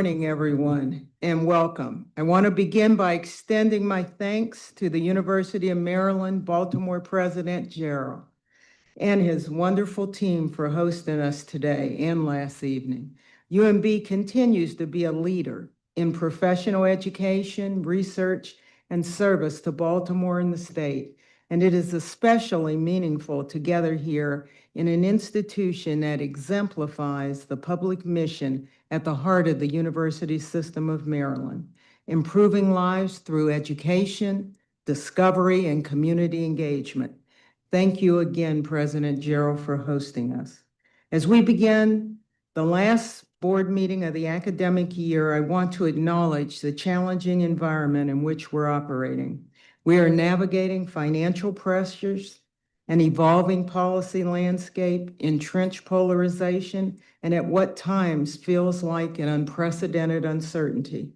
morning, everyone, and welcome. I want to begin by extending my thanks to the University of Maryland, Baltimore President Gerald and his wonderful team for hosting us today and last evening. UMB continues to be a leader in professional education, research, and service to Baltimore and the state, and it is especially meaningful to gather here in an institution that exemplifies the public mission at the heart of the University System of Maryland, improving lives through education, discovery, and community engagement. Thank you again, President Gerald, for hosting us. As we begin the last board meeting of the academic year, I want to acknowledge the challenging environment in which we're operating. We are navigating financial pressures, an evolving policy landscape, entrenched polarization, and at what times feels like an unprecedented uncertainty.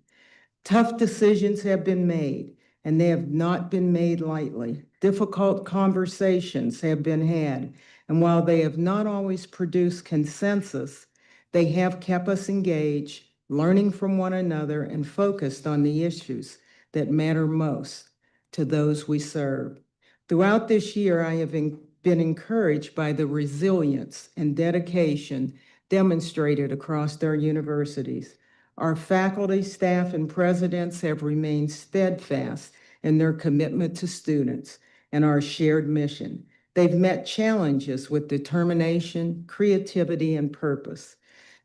Tough decisions have been made, and they have not been made lightly. Difficult conversations have been had, and while they have not always produced consensus, they have kept us engaged, learning from one another, and focused on the issues that matter most to those we serve. Throughout this year, I have been encouraged by the resilience and dedication demonstrated across our universities. Our faculty, staff, and presidents have remained steadfast in their commitment to students and our shared mission. They've met challenges with determination, creativity, and purpose.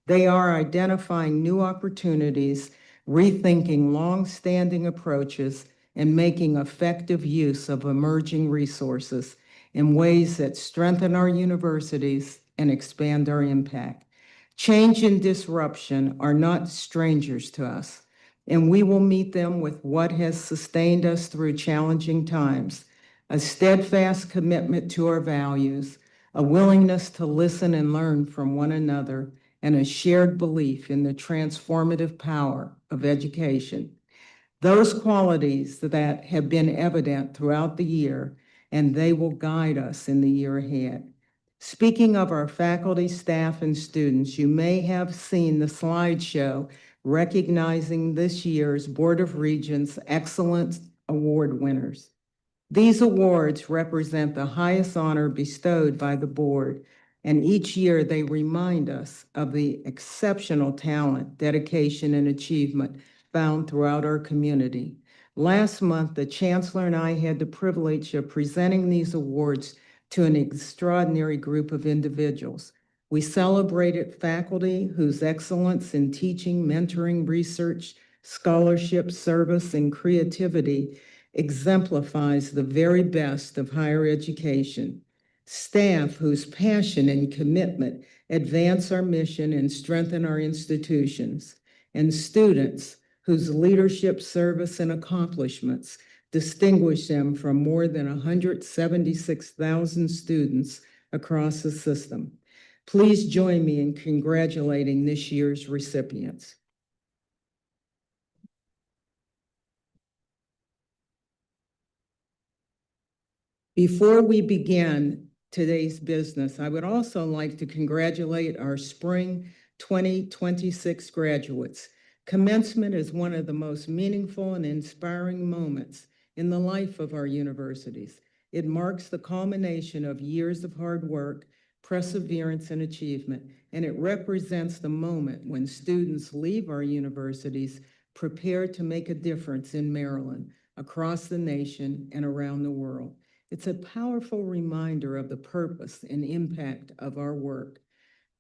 They are identifying new opportunities, rethinking long-standing approaches, and making effective use of emerging resources in ways that strengthen our universities and expand our impact. Change and disruption are not strangers to us, and we will meet them with what has sustained us through challenging times: a steadfast commitment to our values, a willingness to listen and learn from one another, and a shared belief in the transformative power of education. Those qualities that have been evident throughout the year, and they will guide us in the year ahead. Speaking of our faculty, staff, and students, you may have seen the slideshow recognizing this year's Board of Regents Excellence Award winners. These awards represent the highest honor bestowed by the board, and each year they remind us of the exceptional talent, dedication, and achievement found throughout our community. Last month, the Chancellor and I had the privilege of presenting these awards to an extraordinary group of individuals. We celebrated faculty whose excellence in teaching, mentoring, research, scholarship, service, and creativity exemplifies the very best of higher education. Staff whose passion and commitment advance our mission and strengthen our institutions. And students whose leadership, service, and accomplishments distinguish them from more than 176,000 students across the system. Please join me in congratulating this year's recipients. Before we begin today's business, I would also like to congratulate our spring 2026 graduates. Commencement is one of the most meaningful and inspiring moments in the life of our universities. It marks the culmination of years of hard work, perseverance, and achievement, and it represents the moment when students leave our universities prepared to make a difference in Maryland, across the nation, and around the world. It's a powerful reminder of the purpose and impact of our work.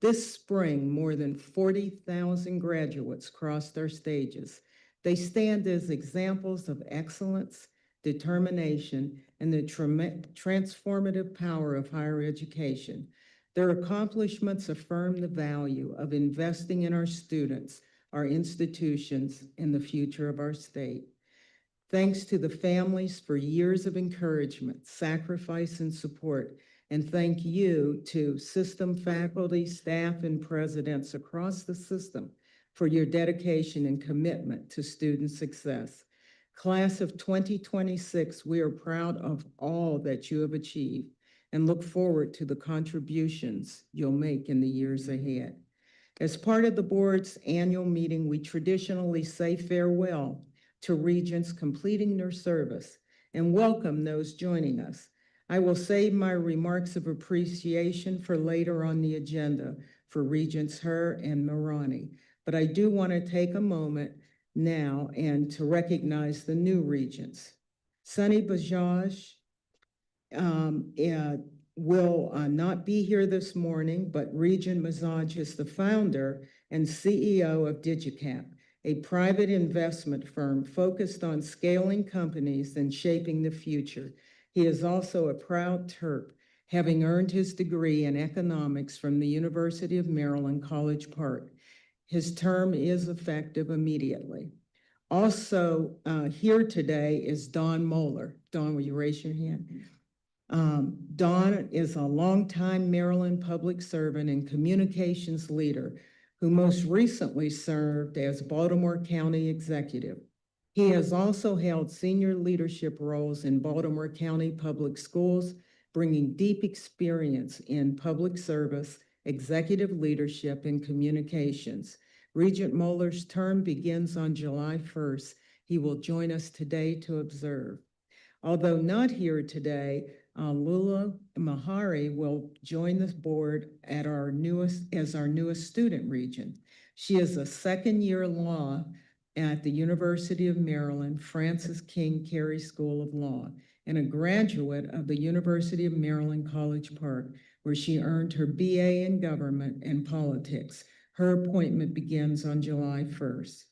This spring, more than 40,000 graduates crossed our stages. They stand as examples of excellence, determination, and the transformative power of higher education. Their accomplishments affirm the value of investing in our students, our institutions, and the future of our state. Thanks to the families for years of encouragement, sacrifice, and support. And thank you to system faculty, staff, and presidents across the system for your dedication and commitment to student success. Class of 2026, we are proud of all that you have achieved and look forward to the contributions you'll make in the years ahead. As part of the board's annual meeting, we traditionally say farewell to Regents completing their service and welcome those joining us. I will save my remarks of appreciation for later on the agenda for Regents Herr and Marani, but I do want to take a moment now and to recognize the new Regents. Sunny Bajaj will not be here this morning, but Regent Mazaj is the founder and CEO of DigiCap, a private investment firm focused on scaling companies and shaping the future. He is also a proud Terp, having earned his degree in economics from the University of Maryland, College Park. His term is effective immediately. Also here today is Dawn Moeller. Dawn, will you raise your hand? Dawn is a longtime Maryland public servant and communications leader who most recently served as Baltimore County Executive. He has also held senior leadership roles in Baltimore County Public Schools, bringing deep experience in public service, executive leadership, and communications. Regent Moeller's term begins on July 1st. He will join us today to observe. Although not here today, Lula Mahari will join the board as our newest student regent. She is a second-year law at the University of Maryland Francis King Carey School of Law and a graduate of the University of Maryland College Park, where she earned her BA in government and politics. Her appointment begins on July 1st.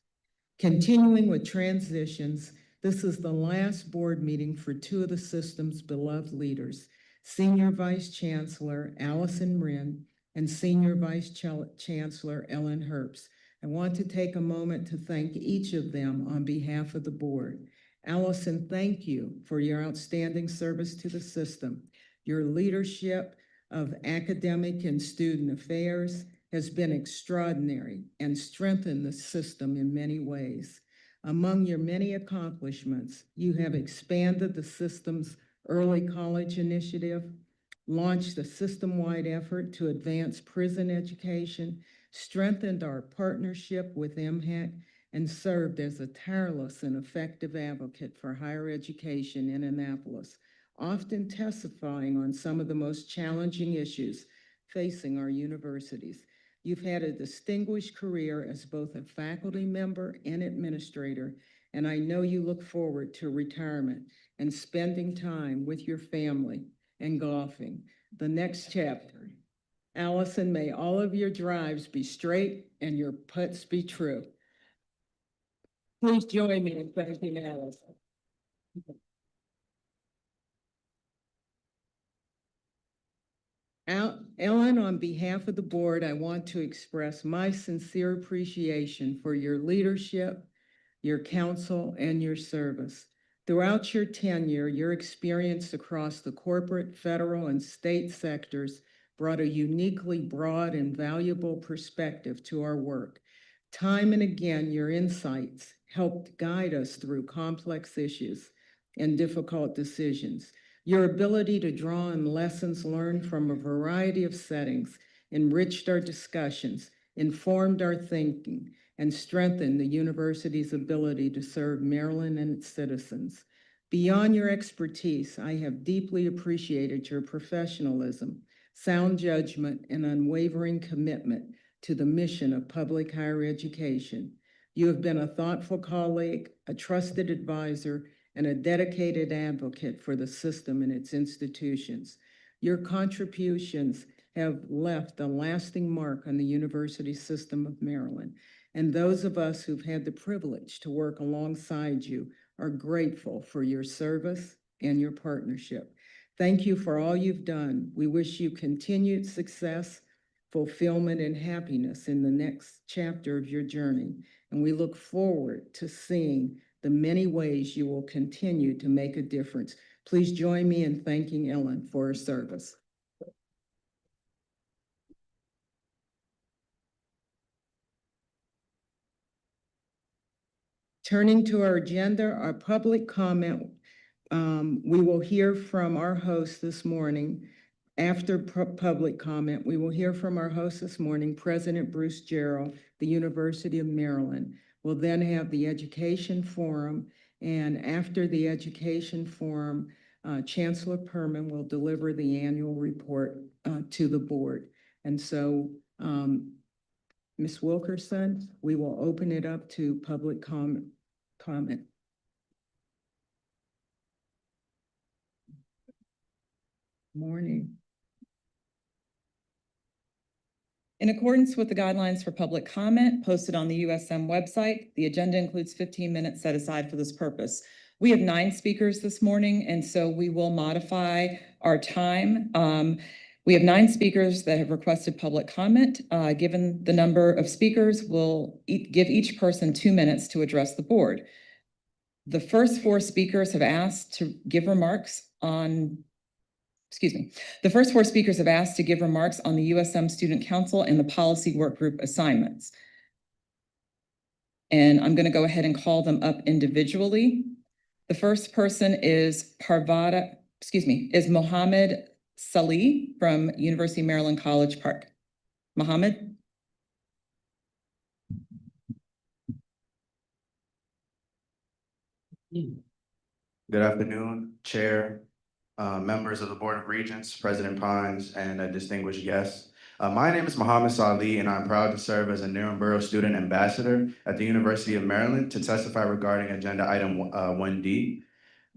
Continuing with transitions, this is the last board meeting for two of the system's beloved leaders, Senior Vice Chancellor Allison Wren and Senior Vice Chancellor Ellen Herbst. I want to take a moment to thank each of them on behalf of the board. Allison, thank you for your outstanding service to the system. Your leadership of academic and student affairs has been extraordinary and strengthened the system in many ways. Among your many accomplishments, you have expanded the system's early college initiative, launched a system-wide effort to advance prison education, strengthened our partnership with MHEC, and served as a tireless and effective advocate for higher education in Annapolis, often testifying on some of the most challenging issues facing our universities. You've had a distinguished career as both a faculty member and administrator, and I know you look forward to retirement and spending time with your family and golfing. The next chapter. Allison, may all of your drives be straight and your putts be true. Please join me in thanking Allison. Ellen, on behalf of the board, I want to express my sincere appreciation for your leadership, your counsel, and your service. Throughout your tenure, your experience across the corporate, federal, and state sectors brought a uniquely broad and valuable perspective to our work. Time and again, your insights helped guide us through complex issues and difficult decisions. Your ability to draw on lessons learned from a variety of settings enriched our discussions, informed our thinking, and strengthened the university's ability to serve Maryland and its citizens. Beyond your expertise, I have deeply appreciated your professionalism, sound judgment, and unwavering commitment to the mission of public higher education. You have been a thoughtful colleague, a trusted advisor, and a dedicated advocate for the system and its institutions. Your contributions have left a lasting mark on the University System of Maryland, and those of us who've had the privilege to work alongside you are grateful for your service and your partnership. Thank you for all you've done. We wish you continued success, fulfillment, and happiness in the next chapter of your journey, and we look forward to seeing the many ways you will continue to make a difference. Please join me in thanking Ellen for her service. Turning to our agenda, our public comment, we will hear from our host this morning, After public comment, we will hear from our host this morning, President Bruce Gerald, the University of Maryland. We'll then have the education forum, and after the education forum, Chancellor Perman will deliver the annual report to the board. And so, Ms. Wilkerson, we will open it up to public comment. Morning. In accordance with the guidelines for public comment posted on the USM website, the agenda includes 15 minutes set aside for this purpose. We have 9 speakers this morning, and so we will modify our time. We have 9 speakers that have requested public comment. Given the number of speakers, we'll give each person 2 minutes to address the board. The first 4 speakers have asked to give remarks on The first 4 speakers have asked to give remarks on the USM Student Council and the policy work group assignments. And I'm going to go ahead and call them up individually. The first person is Mohammed Salih from University of Maryland College Park. Mohammed? Good afternoon, Chair, members of the Board of Regents, President Pines, and distinguished guests. My name is Mohammed Salih, and I'm proud to serve as a Nuremberg Student Ambassador at the University of Maryland to testify regarding Agenda Item 1D.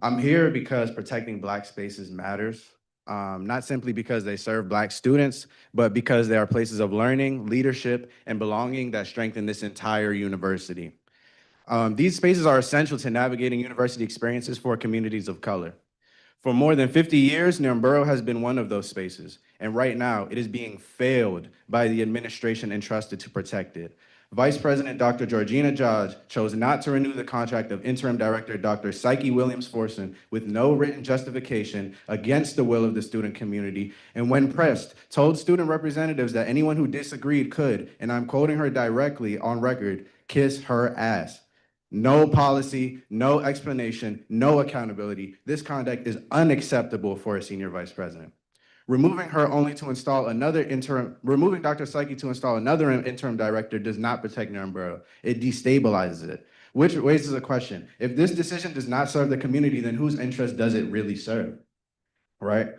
I'm here because protecting Black spaces matters, not simply because they serve Black students, but because they are places of learning, leadership, and belonging that strengthen this entire university. These spaces are essential to navigating university experiences for communities of color. For more than 50 years, Nuremberg has been one of those spaces, and right now it is being failed by the administration entrusted to protect it. Vice President Dr. Georgina Judge chose not to renew the contract of Interim Director Dr. Psyche Williams-Forson with no written justification against the will of the student community, and when pressed, told student representatives that anyone who disagreed could, and I'm quoting her directly on record, kiss her ass. No policy, no explanation, no accountability. This conduct is unacceptable for a senior vice president. Removing Dr. Psyche to install another interim director does not protect Nuremberg. It destabilizes it, which raises a question. If this decision does not serve the community, then whose interest does it really serve, right?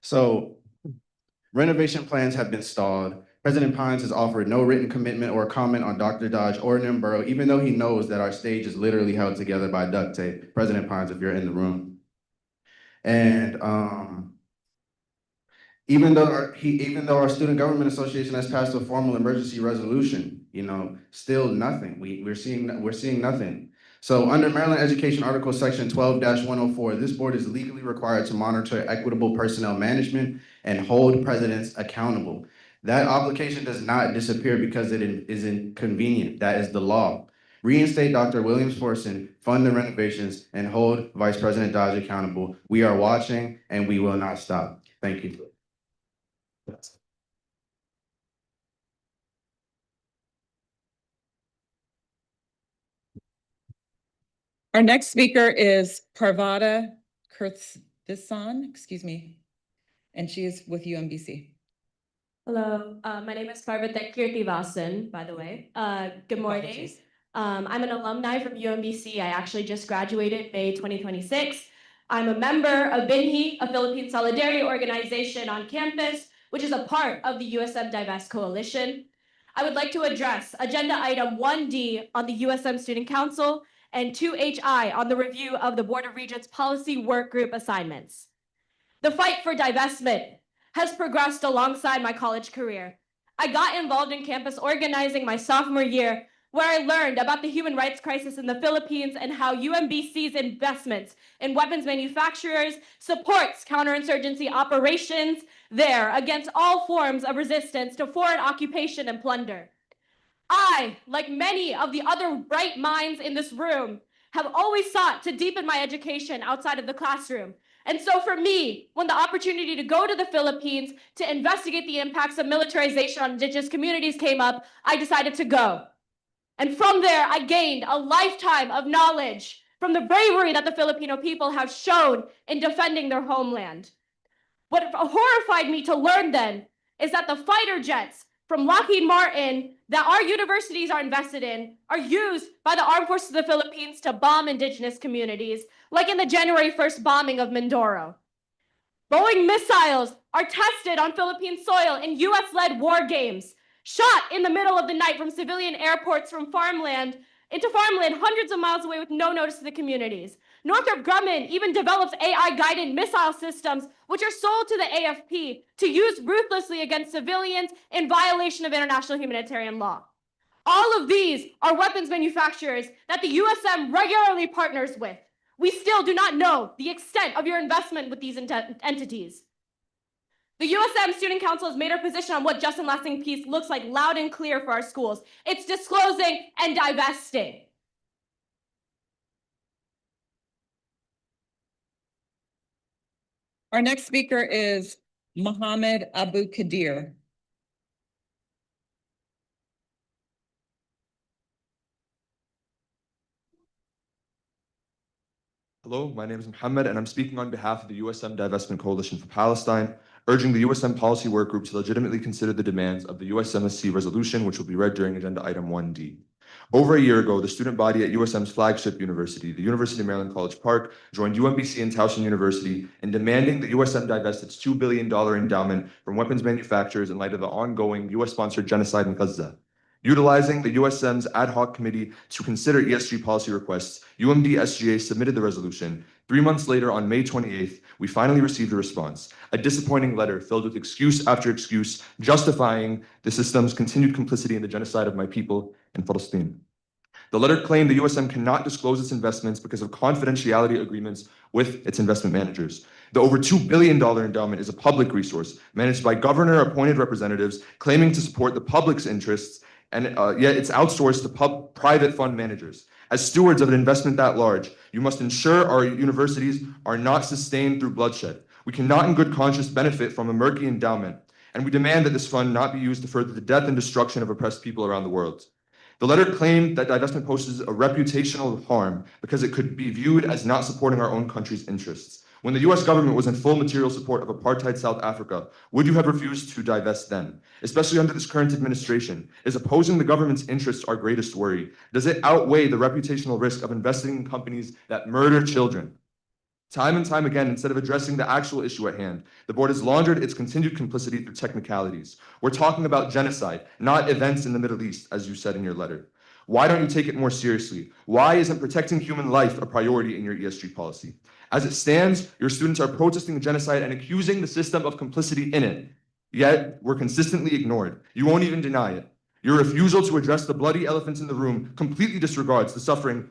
So renovation plans have been stalled. President Pines has offered no written commitment or comment on Dr. Dodge or Nuremberg, even though he knows that our stage is literally held together by duct tape. President Pines, if you're in the room. And even though our Student Government Association has passed a formal emergency resolution, still nothing. We're seeing nothing. So under Maryland Education Article Section 12-104, this board is legally required to monitor equitable personnel management and hold presidents accountable. That obligation does not disappear because it is inconvenient. That is the law. Reinstate Dr. Williams-Forson, fund the renovations, and hold Vice President Dodge accountable. We are watching and we will not stop. Thank you. Our next speaker is Parvada Kurthisan, and she is with UMBC. Hello, my name is Parvata Kirtivasan, by the way. Good morning. I'm an alumni from UMBC. I actually just graduated May 2026. I'm a member of BINHI, a Philippine Solidarity organization on campus, which is a part of the USM Divest Coalition. I would like to address Agenda Item 1D on the USM Student Council and 2HI on the review of the Board of Regents Policy Work Group assignments. The fight for divestment has progressed alongside my college career. I got involved in campus organizing my sophomore year, where I learned about the human rights crisis in the Philippines and how UMBC's investments in weapons manufacturers supports counterinsurgency operations there against all forms of resistance to foreign occupation and plunder. I, like many of the other bright minds in this room, have always sought to deepen my education outside of the classroom. And so for me, when the opportunity to go to the Philippines to investigate the impacts of militarization on indigenous communities came up, I decided to go. And from there, I gained a lifetime of knowledge from the bravery that the Filipino people have shown in defending their homeland. What horrified me to learn then is that the fighter jets from Lockheed Martin that our universities are invested in are used by the armed forces of the Philippines to bomb indigenous communities, like in the January 1st bombing of Mindoro. Boeing missiles are tested on Philippine soil in US-led war games, shot in the middle of the night from civilian airports from farmland into farmland hundreds of miles away with no notice to the communities. Northrop Grumman even develops AI-guided missile systems, which are sold to the AFP to use ruthlessly against civilians in violation of international humanitarian law. All of these are weapons manufacturers that the USM regularly partners with. We still do not know the extent of your investment with these entities. The USM Student Council has made our position on what just and lasting peace looks like loud and clear for our schools. It's disclosing and divesting. Our next speaker is Mohammed Abu Kadir. Hello, my name is Mohammed, and I'm speaking on behalf of the USM Divestment Coalition for Palestine, urging the USM Policy Work Group to legitimately consider the demands of the USMSC resolution, which will be read during Agenda Item 1D. Over a year ago, the student body at USM's flagship university, the University of Maryland College Park, joined UMBC and Towson University in demanding that USM divest its $2 billion endowment from weapons manufacturers in light of the ongoing US-sponsored genocide in Gaza. Utilizing the USM's ad hoc committee to consider ESG policy requests, UMD SGA submitted the resolution. 3 months later, on May 28th, we finally received a response, a disappointing letter filled with excuse after excuse, justifying the system's continued complicity in the genocide of my people in Palestine. The letter claimed the USM cannot disclose its investments because of confidentiality agreements with its investment managers. The over $2 billion endowment is a public resource managed by governor-appointed representatives claiming to support the public's interests, and yet it's outsourced to private fund managers. As stewards of an investment that large, you must ensure our universities are not sustained through bloodshed. We cannot in good conscience benefit from a murky endowment, and we demand that this fund not be used to further the death and destruction of oppressed people around the world. The letter claimed that divestment poses a reputational harm because it could be viewed as not supporting our own country's interests. When the US government was in full material support of apartheid South Africa, would you have refused to divest then? Especially under this current administration, is opposing the government's interests our greatest worry? Does it outweigh the reputational risk of investing in companies that murder children? Time and time again, instead of addressing the actual issue at hand, the board has laundered its continued complicity through technicalities. We're talking about genocide, not events in the Middle East, as you said in your letter. Why don't you take it more seriously? Why isn't protecting human life a priority in your ESG policy? As it stands, your students are protesting the genocide and accusing the system of complicity in it. Yet, we're consistently ignored. You won't even deny it. Your refusal to address the bloody elephants in the room completely disregards the suffering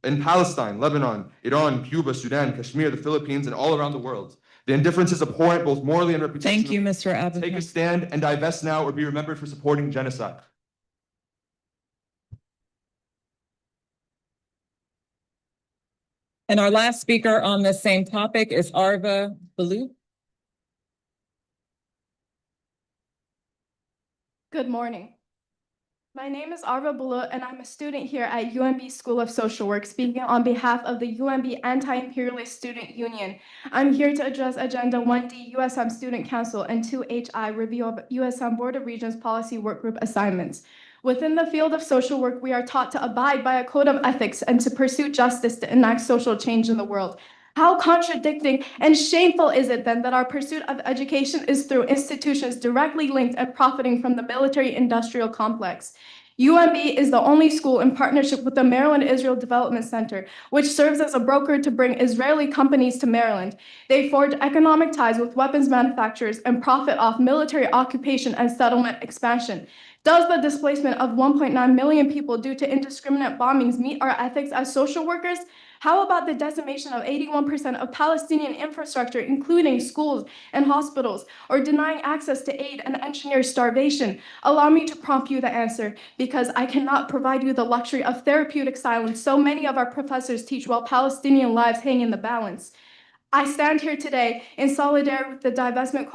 in Palestine, Lebanon, Iran, Cuba, Sudan, Kashmir, the Philippines, and all around the world. The indifference is abhorrent both morally and reputationally. Thank you, Mr. Abu. Take a stand and divest now or be remembered for supporting genocide. And our last speaker on this same topic is Arva Balu. Good morning. My name is Arva Bulut, and I'm a student here at UMB School of Social Work, speaking on behalf of the UMB Anti-Imperialist Student Union. I'm here to address Agenda 1D USM Student Council and 2HI review of USM Board of Regents Policy Workgroup assignments. Within the field of social work, we are taught to abide by a code of ethics and to pursue justice to enact social change in the world. How contradicting and shameful is it then that our pursuit of education is through institutions directly linked and profiting from the military-industrial complex? UMB is the only school in partnership with the Maryland Israel Development Center, which serves as a broker to bring Israeli companies to Maryland. They forge economic ties with weapons manufacturers and profit off military occupation and settlement expansion. Does the displacement of 1.9 million people due to indiscriminate bombings meet our ethics as social workers? How about the decimation of 81% of Palestinian infrastructure, including schools and hospitals, or denying access to aid and engineer starvation? Allow me to prompt you the answer, because I cannot provide you the luxury of therapeutic silence so many of our professors teach while Palestinian lives hang in the balance. I stand here today in solidarity with the Divestment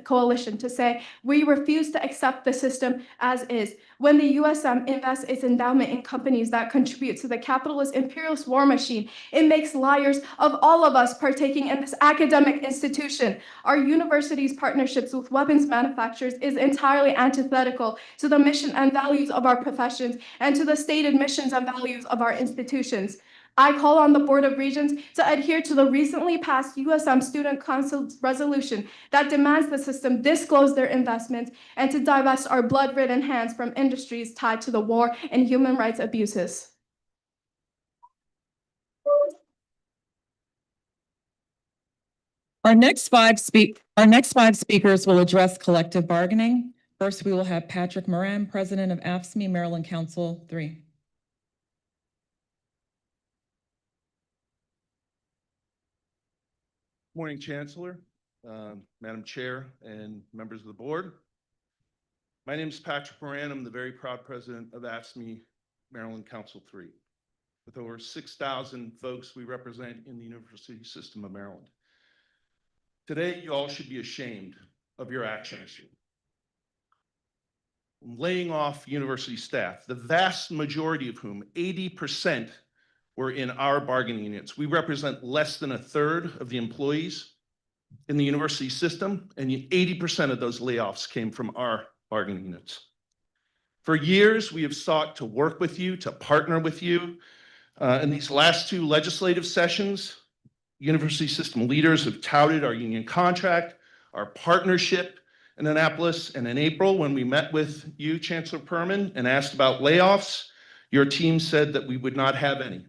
Coalition to say we refuse to accept the system as is. When the USM invests its endowment in companies that contribute to the capitalist imperialist war machine, it makes liars of all of us partaking in this academic institution. Our university's partnerships with weapons manufacturers is entirely antithetical to the mission and values of our professions and to the stated missions and values of our institutions. I call on the Board of Regents to adhere to the recently passed USM Student Council resolution that demands the system disclose their investments and to divest our blood-ridden hands from industries tied to the war and human rights abuses. Our next five speakers will address collective bargaining. First, we will have Patrick Moran, President of AFSCME Maryland Council 3. Morning, Chancellor, Madam Chair, and members of the board. My name is Patrick Moran. I'm the very proud president of AFSCME Maryland Council 3. With over 6,000 folks we represent in the university system of Maryland. Today, you all should be ashamed of your actions. Laying off university staff, the vast majority of whom, 80%, were in our bargaining units. We represent less than a third of the employees in the university system, and 80% of those layoffs came from our bargaining units. For years, we have sought to work with you, to partner with you. In these last two legislative sessions, university system leaders have touted our union contract, our partnership in Annapolis, and in April, when we met with you, Chancellor Perman, and asked about layoffs, your team said that we would not have any.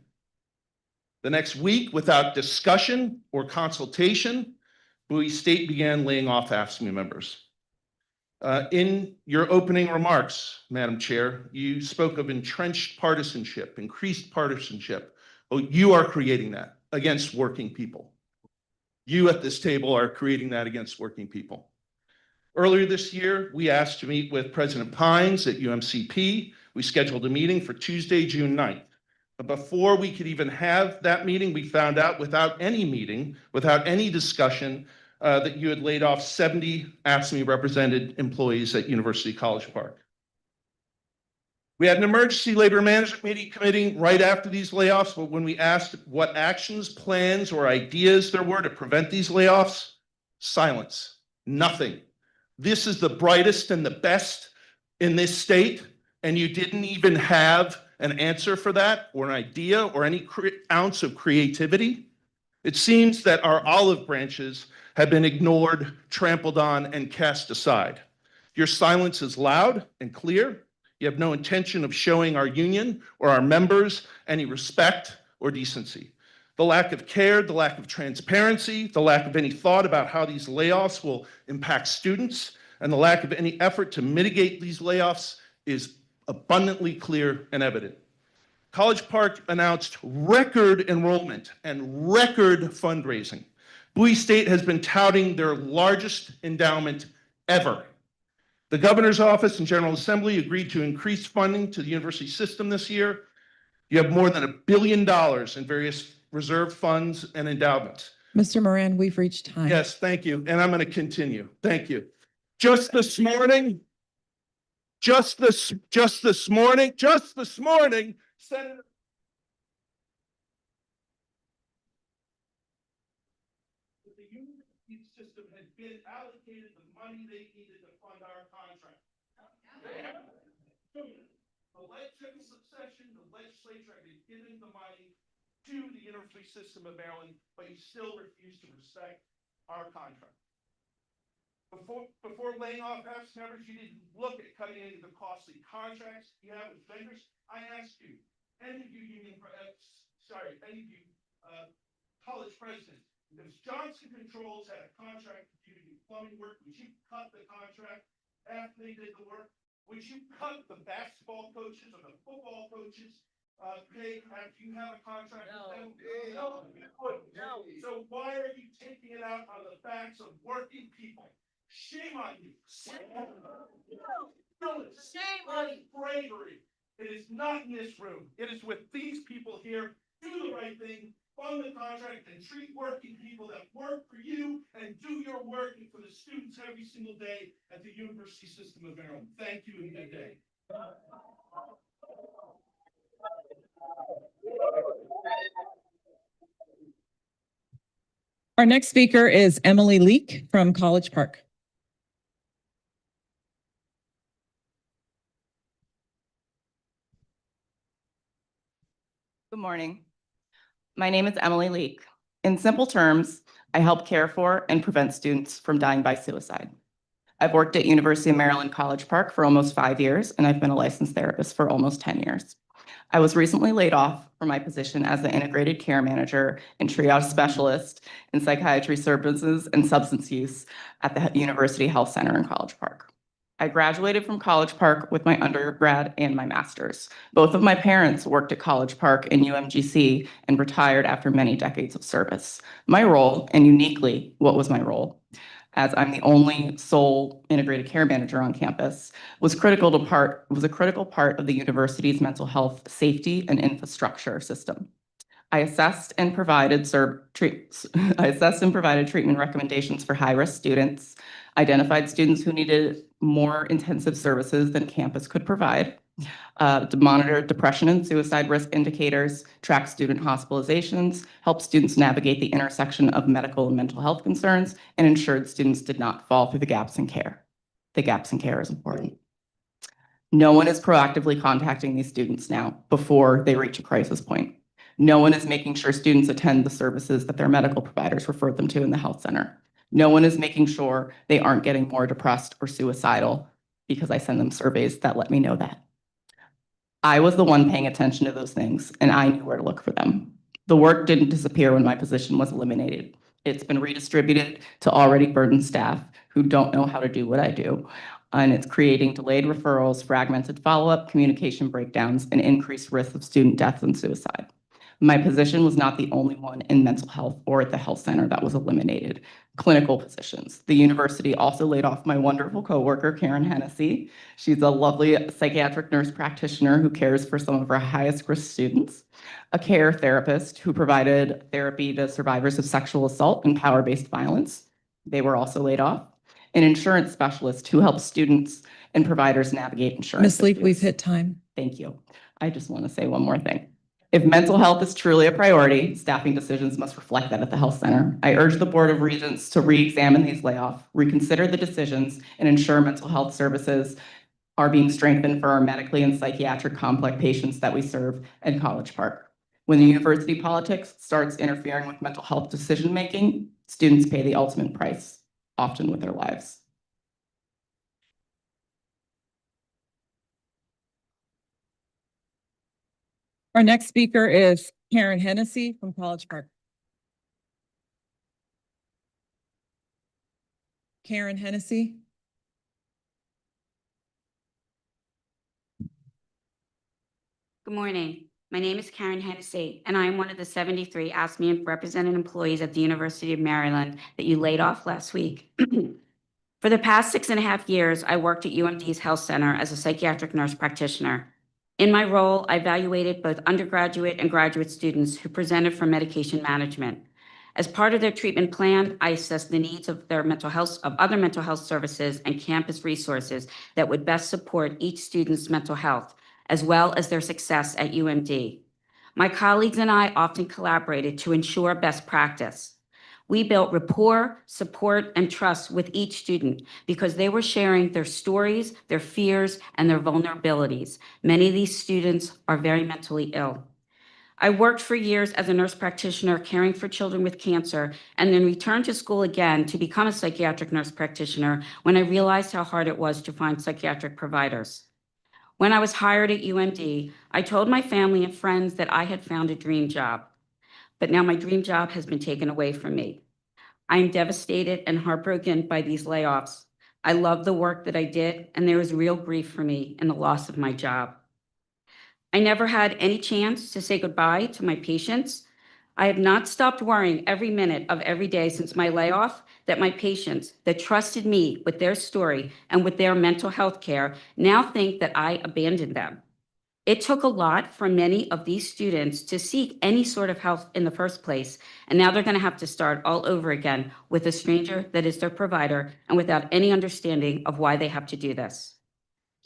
The next week, without discussion or consultation, Bowie State began laying off AFSCME members. In your opening remarks, Madam Chair, you spoke of entrenched partisanship, increased partisanship. Well, you are creating that against working people. You at this table are creating that against working people. Earlier this year, we asked to meet with President Pines at UMCP. We scheduled a meeting for Tuesday, June 9th. But before we could even have that meeting, we found out without any meeting, without any discussion, that you had laid off 70 AFSCME represented employees at University College Park. We had an emergency labor management meeting committee right after these layoffs, but when we asked what actions, plans, or ideas there were to prevent these layoffs, silence, nothing. This is the brightest and the best in this state, and you didn't even have an answer for that, or an idea, or any ounce of creativity. It seems that our olive branches have been ignored, trampled on, and cast aside. Your silence is loud and clear. You have no intention of showing our union or our members any respect or decency. The lack of care, the lack of transparency, the lack of any thought about how these layoffs will impact students, and the lack of any effort to mitigate these layoffs is abundantly clear and evident. College Park announced record enrollment and record fundraising. Bowie State has been touting their largest endowment ever. The governor's office and General Assembly agreed to increase funding to the university system this year. You have more than $1 billion in various reserve funds and endowments. Mr. Moran, we've reached time. Yes, thank you. And I'm going to continue. Thank you. Just this morning, Senator the university system had been allocated the money they needed to fund our contract. The legislative session, the legislature had been giving the money to the university system of Maryland, but you still refuse to respect our contract. Before laying off AFSCME members, you didn't look at cutting any of the costly contracts you have with vendors. I asked you, any of you college presidents, if Johnson Controls had a contract with you to do plumbing work, would you cut the contract after they did the work? Would you cut the basketball coaches or the football coaches pay after you have a contract with them? No, you wouldn't. No. So why are you taking it out on the backs of working people? Shame on you. Shame on you. Bravery. It is not in this room. It is with these people here. Do the right thing. Fund fund the contract and treat working people that work for you and do your work for the students every single day at the University System of Maryland. Thank you and good day. Our next speaker is Emily Leek from College Park. Good morning. My name is Emily Leek. In simple terms, I help care for and prevent students from dying by suicide. I've worked at University of Maryland College Park for almost 5 years, and I've been a licensed therapist for almost 10 years. I was recently laid off from my position as the integrated care manager and triage specialist in psychiatry services and substance use at the University Health Center in College Park. I graduated from College Park with my undergrad and my master's. Both of my parents worked at College Park and UMGC and retired after many decades of service. My role, and uniquely, what was my role, as I'm the only sole integrated care manager on campus, was a critical part of the university's mental health safety and infrastructure system. I assessed and provided treatment recommendations for high-risk students, identified students who needed more intensive services than campus could provide, to monitor depression and suicide risk indicators, track student hospitalizations, help students navigate the intersection of medical and mental health concerns, and ensured students did not fall through the gaps in care. The gaps in care is important. No one is proactively contacting these students now before they reach a crisis point. No one is making sure students attend the services that their medical providers referred them to in the health center. No one is making sure they aren't getting more depressed or suicidal because I send them surveys that let me know that. I was the one paying attention to those things, and I knew where to look for them. The work didn't disappear when my position was eliminated. It's been redistributed to already burdened staff who don't know how to do what I do, and it's creating delayed referrals, fragmented follow-up, communication breakdowns, and increased risk of student death and suicide. My position was not the only one in mental health or at the health center that was eliminated. Clinical positions. The university also laid off my wonderful coworker, Karen Hennessy. She's a lovely psychiatric nurse practitioner who cares for some of our highest risk students, a care therapist who provided therapy to survivors of sexual assault and power-based violence. They were also laid off. An insurance specialist who helps students and providers navigate insurance. Ms. Leek, issues. we've hit time. Thank you. I just want to say one more thing. If mental health is truly a priority, staffing decisions must reflect that at the health center. I urge the Board of Regents to re-examine these layoffs, reconsider the decisions, and ensure mental health services are being strengthened for our medically and psychiatric complex patients that we serve at College Park. When the university politics starts interfering with mental health decision-making, students pay the ultimate price, often with their lives. Our next speaker is Karen Hennessy from College Park. Karen Hennessy. Good morning. My name is Karen Hennessy, and I am one of the 73 ASME represented employees at the University of Maryland that you laid off last week. For the past 6.5 years, I worked at UMD's Health Center as a psychiatric nurse practitioner. In my role, I evaluated both undergraduate and graduate students who presented for medication management. As part of their treatment plan, I assessed the needs of their other mental health services and campus resources that would best support each student's mental health, as well as their success at UMD. My colleagues and I often collaborated to ensure best practice. We built rapport, support, and trust with each student because they were sharing their stories, their fears, and their vulnerabilities. Many of these students are very mentally ill. I worked for years as a nurse practitioner caring for children with cancer, and then returned to school again to become a psychiatric nurse practitioner when I realized how hard it was to find psychiatric providers. When I was hired at UMD, I told my family and friends that I had found a dream job. But now my dream job has been taken away from me. I am devastated and heartbroken by these layoffs. I love the work that I did, and there is real grief for me in the loss of my job. I never had any chance to say goodbye to my patients. I have not stopped worrying every minute of every day since my layoff that my patients that trusted me with their story and with their mental health care now think that I abandoned them. It took a lot for many of these students to seek any sort of help in the first place, and now they're going to have to start all over again with a stranger that is their provider and without any understanding of why they have to do this.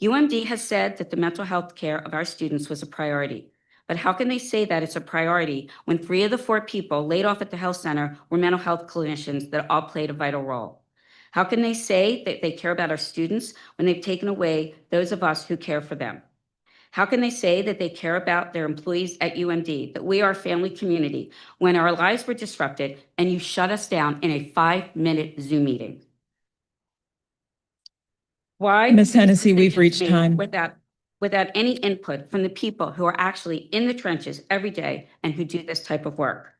UMD has said that the mental health care of our students was a priority. But how can they say that it's a priority when 3 of the 4 people laid off at the health center were mental health clinicians that all played a vital role? How can they say that they care about our students when they've taken away those of us who care for them? How can they say that they care about their employees at UMD, that we are a family community, when our lives were disrupted and you shut us down in a 5-minute Zoom meeting? Why? Ms. Hennessy, we've decisions reached made time. Without any input from the people who are actually in the trenches every day and who do this type of work.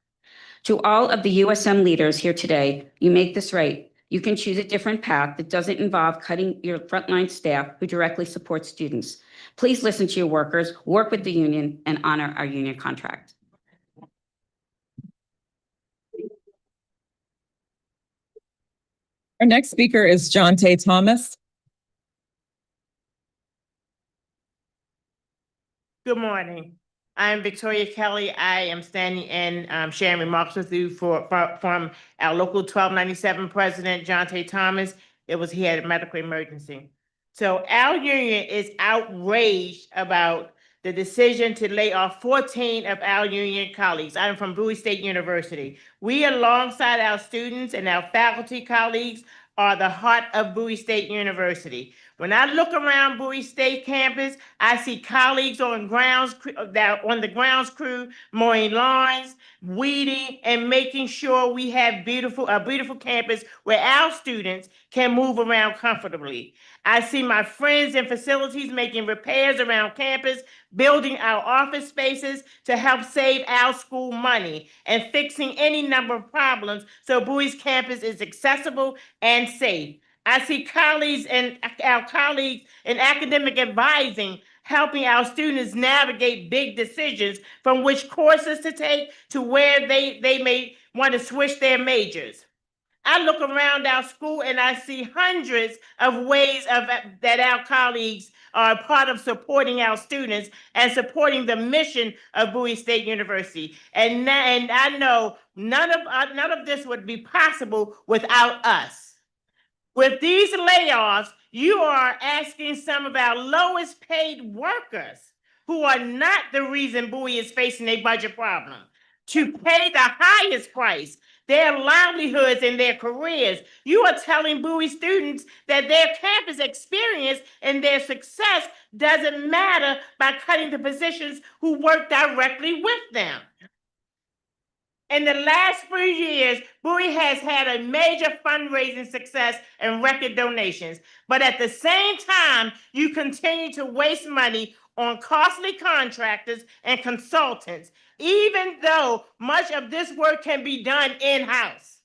To all of the USM leaders here today, you make this right. You can choose a different path that doesn't involve cutting your frontline staff who directly support students. Please listen to your workers, work with the union, and honor our union contract. Our next speaker is Jonte Thomas. Good morning. I'm Victoria Kelly. I am standing in sharing remarks with you from our local 1297 president, Jonte Thomas. He had a medical emergency. So our union is outraged about the decision to lay off 14 of our union colleagues. I'm from Bowie State University. We, alongside our students and our faculty colleagues, are the heart of Bowie State University. When I look around Bowie State campus, I see colleagues on the grounds crew, mowing lawns, weeding, and making sure we have a beautiful campus where our students can move around comfortably. I see my friends in facilities making repairs around campus, building our office spaces to help save our school money, and fixing any number of problems so Bowie's campus is accessible and safe. I see our colleagues in academic advising, helping our students navigate big decisions from which courses to take to where they may want to switch their majors. I look around our school and I see hundreds of ways that our colleagues are a part of supporting our students and supporting the mission of Bowie State University. And I know none of this would be possible without us. With these layoffs, you are asking some of our lowest paid workers, who are not the reason Bowie is facing a budget problem, to pay the highest price, their livelihoods and their careers. You are telling Bowie students that their campus experience and their success doesn't matter by cutting the physicians who work directly with them. In the last few years, Bowie has had a major fundraising success and record donations. But at the same time, you continue to waste money on costly contractors and consultants, even though much of this work can be done in-house.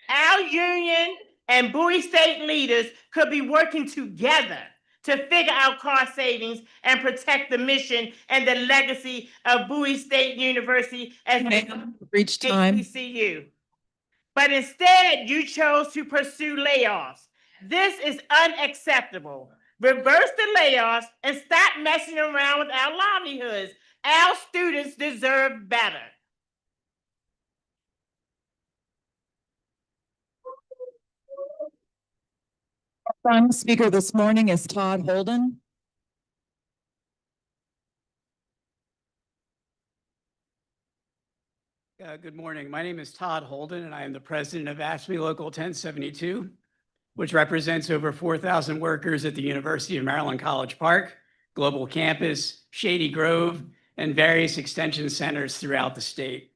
Our union and Bowie State leaders could be working together to figure out cost savings and protect the mission and the legacy of Bowie State University as Reached time. HBCU. But instead, you chose to pursue layoffs. This is unacceptable. Reverse the layoffs and stop messing around with our livelihoods. Our students deserve better. Final speaker this morning is Todd Holden. Good morning. My name is Todd Holden, and I am the president of AFSCME Local 1072, which represents over 4,000 workers at the University of Maryland College Park, Global Campus, Shady Grove, and various extension centers throughout the state.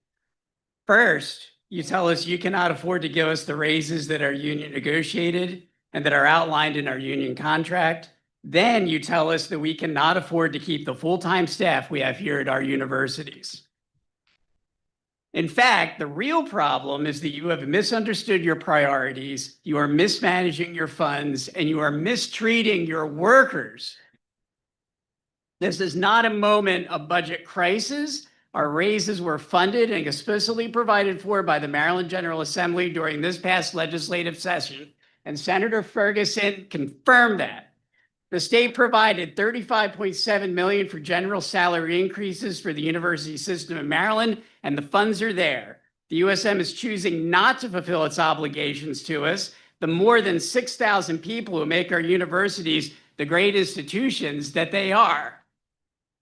First, you tell us you cannot afford to give us the raises that our union negotiated and that are outlined in our union contract. Then you tell us that we cannot afford to keep the full-time staff we have here at our universities. In fact, the real problem is that you have misunderstood your priorities, you are mismanaging your funds, and you are mistreating your workers. This is not a moment of budget crisis. Our raises were funded and explicitly provided for by the Maryland General Assembly during this past legislative session, and Senator Ferguson confirmed that. The state provided $35.7 million for general salary increases for the university system in Maryland, and the funds are there. The USM is choosing not to fulfill its obligations to us. The more than 6,000 people who make our universities the great institutions that they are.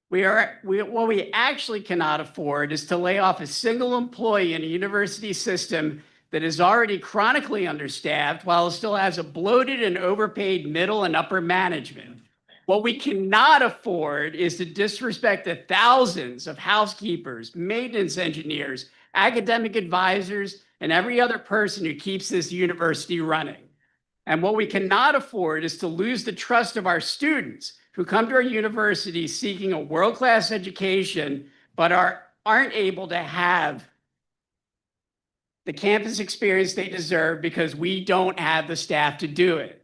What we actually cannot afford is to lay off a single employee in a university system that is already chronically understaffed while it still has a bloated and overpaid middle and upper management. What we cannot afford is to disrespect the thousands of housekeepers, maintenance engineers, academic advisors, and every other person who keeps this university running. And what we cannot afford is to lose the trust of our students who come to our university seeking a world-class education, but aren't able to have the campus experience they deserve because we don't have the staff to do it.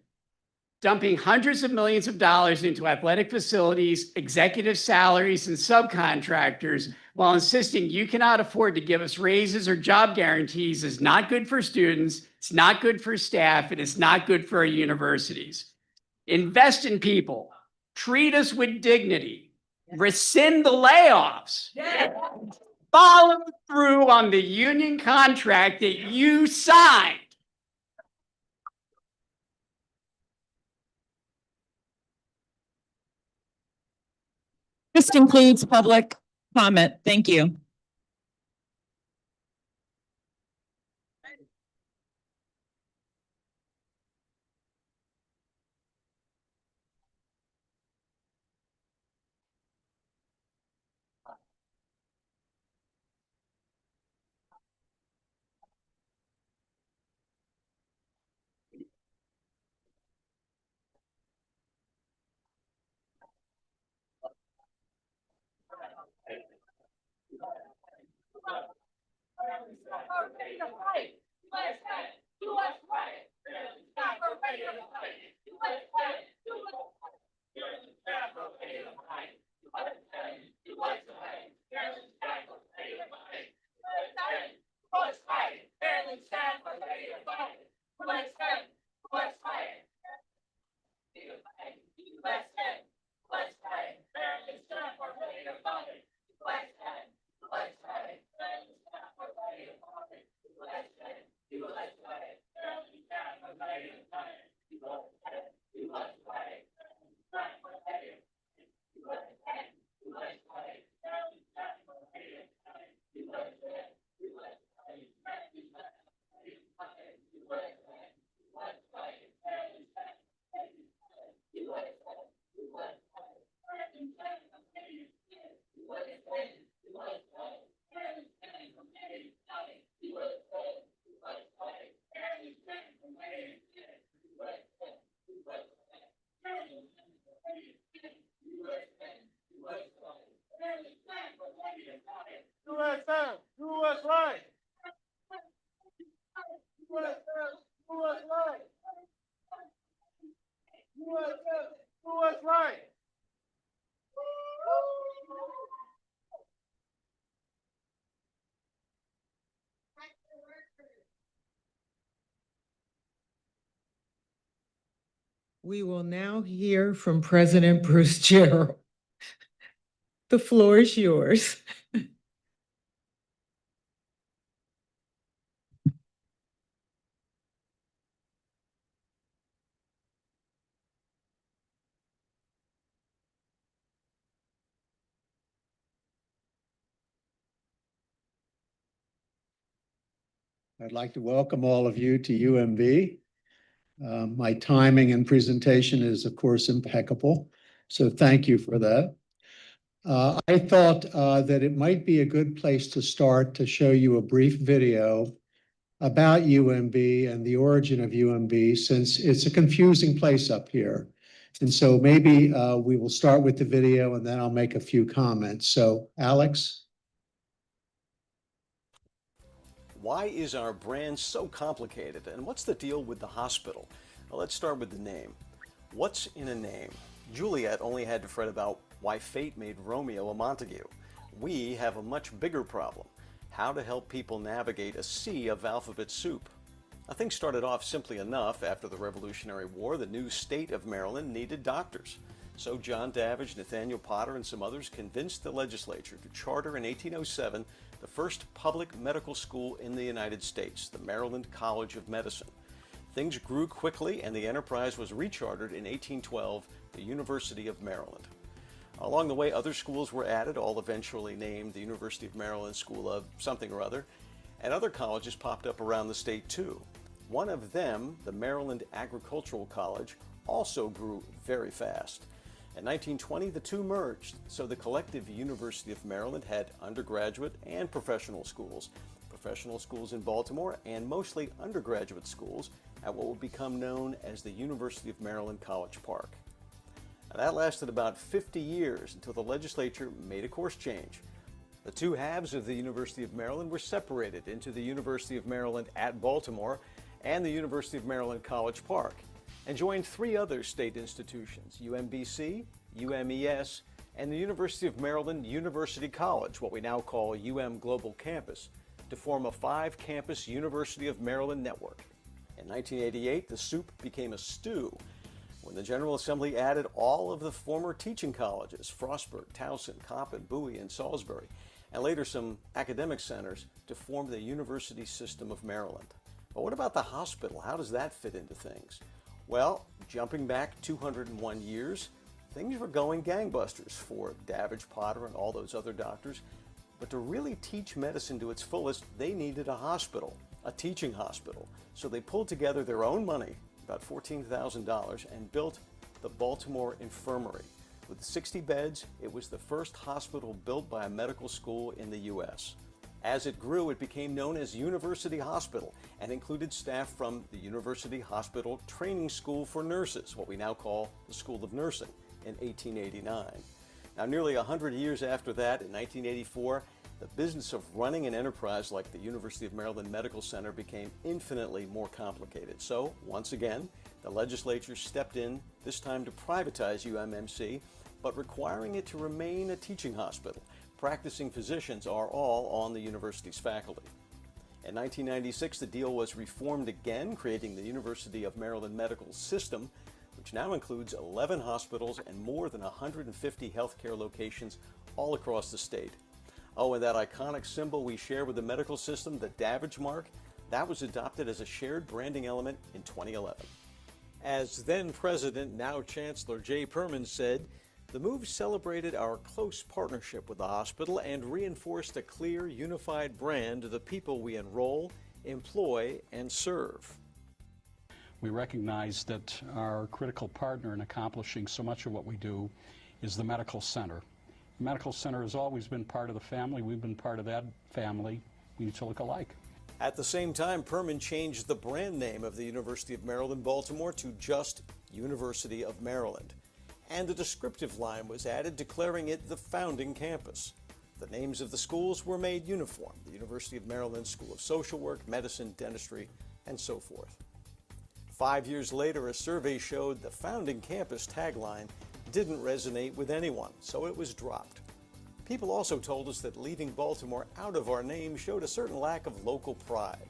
Dumping hundreds of millions of dollars into athletic facilities, executive salaries, and subcontractors while insisting you cannot afford to give us raises or job guarantees is not good for students, it's not good for staff, and it's not good for our universities. Invest in people, treat us with dignity, rescind the layoffs. Follow through on the union contract that you signed. This concludes public comment. Thank you. We will now hear from President Bruce Gerald. The floor is yours. I'd like to welcome all of you to UMB. My timing and presentation is, of course, impeccable, so thank you for that. I thought that it might be a good place to start to show you a brief video about UMB and the origin of UMB, since it's a confusing place up here. And so maybe we will start with the video and then I'll make a few comments. So, Alex? Why is our brand so complicated, and what's the deal with the hospital? Well, let's start with the name. What's in a name? Juliet only had to fret about why fate made Romeo a Montague. We have a much bigger problem: how to help people navigate a sea of alphabet soup. Things started off simply enough. After the Revolutionary War, the new state of Maryland needed doctors. So John Davidge, Nathaniel Potter, and some others convinced the legislature to charter in 1807 the first public medical school in the United States, the Maryland College of Medicine. Things grew quickly, and the enterprise was rechartered in 1812, the University of Maryland. Along the way, other schools were added, all eventually named the University of Maryland School of something or other, and other colleges popped up around the state too. One of them, the Maryland Agricultural College, also grew very fast. In 1920, the two merged, so the collective University of Maryland had undergraduate and professional schools in Baltimore, and mostly undergraduate schools at what would become known as the University of Maryland College Park. Now, that lasted about 50 years until the legislature made a course change. The two halves of the University of Maryland were separated into the University of Maryland at Baltimore and the University of Maryland College Park, and joined three other state institutions, UMBC, UMES, and the University of Maryland University College, what we now call UM Global Campus, to form a 5-campus University of Maryland network. In 1988, the soup became a stew when the General Assembly added all of the former teaching colleges, Frostburg, Towson, Coppin, Bowie, and Salisbury, and later some academic centers to form the University System of Maryland. But what about the hospital? How does that fit into things? Well, jumping back 201 years, things were going gangbusters for Davidge, Potter, and all those other doctors. But to really teach medicine to its fullest, they needed a hospital, a teaching hospital. So they pulled together their own money, about $14,000, and built the Baltimore Infirmary. With 60 beds, it was the first hospital built by a medical school in the U.S. As it grew, it became known as University Hospital and included staff from the University Hospital Training School for Nurses, what we now call the School of Nursing, in 1889. Now, nearly 100 years after that, in 1984, the business of running an enterprise like the University of Maryland Medical Center became infinitely more complicated. So, once again, the legislature stepped in, this time to privatize UMMC, but requiring it to remain a teaching hospital. Practicing physicians are all on the university's faculty. In 1996, the deal was reformed again, creating the University of Maryland Medical System, which now includes 11 hospitals and more than 150 healthcare locations all across the state. Oh, and that iconic symbol we share with the medical system, the Davidge mark, that was adopted as a shared branding element in 2011. As then President, now Chancellor Jay Perman said, the move celebrated our close partnership with the hospital and reinforced a clear, unified brand of the people we enroll, employ, and serve. We recognize that our critical partner in accomplishing so much of what we do is the medical center. The medical center has always been part of the family. We've been part of that family. We need to look alike. At the same time, Perman changed the brand name of the University of Maryland, Baltimore to just University of Maryland. And a descriptive line was added declaring it the founding campus. The names of the schools were made uniform, the University of Maryland School of Social Work, Medicine, Dentistry, and so forth. 5 years later, a survey showed the founding campus tagline didn't resonate with anyone, so it was dropped. People also told us that leaving Baltimore out of our name showed a certain lack of local pride.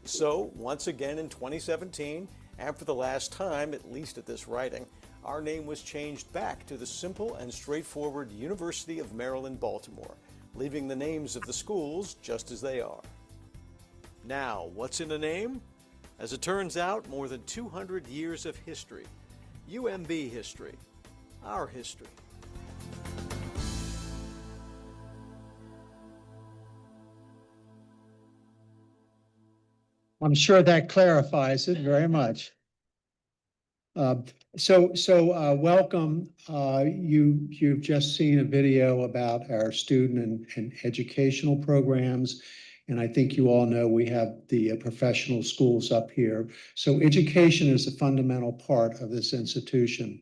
So, once again in 2017, and for the last time, at least at this writing, our name was changed back to the simple and straightforward University of Maryland, Baltimore, leaving the names of the schools just as they are. Now, what's in a name? As it turns out, more than 200 years of history. UMB history. Our history. I'm sure that clarifies it very much. Welcome. You've just seen a video about our student and educational programs. And I think you all know we have the professional schools up here. So education is a fundamental part of this institution.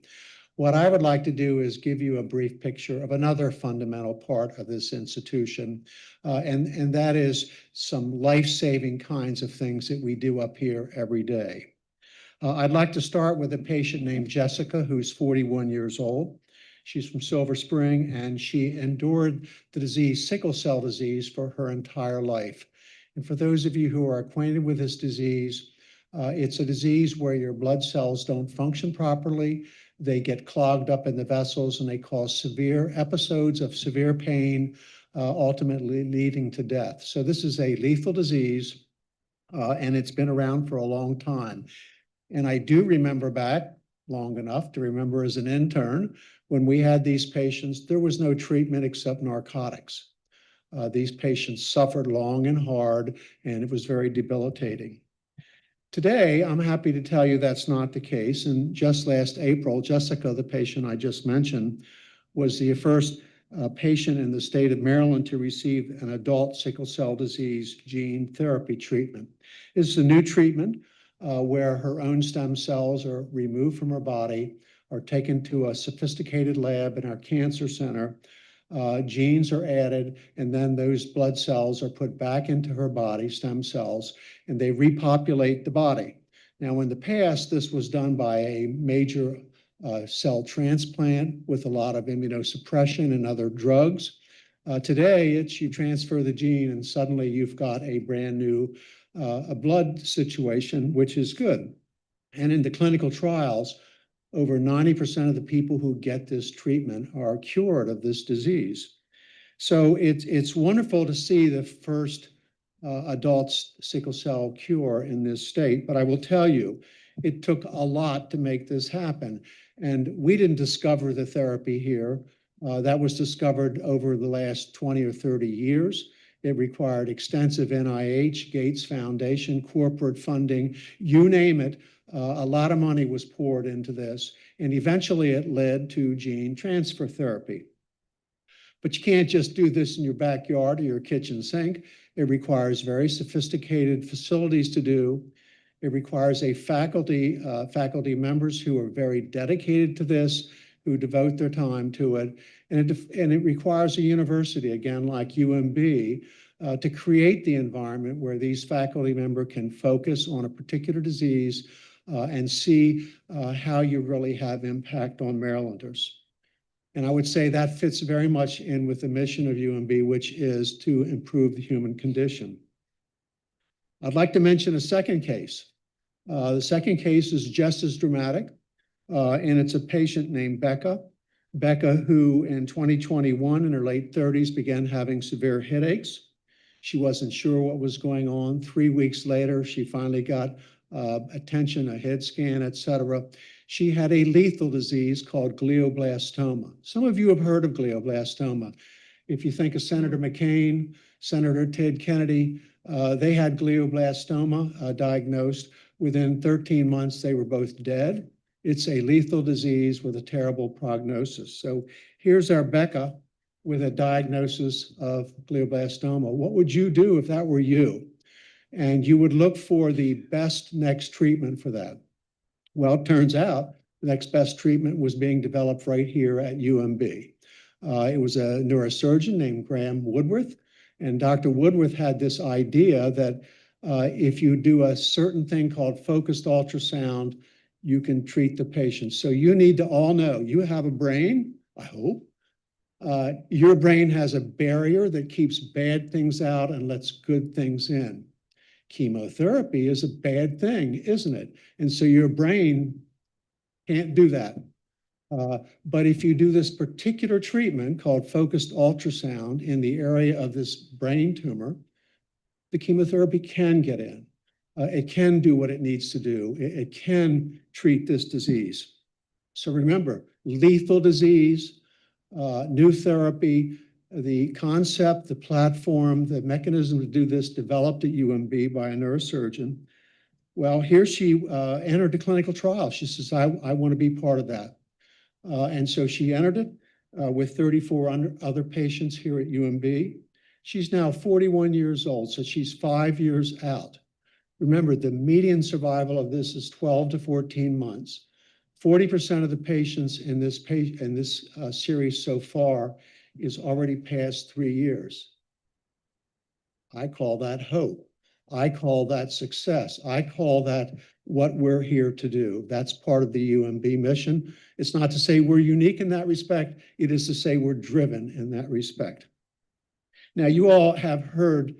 What I would like to do is give you a brief picture of another fundamental part of this institution, and that is some life-saving kinds of things that we do up here every day. I'd like to start with a patient named Jessica, who's 41 years old. She's from Silver Spring, and she endured the disease, sickle cell disease, for her entire life. And for those of you who are acquainted with this disease, It's a disease where your blood cells don't function properly. They get clogged up in the vessels and they cause severe episodes of severe pain, ultimately leading to death. So this is a lethal disease, and it's been around for a long time. And I do remember back long enough to remember as an intern, when we had these patients, there was no treatment except narcotics. These patients suffered long and hard, and it was very debilitating. Today, I'm happy to tell you that's not the case. And just last April, Jessica, the patient I just mentioned, was the first patient in the state of Maryland to receive an adult sickle cell disease gene therapy treatment. This is a new treatment where her own stem cells are removed from her body, are taken to a sophisticated lab in our cancer center. Genes are added, and then those blood cells are put back into her body, stem cells, and they repopulate the body. Now, in the past, this was done by a major cell transplant with a lot of immunosuppression and other drugs. Today, it's you transfer the gene and suddenly you've got a brand new blood situation, which is good. And in the clinical trials, over 90% of the people who get this treatment are cured of this disease. So it's wonderful to see the first adult sickle cell cure in this state, but I will tell you, it took a lot to make this happen. And we didn't discover the therapy here. That was discovered over the last 20 or 30 years. It required extensive NIH, Gates Foundation, corporate funding, you name it. A lot of money was poured into this, and eventually it led to gene transfer therapy. But you can't just do this in your backyard or your kitchen sink. It requires very sophisticated facilities to do. It requires a faculty members who are very dedicated to this, who devote their time to it. And it requires a university, again, like UMB, to create the environment where these faculty members can focus on a particular disease and see how you really have impact on Marylanders. And I would say that fits very much in with the mission of UMB, which is to improve the human condition. I'd like to mention a second case. The second case is just as dramatic, and it's a patient named Becca. Becca, who in 2021, in her late 30s, began having severe headaches. She wasn't sure what was going on. 3 weeks later, she finally got attention, a head scan, etc. She had a lethal disease called glioblastoma. Some of you have heard of glioblastoma. If you think of Senator McCain, Senator Ted Kennedy, they had glioblastoma diagnosed. Within 13 months, they were both dead. It's a lethal disease with a terrible prognosis. So here's our Becca with a diagnosis of glioblastoma. What would you do if that were you? And you would look for the best next treatment for that. Well, it turns out the next best treatment was being developed right here at UMB. It was a neurosurgeon named Graham Woodworth, and Dr. Woodworth had this idea that if you do a certain thing called focused ultrasound, you can treat the patient. So you need to all know, you have a brain, I hope. Your brain has a barrier that keeps bad things out and lets good things in. Chemotherapy is a bad thing, isn't it? And so your brain can't do that. But if you do this particular treatment called focused ultrasound in the area of this brain tumor, the chemotherapy can get in. It can do what it needs to do. It can treat this disease. So remember, lethal disease, new therapy, the concept, the platform, the mechanism to do this developed at UMB by a neurosurgeon. Well, here she entered a clinical trial. She says, I want to be part of that. And so she entered it with 34 other patients here at UMB. She's now 41 years old, so she's 5 years out. Remember, the median survival of this is 12 to 14 months. 40% of the patients in this series so far is already past 3 years. I call that hope. I call that success. I call that what we're here to do. That's part of the UMB mission. It's not to say we're unique in that respect. It is to say we're driven in that respect. Now, you all have heard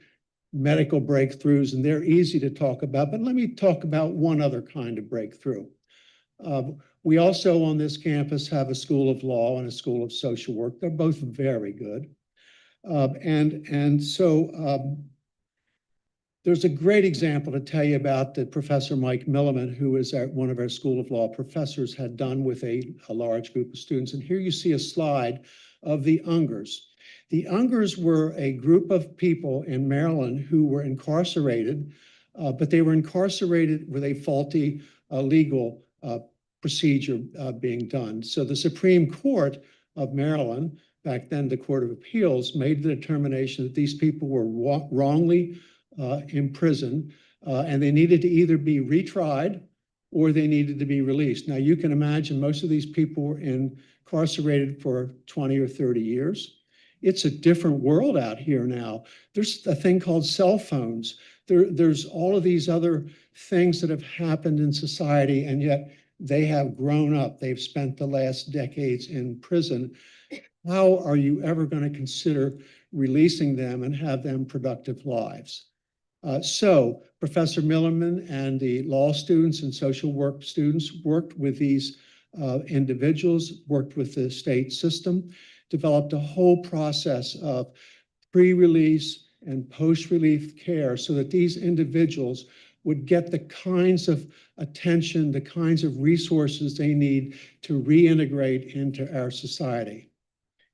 medical breakthroughs, and they're easy to talk about, but let me talk about one other kind of breakthrough. We also on this campus have a School of Law and a School of Social Work. They're both very good. There's a great example to tell you about that Professor Mike Milliman, who is one of our School of Law professors, had done with a large group of students. And here you see a slide of the Ungers. The Ungers were a group of people in Maryland who were incarcerated, but they were incarcerated with a faulty legal procedure being done. So the Supreme Court of Maryland, back then the Court of Appeals, made the determination that these people were wrongly imprisoned, and they needed to either be retried or they needed to be released. Now, you can imagine most of these people were incarcerated for 20 or 30 years. It's a different world out here now. There's a thing called cell phones. There's all of these other things that have happened in society, and yet they have grown up. They've spent the last decades in prison. How are you ever going to consider releasing them and have them productive lives? So Professor Milliman and the law students and social work students worked with these individuals, worked with the state system, developed a whole process of pre-release and post-release care so that these individuals would get the kinds of attention, the kinds of resources they need to reintegrate into our society.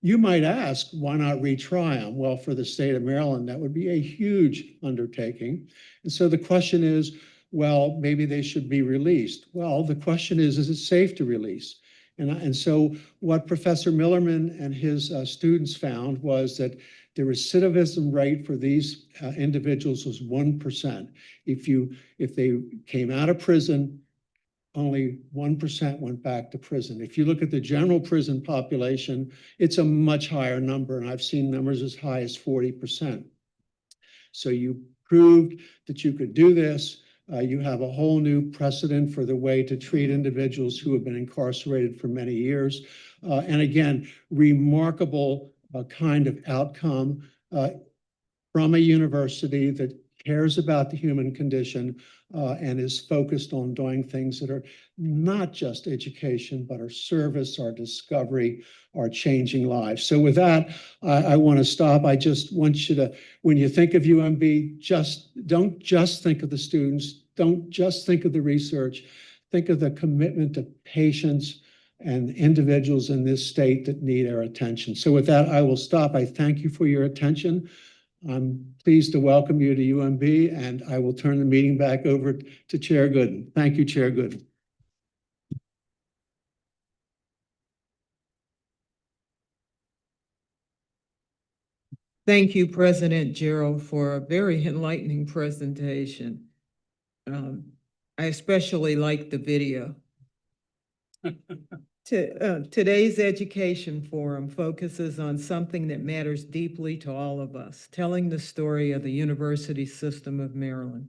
You might ask, why not retry them? Well, for the state of Maryland, that would be a huge undertaking. And so the question is, well, maybe they should be released. Well, the question is it safe to release? And so what Professor Milliman and his students found was that the recidivism rate for these individuals was 1%. If they came out of prison, only 1% went back to prison. If you look at the general prison population, it's a much higher number, and I've seen numbers as high as 40%. So you proved that you could do this. You have a whole new precedent for the way to treat individuals who have been incarcerated for many years. And again, remarkable kind of outcome from a university that cares about the human condition and is focused on doing things that are not just education, but our service, our discovery, our changing lives. So with that, I want to stop. I just want you to, when you think of UMB, don't just think of the students, don't just think of the research, think of the commitment to patients and individuals in this state that need our attention. So with that, I will stop. I thank you for your attention. I'm pleased to welcome you to UMB, and I will turn the meeting back over to Chair Gooden. Thank you, Chair Gooden. Thank you, President Gerald, for a very enlightening presentation. I especially like the video. Today's education forum focuses on something that matters deeply to all of us, telling the story of the University System of Maryland.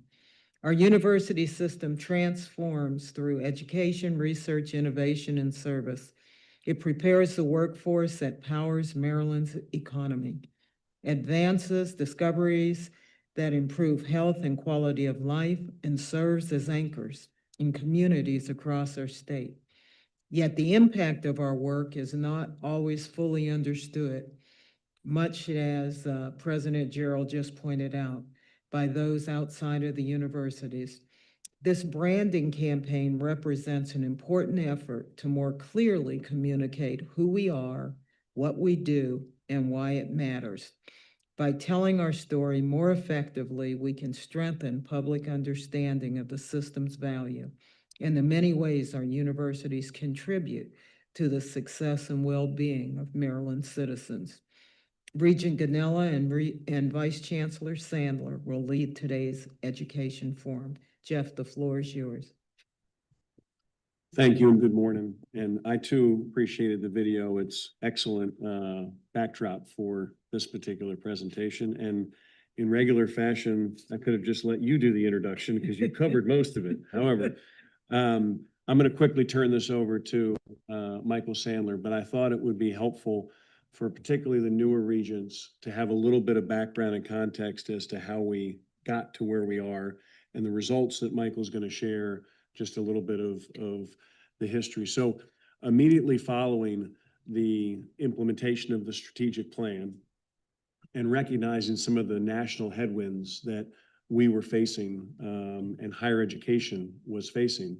Our university system transforms through education, research, innovation, and service. It prepares the workforce that powers Maryland's economy, advances discoveries that improve health and quality of life, and serves as anchors in communities across our state. Yet the impact of our work is not always fully understood, much as President Gerald just pointed out, by those outside of the universities. This branding campaign represents an important effort to more clearly communicate who we are, what we do, and why it matters. By telling our story more effectively, we can strengthen public understanding of the system's value and the many ways our universities contribute to the success and well-being of Maryland citizens. Regent Ganella and Vice Chancellor Sandler will lead today's education forum. Jeff, the floor is yours. Thank you and good morning. And I too appreciated the video. It's excellent backdrop for this particular presentation. And in regular fashion, I could have just let you do the introduction because you covered most of it. However, I'm going to quickly turn this over to Michael Sandler, but I thought it would be helpful for particularly the newer regents to have a little bit of background and context as to how we got to where we are and the results that Michael's going to share, just a little bit of the history. So immediately following the implementation of the strategic plan and recognizing some of the national headwinds that we were facing and higher education was facing,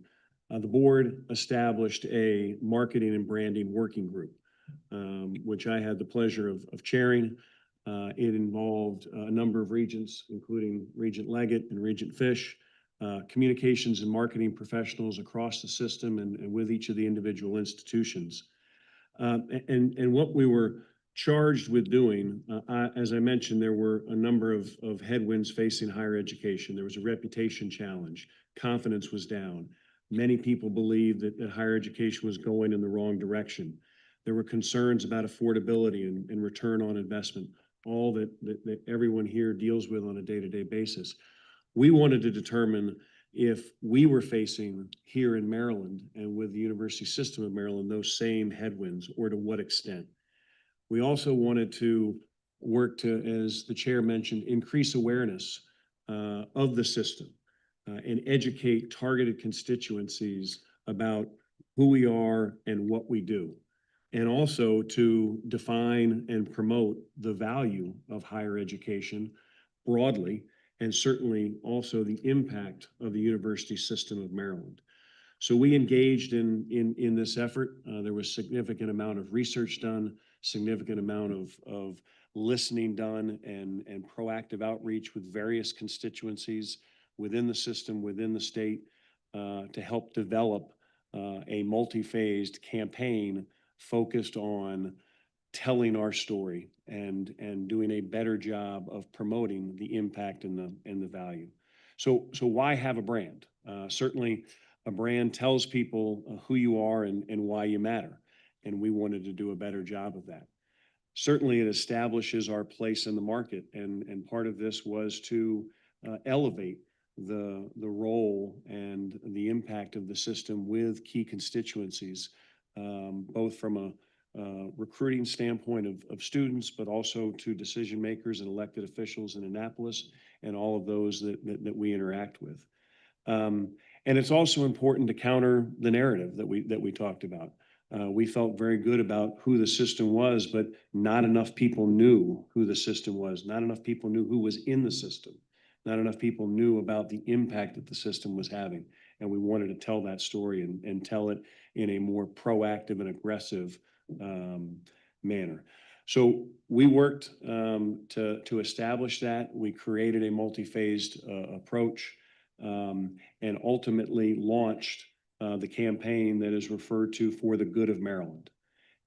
the board established a marketing and branding working group, which I had the pleasure of chairing. It involved a number of regents, including Regent Leggett and Regent Fish, communications and marketing professionals across the system and with each of the individual institutions. And what we were charged with doing, as I mentioned, there were a number of headwinds facing higher education. There was a reputation challenge. Confidence was down. Many people believed that higher education was going in the wrong direction. There were concerns about affordability and return on investment, all that everyone here deals with on a day-to-day basis. We wanted to determine if we were facing here in Maryland and with the University System of Maryland those same headwinds, or to what extent. We also wanted to work to, as the chair mentioned, increase awareness of the system and educate targeted constituencies about who we are and what we do, and also to define and promote the value of higher education broadly, and certainly also the impact of the University System of Maryland. So we engaged in this effort. There was significant amount of research done, significant amount of listening done, and proactive outreach with various constituencies within the system, within the state, to help develop a multi-phased campaign focused on telling our story and doing a better job of promoting the impact and the value. So why have a brand? Certainly a brand tells people who you are and why you matter. And we wanted to do a better job of that. Certainly it establishes our place in the market. And part of this was to elevate the role and the impact of the system with key constituencies, both from a recruiting standpoint of students, but also to decision makers and elected officials in Annapolis and all of those that we interact with. And it's also important to counter the narrative that we talked about. We felt very good about who the system was, but not enough people knew who the system was. Not enough people knew who was in the system. Not enough people knew about the impact that the system was having. And we wanted to tell that story and tell it in a more proactive and aggressive manner. So we worked to establish that. We created a multi-phased approach and ultimately launched the campaign that is referred to For the Good of Maryland.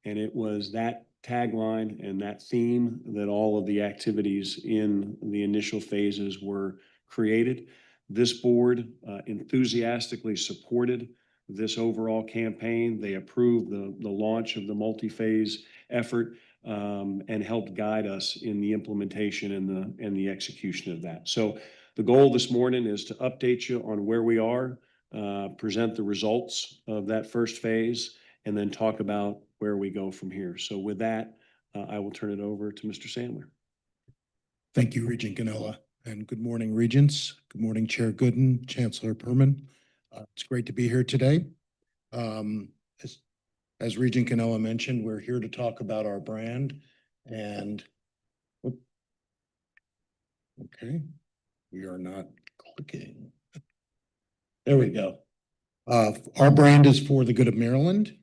And it was that tagline and that theme that all of the activities in the initial phases were created. This board enthusiastically supported this overall campaign. They approved the launch of the multi-phase effort and helped guide us in the implementation and the execution of that. So the goal this morning is to update you on where we are, present the results of that first phase, and then talk about where we go from here. So with that, I will turn it over to Mr. Sandler. Thank you, Regent Ganella, and good morning, Regents. Good morning, Chair Gooden, Chancellor Perman. It's great to be here today. As Regent Ganella mentioned, we're here to talk about our brand and okay, we are not clicking. There we go. Our brand is For the Good of Maryland.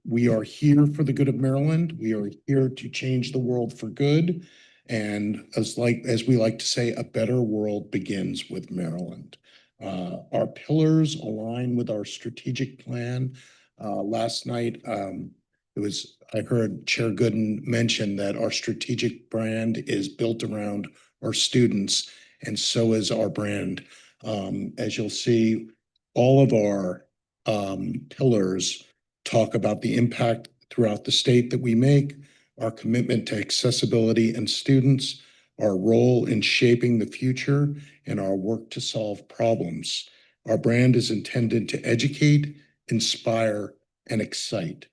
We are here for the good of Maryland. We are here to change the world for good. And as we like to say, a better world begins with Maryland. Our pillars align with our strategic plan. Last night, I heard Chair Gooden mention that our strategic brand is built around our students, and so is our brand. As you'll see, all of our pillars talk about the impact throughout the state that we make, our commitment to accessibility and students, our role in shaping the future, and our work to solve problems. Our brand is intended to educate, inspire, and excite.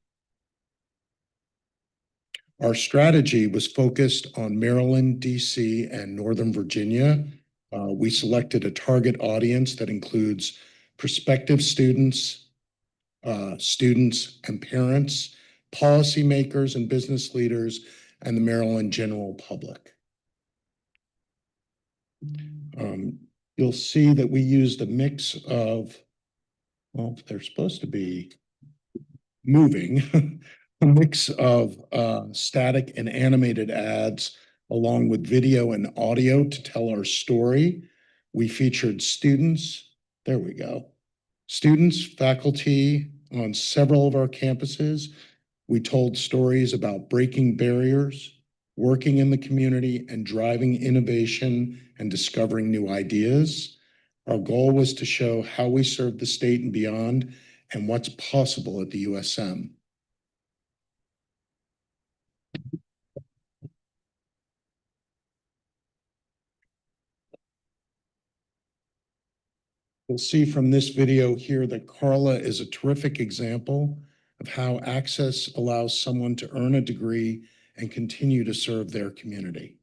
Our strategy was focused on Maryland, DC, and Northern Virginia. We selected a target audience that includes prospective students, students and parents, policymakers and business leaders, and the Maryland general public. You'll see that we used a mix of, well, they're supposed to be moving, a mix of static and animated ads along with video and audio to tell our story. We featured students, there we go, students, faculty on several of our campuses. We told stories about breaking barriers, working in the community, and driving innovation and discovering new ideas. Our goal was to show how we serve the state and beyond and what's possible at the USM. You'll see from this video here that Carla is a terrific example of how access allows someone to earn a degree and continue to serve their community.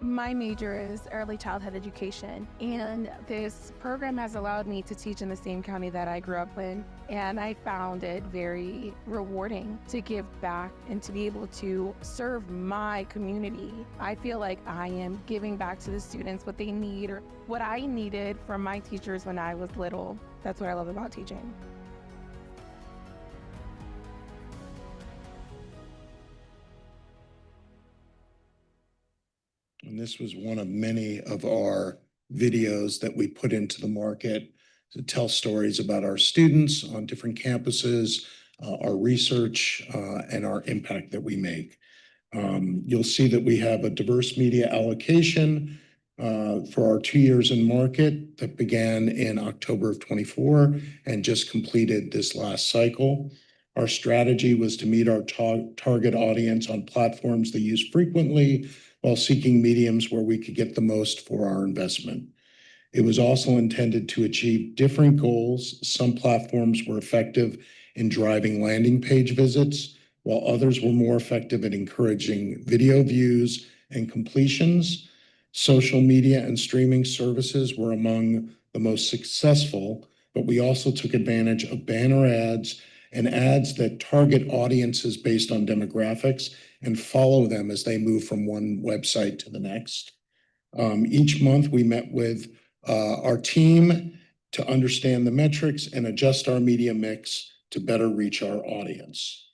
My major is early childhood education, and this program has allowed me to teach in the same county that I grew up in, and I found it very rewarding to give back and to be able to serve my community. I feel like I am giving back to the students what they need or what I needed from my teachers when I was little. That's what I love about teaching. And this was one of many of our videos that we put into the market to tell stories about our students on different campuses, our research, and our impact that we make. You'll see that we have a diverse media allocation for our 2 years in market that began in October of 24 and just completed this last cycle. Our strategy was to meet our target audience on platforms they use frequently while seeking mediums where we could get the most for our investment. It was also intended to achieve different goals. Some platforms were effective in driving landing page visits, while others were more effective at encouraging video views and completions. Social media and streaming services were among the most successful, but we also took advantage of banner ads and ads that target audiences based on demographics and follow them as they move from one website to the next. Each month we met with our team to understand the metrics and adjust our media mix to better reach our audience.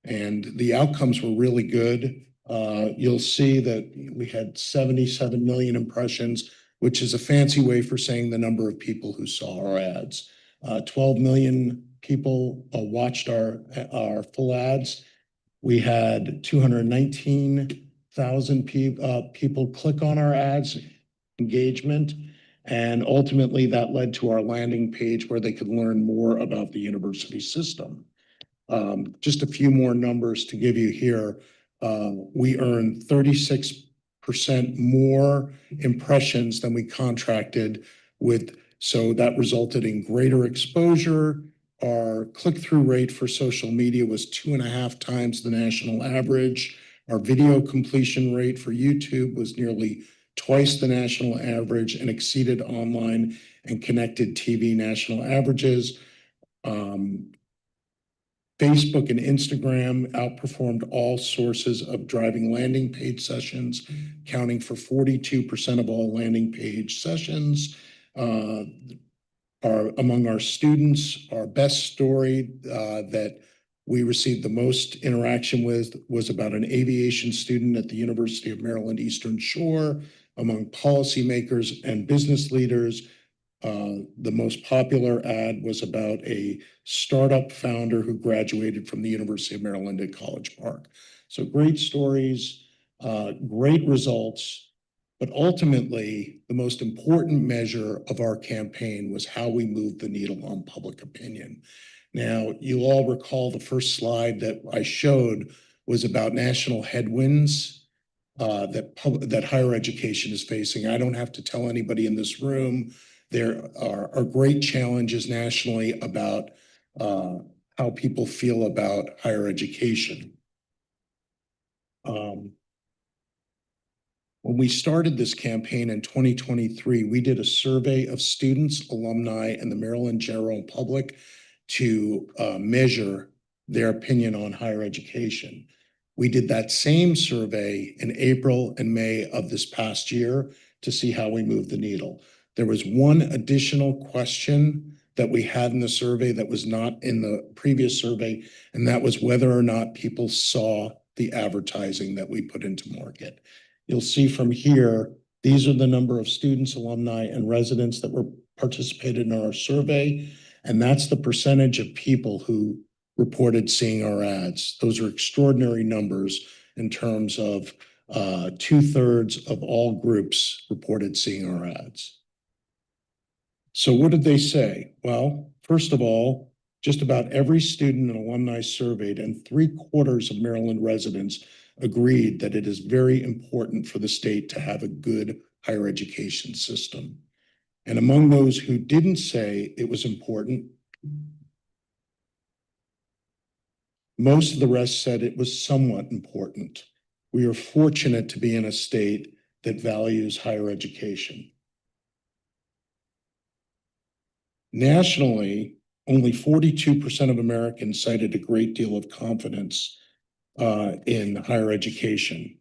And the outcomes were really good. You'll see that we had 77 million impressions, which is a fancy way for saying the number of people who saw our ads. 12 million people watched our full ads. We had 219,000 people click on our ads, engagement, and ultimately that led to our landing page where they could learn more about the university system. Just a few more numbers to give you here. We earned 36% more impressions than we contracted with, so that resulted in greater exposure. Our click-through rate for social media was 2.5 times the national average. Our video completion rate for YouTube was nearly twice the national average and exceeded online and connected TV national averages. Facebook and Instagram outperformed all sources of driving landing page sessions, accounting for 42% of all landing page sessions. Among our students, our best story that we received the most interaction with was about an aviation student at the University of Maryland Eastern Shore. Among policymakers and business leaders, the most popular ad was about a startup founder who graduated from the University of Maryland at College Park. So great stories, great results, but ultimately the most important measure of our campaign was how we moved the needle on public opinion. Now, you'll all recall the first slide that I showed was about national headwinds that higher education is facing. I don't have to tell anybody in this room there are great challenges nationally about how people feel about higher education. When we started this campaign in 2023, we did a survey of students, alumni, and the Maryland general public to measure their opinion on higher education. We did that same survey in April and May of this past year to see how we moved the needle. There was one additional question that we had in the survey that was not in the previous survey, and that was whether or not people saw the advertising that we put into market. You'll see from here, these are the number of students, alumni, and residents that were participated in our survey, and that's the percentage of people who reported seeing our ads. Those are extraordinary numbers in terms of 2/3 of all groups reported seeing our ads. So what did they say? Well, first of all, just about every student and alumni surveyed and 3/4 of Maryland residents agreed that it is very important for the state to have a good higher education system. And among those who didn't say it was important, most of the rest said it was somewhat important. We are fortunate to be in a state that values higher education. Nationally, only 42% of Americans cited a great deal of confidence in higher education.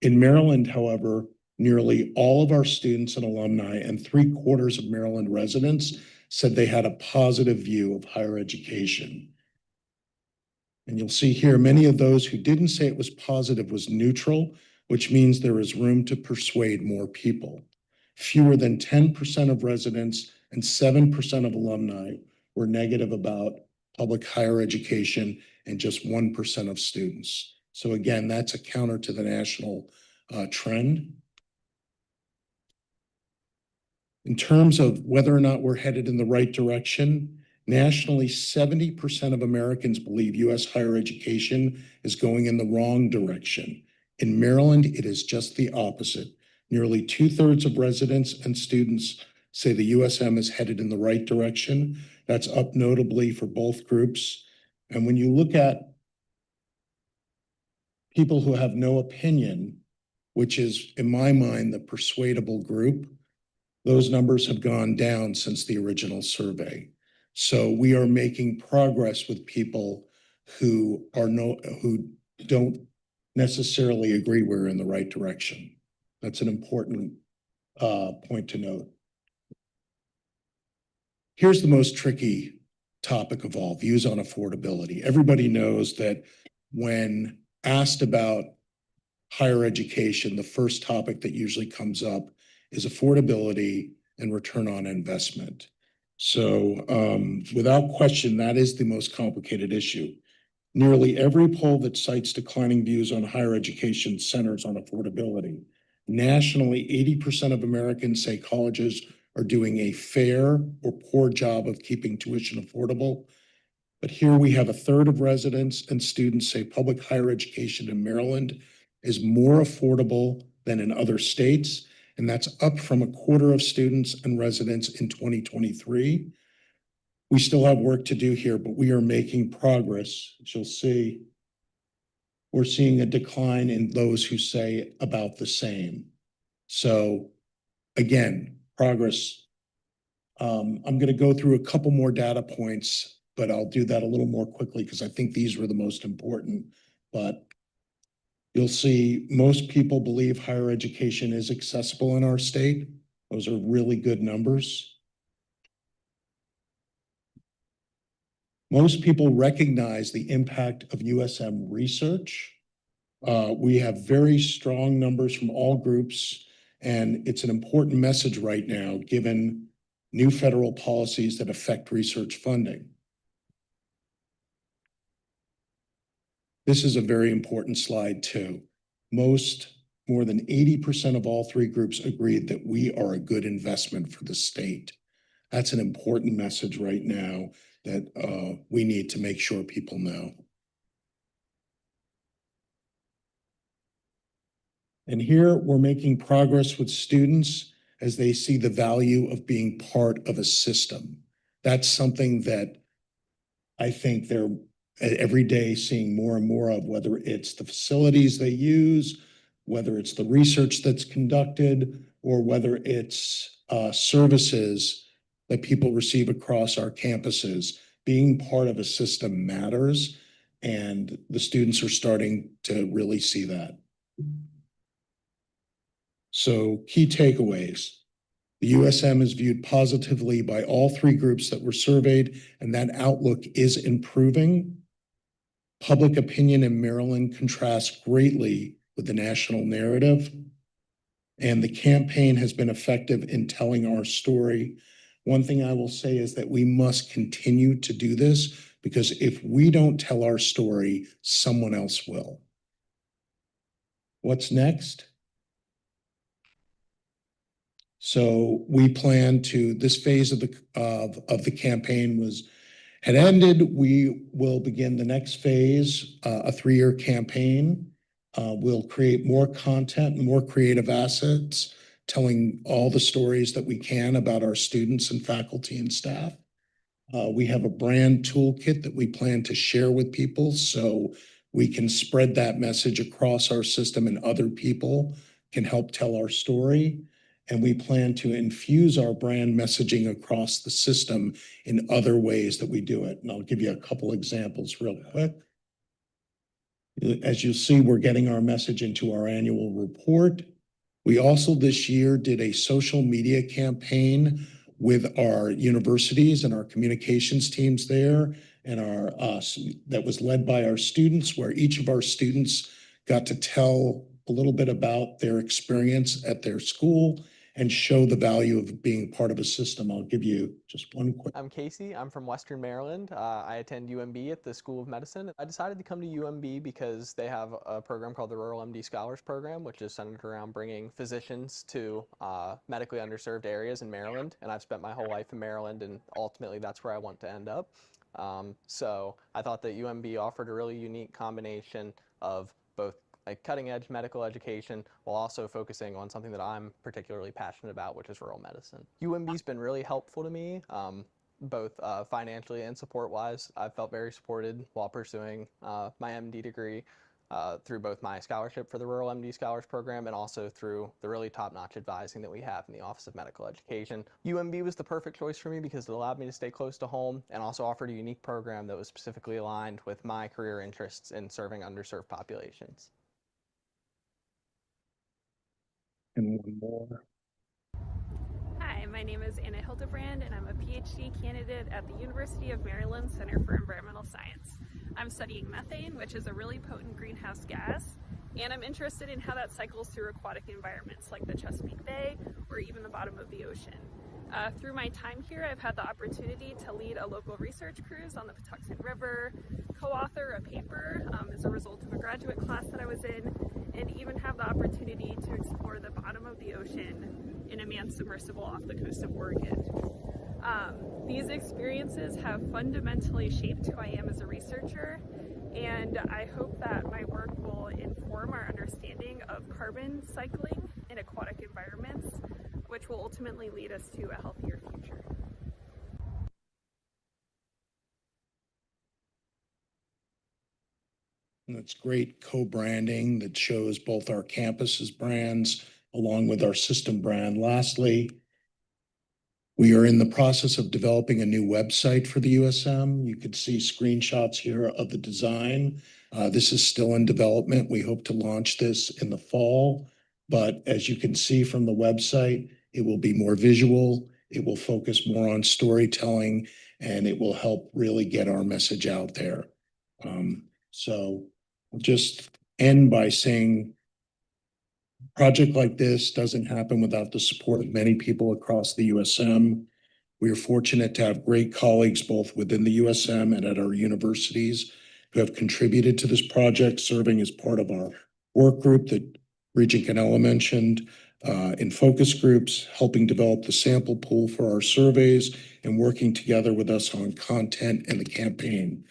In Maryland, however, nearly all of our students and alumni and 3/4 of Maryland residents said they had a positive view of higher education. And you'll see here, many of those who didn't say it was positive was neutral, which means there is room to persuade more people. Fewer than 10% of residents and 7% of alumni were negative about public higher education and just 1% of students. So again, that's a counter to the national trend. In terms of whether or not we're headed in the right direction, nationally, 70% of Americans believe U.S. higher education is going in the wrong direction. In Maryland, it is just the opposite. Nearly 2/3 of residents and students say the USM is headed in the right direction. That's up notably for both groups. And when you look at people who have no opinion, which is, in my mind, the persuadable group, those numbers have gone down since the original survey. So we are making progress with people who don't necessarily agree we're in the right direction. That's an important point to note. Here's the most tricky topic of all, views on affordability. Everybody knows that when asked about higher education, the first topic that usually comes up is affordability and return on investment. So without question, that is the most complicated issue. Nearly every poll that cites declining views on higher education centers on affordability. Nationally, 80% of Americans say colleges are doing a fair or poor job of keeping tuition affordable. But here we have 1/3 of residents and students say public higher education in Maryland is more affordable than in other states, and that's up from 1/4 of students and residents in 2023. We still have work to do here, but we are making progress. As you'll see, we're seeing a decline in those who say about the same. So again, progress. I'm going to go through a couple more data points, but I'll do that a little more quickly because I think these were the most important. But you'll see most people believe higher education is accessible in our state. Those are really good numbers. Most people recognize the impact of USM research. We have very strong numbers from all groups, and it's an important message right now, given new federal policies that affect research funding. This is a very important slide too. More than 80% of all three groups agreed that we are a good investment for the state. That's an important message right now that we need to make sure people know. And here we're making progress with students as they see the value of being part of a system. That's something that I think they're every day seeing more and more of, whether it's the facilities they use, whether it's the research that's conducted, or whether it's services that people receive across our campuses. Being part of a system matters, and the students are starting to really see that. So, key takeaways. The USM is viewed positively by all three groups that were surveyed, and that outlook is improving. Public opinion in Maryland contrasts greatly with the national narrative, and the campaign has been effective in telling our story. One thing I will say is that we must continue to do this, because if we don't tell our story, someone else will. What's next? So we plan to, this phase of the campaign had ended. We will begin the next phase, a 3-year campaign. We'll create more content and more creative assets, telling all the stories that we can about our students and faculty and staff. We have a brand toolkit that we plan to share with people so we can spread that message across our system and other people can help tell our story. And we plan to infuse our brand messaging across the system in other ways that we do it. And I'll give you a couple examples real quick. As you'll see, we're getting our message into our annual report. We also this year did a social media campaign with our universities and our communications teams there, and that was led by our students, where each of our students got to tell a little bit about their experience at their school and show the value of being part of a system. I'll give you just one quick. I'm Casey. I'm from Western Maryland. I attend UMB at the School of Medicine. I decided to come to UMB because they have a program called the Rural MD Scholars Program, which is centered around bringing physicians to medically underserved areas in Maryland. And I've spent my whole life in Maryland, and ultimately that's where I want to end up. So I thought that UMB offered a really unique combination of both cutting edge medical education while also focusing on something that I'm particularly passionate about, which is rural medicine. UMB's been really helpful to me, both financially and support wise. I felt very supported while pursuing my MD degree through both my scholarship for the Rural MD Scholars Program and also through the really top-notch advising that we have in the Office of Medical Education. UMB was the perfect choice for me because it allowed me to stay close to home and also offered a unique program that was specifically aligned with my career interests in serving underserved populations. And one more. Hi, my name is Anna Hildebrand, and I'm a PhD candidate at the University of Maryland Center for Environmental Science. I'm studying methane, which is a really potent greenhouse gas, and I'm interested in how that cycles through aquatic environments like the Chesapeake Bay or even the bottom of the ocean. Through my time here, I've had the opportunity to lead a local research cruise on the Patuxent River, co-author a paper as a result of a graduate class that I was in, and even have the opportunity to explore the bottom of the ocean in a manned submersible off the coast of Oregon. These experiences have fundamentally shaped who I am as a researcher, and I hope that my work will inform our understanding of carbon cycling in aquatic environments, which will ultimately lead us to a healthier future. And it's great co-branding that shows both our campuses brands along with our system brand. Lastly, we are in the process of developing a new website for the USM. You could see screenshots here of the design. This is still in development. We hope to launch this in the fall, but as you can see from the website, it will be more visual. It will focus more on storytelling, and it will help really get our message out there. So I'll just end by saying a project like this doesn't happen without the support of many people across the USM. We are fortunate to have great colleagues both within the USM and at our universities who have contributed to this project, serving as part of our work group that Regent Ganella mentioned, in focus groups, helping develop the sample pool for our surveys, and working together with us on content and the campaign.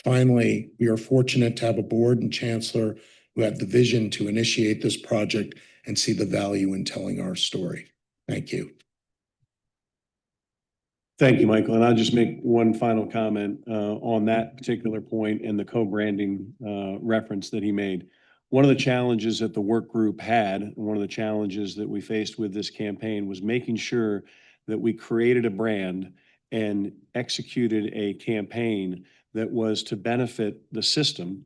Finally, we are fortunate to have a board and chancellor who have the vision to initiate this project and see the value in telling our story. Thank you. Thank you, Michael. And I'll just make one final comment on that particular point and the co-branding reference that he made. One of the challenges that the work group had, and one of the challenges that we faced with this campaign was making sure that we created a brand and executed a campaign that was to benefit the system,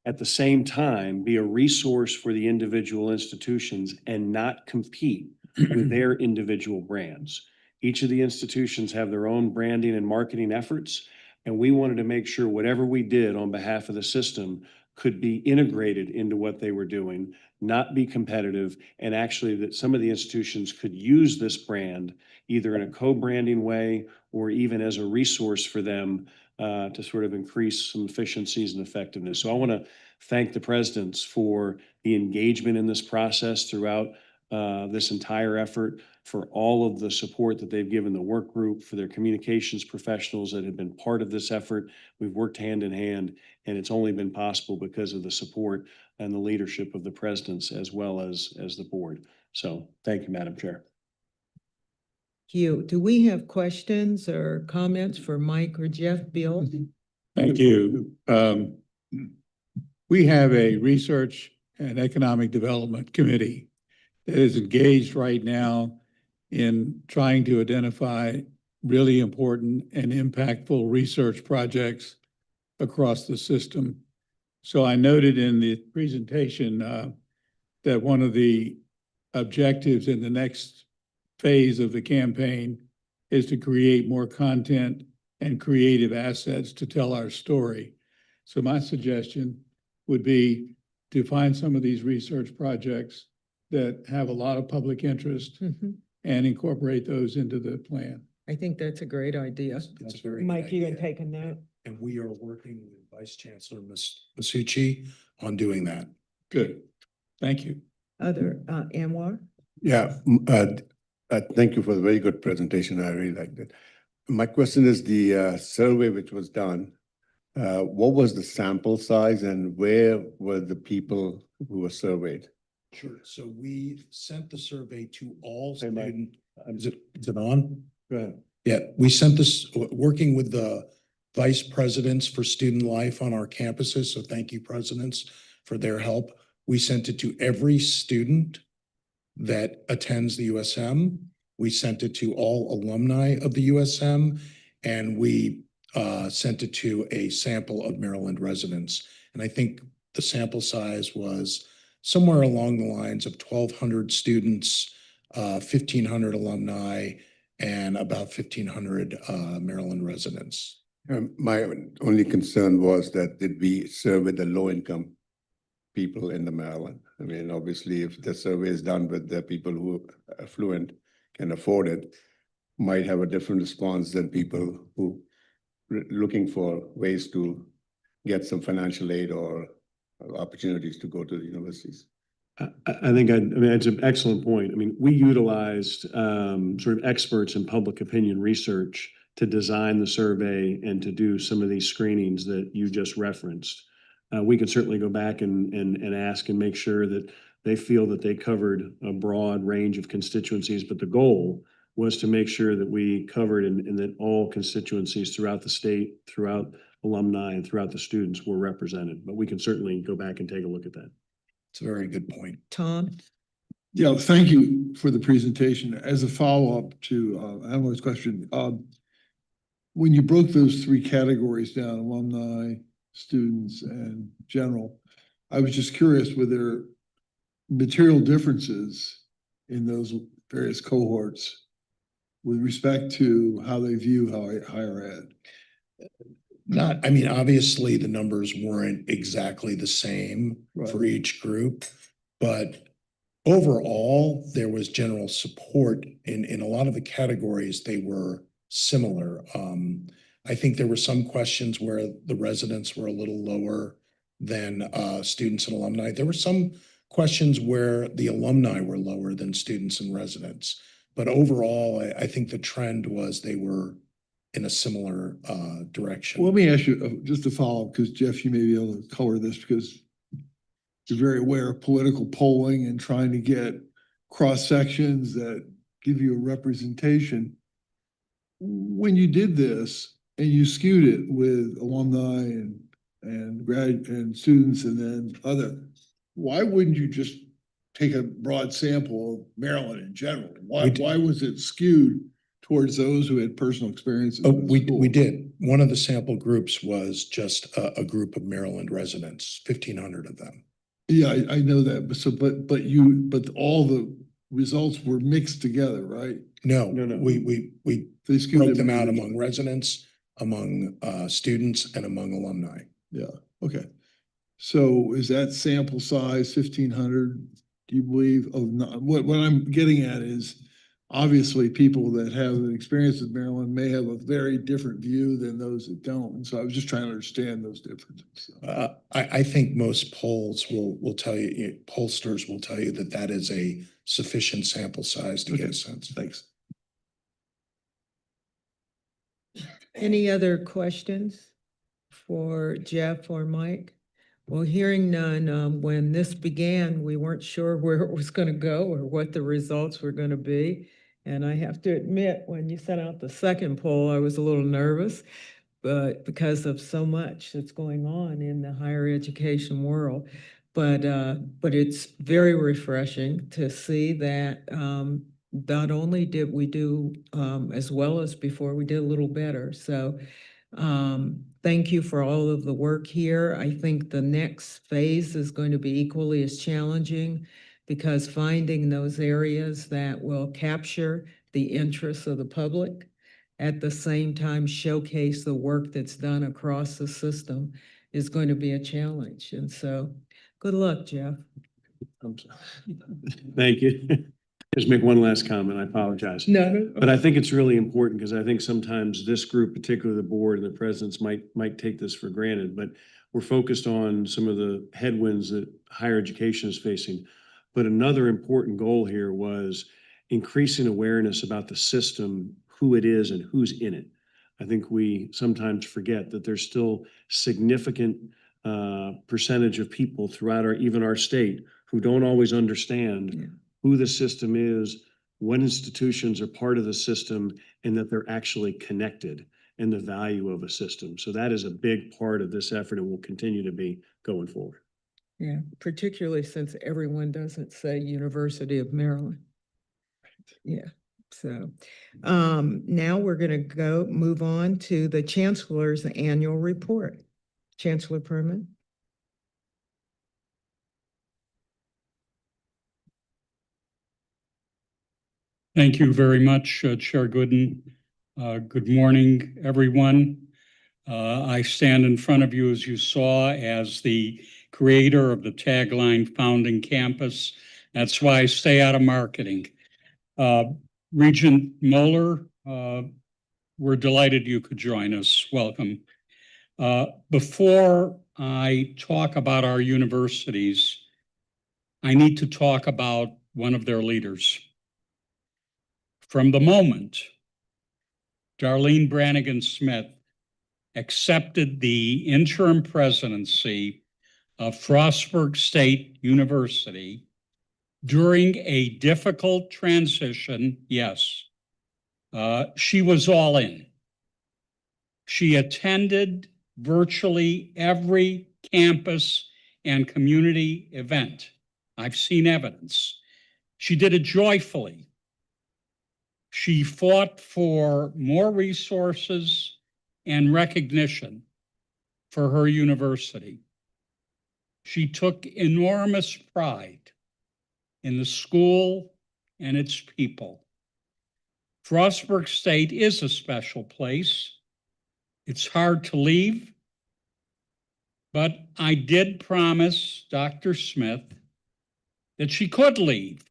at the same time, be a resource for the individual institutions and not compete with their individual brands. Each of the institutions have their own branding and marketing efforts, and we wanted to make sure whatever we did on behalf of the system could be integrated into what they were doing, not be competitive, and actually that some of the institutions could use this brand either in a co-branding way or even as a resource for them to sort of increase some efficiencies and effectiveness. So I want to thank the presidents for the engagement in this process throughout this entire effort, for all of the support that they've given the work group, for their communications professionals that have been part of this effort. We've worked hand in hand, and it's only been possible because of the support and the leadership of the presidents as well as the board. So thank you, Madam Chair. Thank you. Do we have questions or comments for Mike or Jeff? Bill? Thank you. We have a research and economic development committee that is engaged right now in trying to identify really important and impactful research projects across the system. So I noted in the presentation that one of the objectives in the next phase of the campaign is to create more content and creative assets to tell our story. So my suggestion would be to find some of these research projects that have a lot of public interest and incorporate those into the plan. I think that's a great idea. That's a very good Mike, you idea. can take a note. And we are working with Vice Chancellor Masucci on doing that. Good. Thank you. Other, Anwar? Yeah, thank you for the very good presentation. I really liked it. My question is the survey which was done, what was the sample size and where were the people who were surveyed? Sure. So we sent the survey to all student. Is it on? Go ahead. Yeah, we sent this, working with the vice presidents for student life on our campuses. So thank you, presidents, for their help. We sent it to every student that attends the USM. We sent it to all alumni of the USM, and we sent it to a sample of Maryland residents. And I think the sample size was somewhere along the lines of 1,200 students, 1,500 alumni, and about 1,500 Maryland residents. My only concern was that did we survey the low-income people in the Maryland? I mean, obviously, if the survey is done with the people who are affluent, can afford it, might have a different response than people who looking for ways to get some financial aid or opportunities to go to the universities. I think, I mean, it's an excellent point. I mean, we utilized sort of experts in public opinion research to design the survey and to do some of these screenings that you just referenced. We can certainly go back and ask and make sure that they feel that they covered a broad range of constituencies, but the goal was to make sure that we covered and that all constituencies throughout the state, throughout alumni, and throughout the students were represented. But we can certainly go back and take a look at that. It's a very good point. Tom? Yeah, thank you for the presentation. As a follow-up to Emily's question, when you broke those three categories down, alumni, students, and general, I was just curious, were there material differences in those various cohorts with respect to how they view higher ed? I mean, obviously the numbers weren't exactly the same for each group, but overall, there was general support in a lot of the categories. They were similar. I think there were some questions where the residents were a little lower than students and alumni. There were some questions where the alumni were lower than students and residents. But overall, I think the trend was they were in a similar direction. Well, let me ask you just to follow up, because Jeff, you may be able to color this because you're very aware of political polling and trying to get cross sections that give you a representation. when you did this and you skewed it with alumni and grad and students and then other, why wouldn't you just take a broad sample of Maryland in general? Why was it skewed towards those who had personal experiences? Oh, with the we school? did. One of the sample groups was just a group of Maryland residents, 1,500 of them. Yeah, I know that, but all the results were mixed together, right? No, No. we They skewed broke them out individually. among residents, among students, and among alumni. Yeah, okay. So is that sample size 1,500, do you believe, of not, what I'm getting at is obviously people that have an experience with Maryland may have a very different view than those that don't. And so I was just trying to understand those differences. I think most polls will tell you, pollsters will tell you that that is a sufficient sample size to get a sense. Thanks. Any other questions for Jeff or Mike? Well, hearing none, when this began, we weren't sure where it was going to go or what the results were going to be. And I have to admit, when you sent out the second poll, I was a little nervous, but because of so much that's going on in the higher education world. But it's very refreshing to see that not only did we do as well as before, we did a little better. So thank you for all of the work here. I think the next phase is going to be equally as challenging because finding those areas that will capture the interests of the public at the same time showcase the work that's done across the system is going to be a challenge. And so good luck, Jeff. Thank you. Just make one last comment. I apologize. No. But I think it's really important because I think sometimes this group, particularly the board and the presidents, might take this for granted, but we're focused on some of the headwinds that higher education is facing. But another important goal here was increasing awareness about the system, who it is and who's in it. I think we sometimes forget that there's still significant percentage of people throughout even our state who don't always understand who the system is, what institutions are part of the system, and that they're actually connected and the value of a system. So that is a big part of this effort and will continue to be going forward. Yeah, particularly since everyone doesn't say University of Maryland. Yeah, so now we're going to move on to the Chancellor's annual report. Chancellor Perman. Thank you very much, Chair Gooden. Good morning, everyone. I stand in front of you, as you saw, as the creator of the tagline Founding Campus. That's why I stay out of marketing. Regent Moeller, we're delighted you could join us. Welcome. Before I talk about our universities, I need to talk about one of their leaders. From the moment Darlene Brannigan Smith accepted the interim presidency of Frostburg State University during a difficult transition, yes, she was all in. She attended virtually every campus and community event. I've seen evidence. She did it joyfully. She fought for more resources and recognition for her university. She took enormous pride in the school and its people. Frostburg State is a special place. It's hard to leave, but I did promise Dr. Smith that she could leave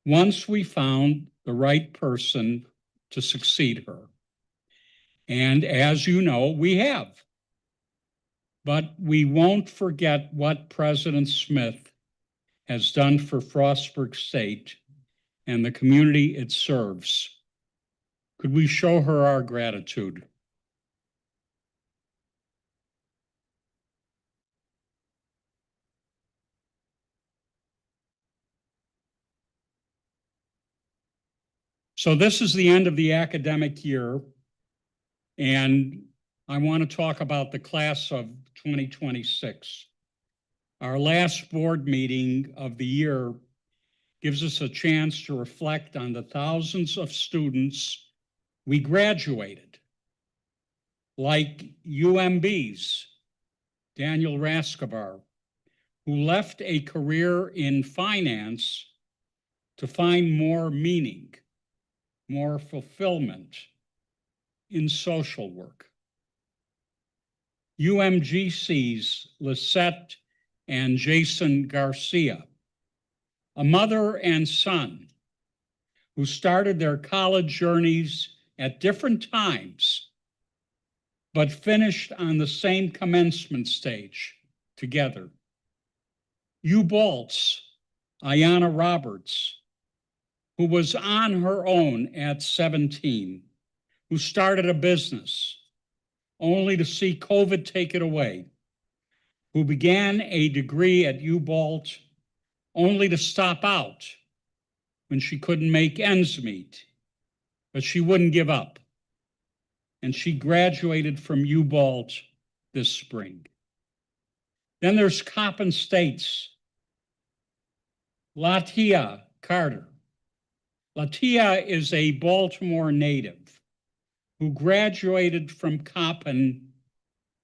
once we found the right person to succeed her. And as you know, we have. But we won't forget what President Smith has done for Frostburg State and the community it serves. Could we show her our gratitude? So this is the end of the academic year, and I want to talk about the class of 2026. Our last board meeting of the year gives us a chance to reflect on the thousands of students we graduated, like UMB's Daniel Raskovar, who left a career in finance to find more meaning, more fulfillment in social work. UMGC's Lisette and Jason Garcia, a mother and son who started their college journeys at different times, but finished on the same commencement stage together. UBalt's Ayanna Roberts, who was on her own at 17, who started a business only to see COVID take it away, who began a degree at UBalt only to stop out when she couldn't make ends meet, but she wouldn't give up. And she graduated from UBalt this spring. Then there's Coppin State's Latia Carter. Latia is a Baltimore native who graduated from Coppin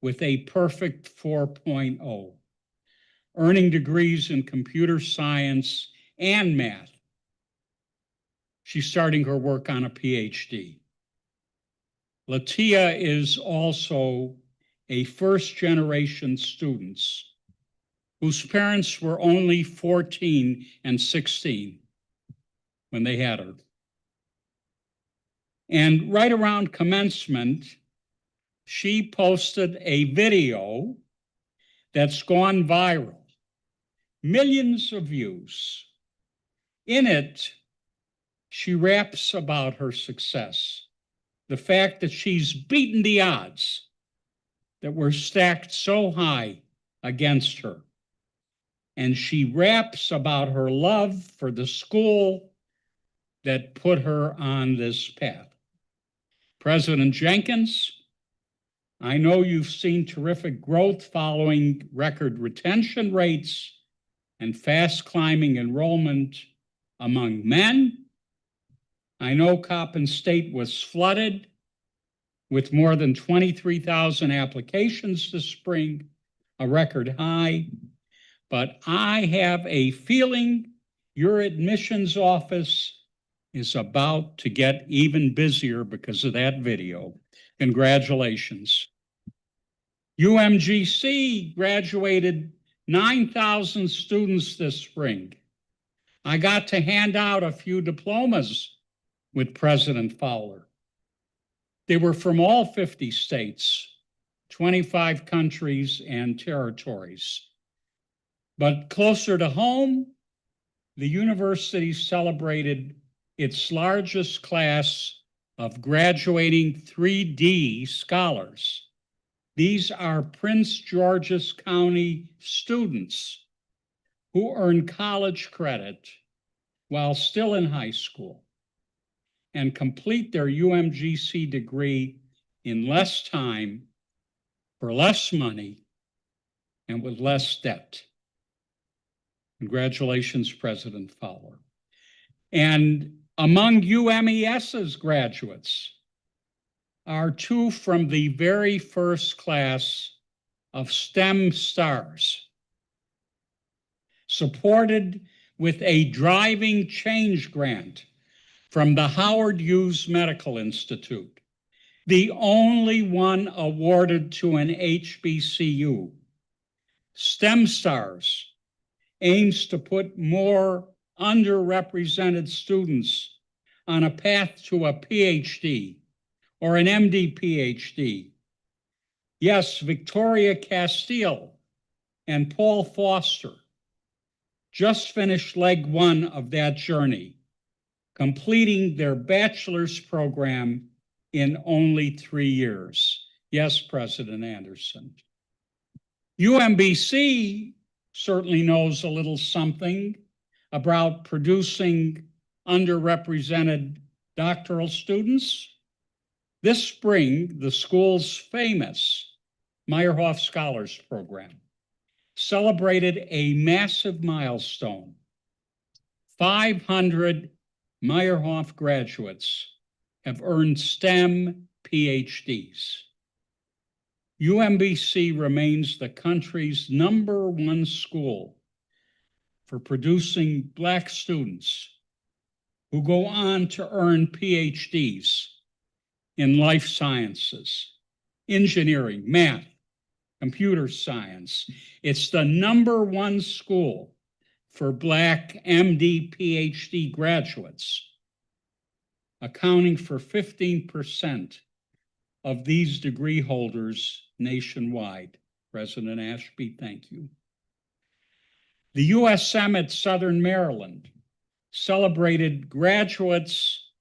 with a perfect 4.0, earning degrees in computer science and math. She's starting her work on a PhD. Latia is also a first-generation student whose parents were only 14 and 16 when they had her. And right around commencement, she posted a video that's gone viral, millions of views. In it, she raps about her success, the fact that she's beaten the odds that were stacked so high against her. And she raps about her love for the school that put her on this path. President Jenkins, I know you've seen terrific growth following record retention rates and fast climbing enrollment among men. I know Coppin State was flooded with more than 23,000 applications this spring, a record high. But I have a feeling your admissions office is about to get even busier because of that video. Congratulations. UMGC graduated 9,000 students this spring. I got to hand out a few diplomas with President Fowler. They were from all 50 states, 25 countries and territories. But closer to home, the university celebrated its largest class of graduating 3D scholars. These are Prince George's County students who earn college credit while still in high school and complete their UMGC degree in less time, for less money, and with less debt. Congratulations, President Fowler. And among UMES's graduates are two from the very first class of STEM stars, supported with a Driving Change grant from the Howard Hughes Medical Institute, the only one awarded to an HBCU. STEM Stars aims to put more underrepresented students on a path to a PhD or an MD PhD. Yes, Victoria Castile and Paul Foster just finished leg one of that journey, completing their bachelor's program in only 3 years. Yes, President Anderson. UMBC certainly knows a little something about producing underrepresented doctoral students, this spring, the school's famous Meyerhoff Scholars Program celebrated a massive milestone. 500 Meyerhoff graduates have earned STEM PhDs. UMBC remains the country's #1 school for producing Black students who go on to earn PhDs in life sciences, engineering, math, computer science. It's the #1 school for Black MD, PhD graduates, accounting for 15% of these degree holders nationwide. President Ashby, thank you. The USM at Southern Maryland celebrated graduates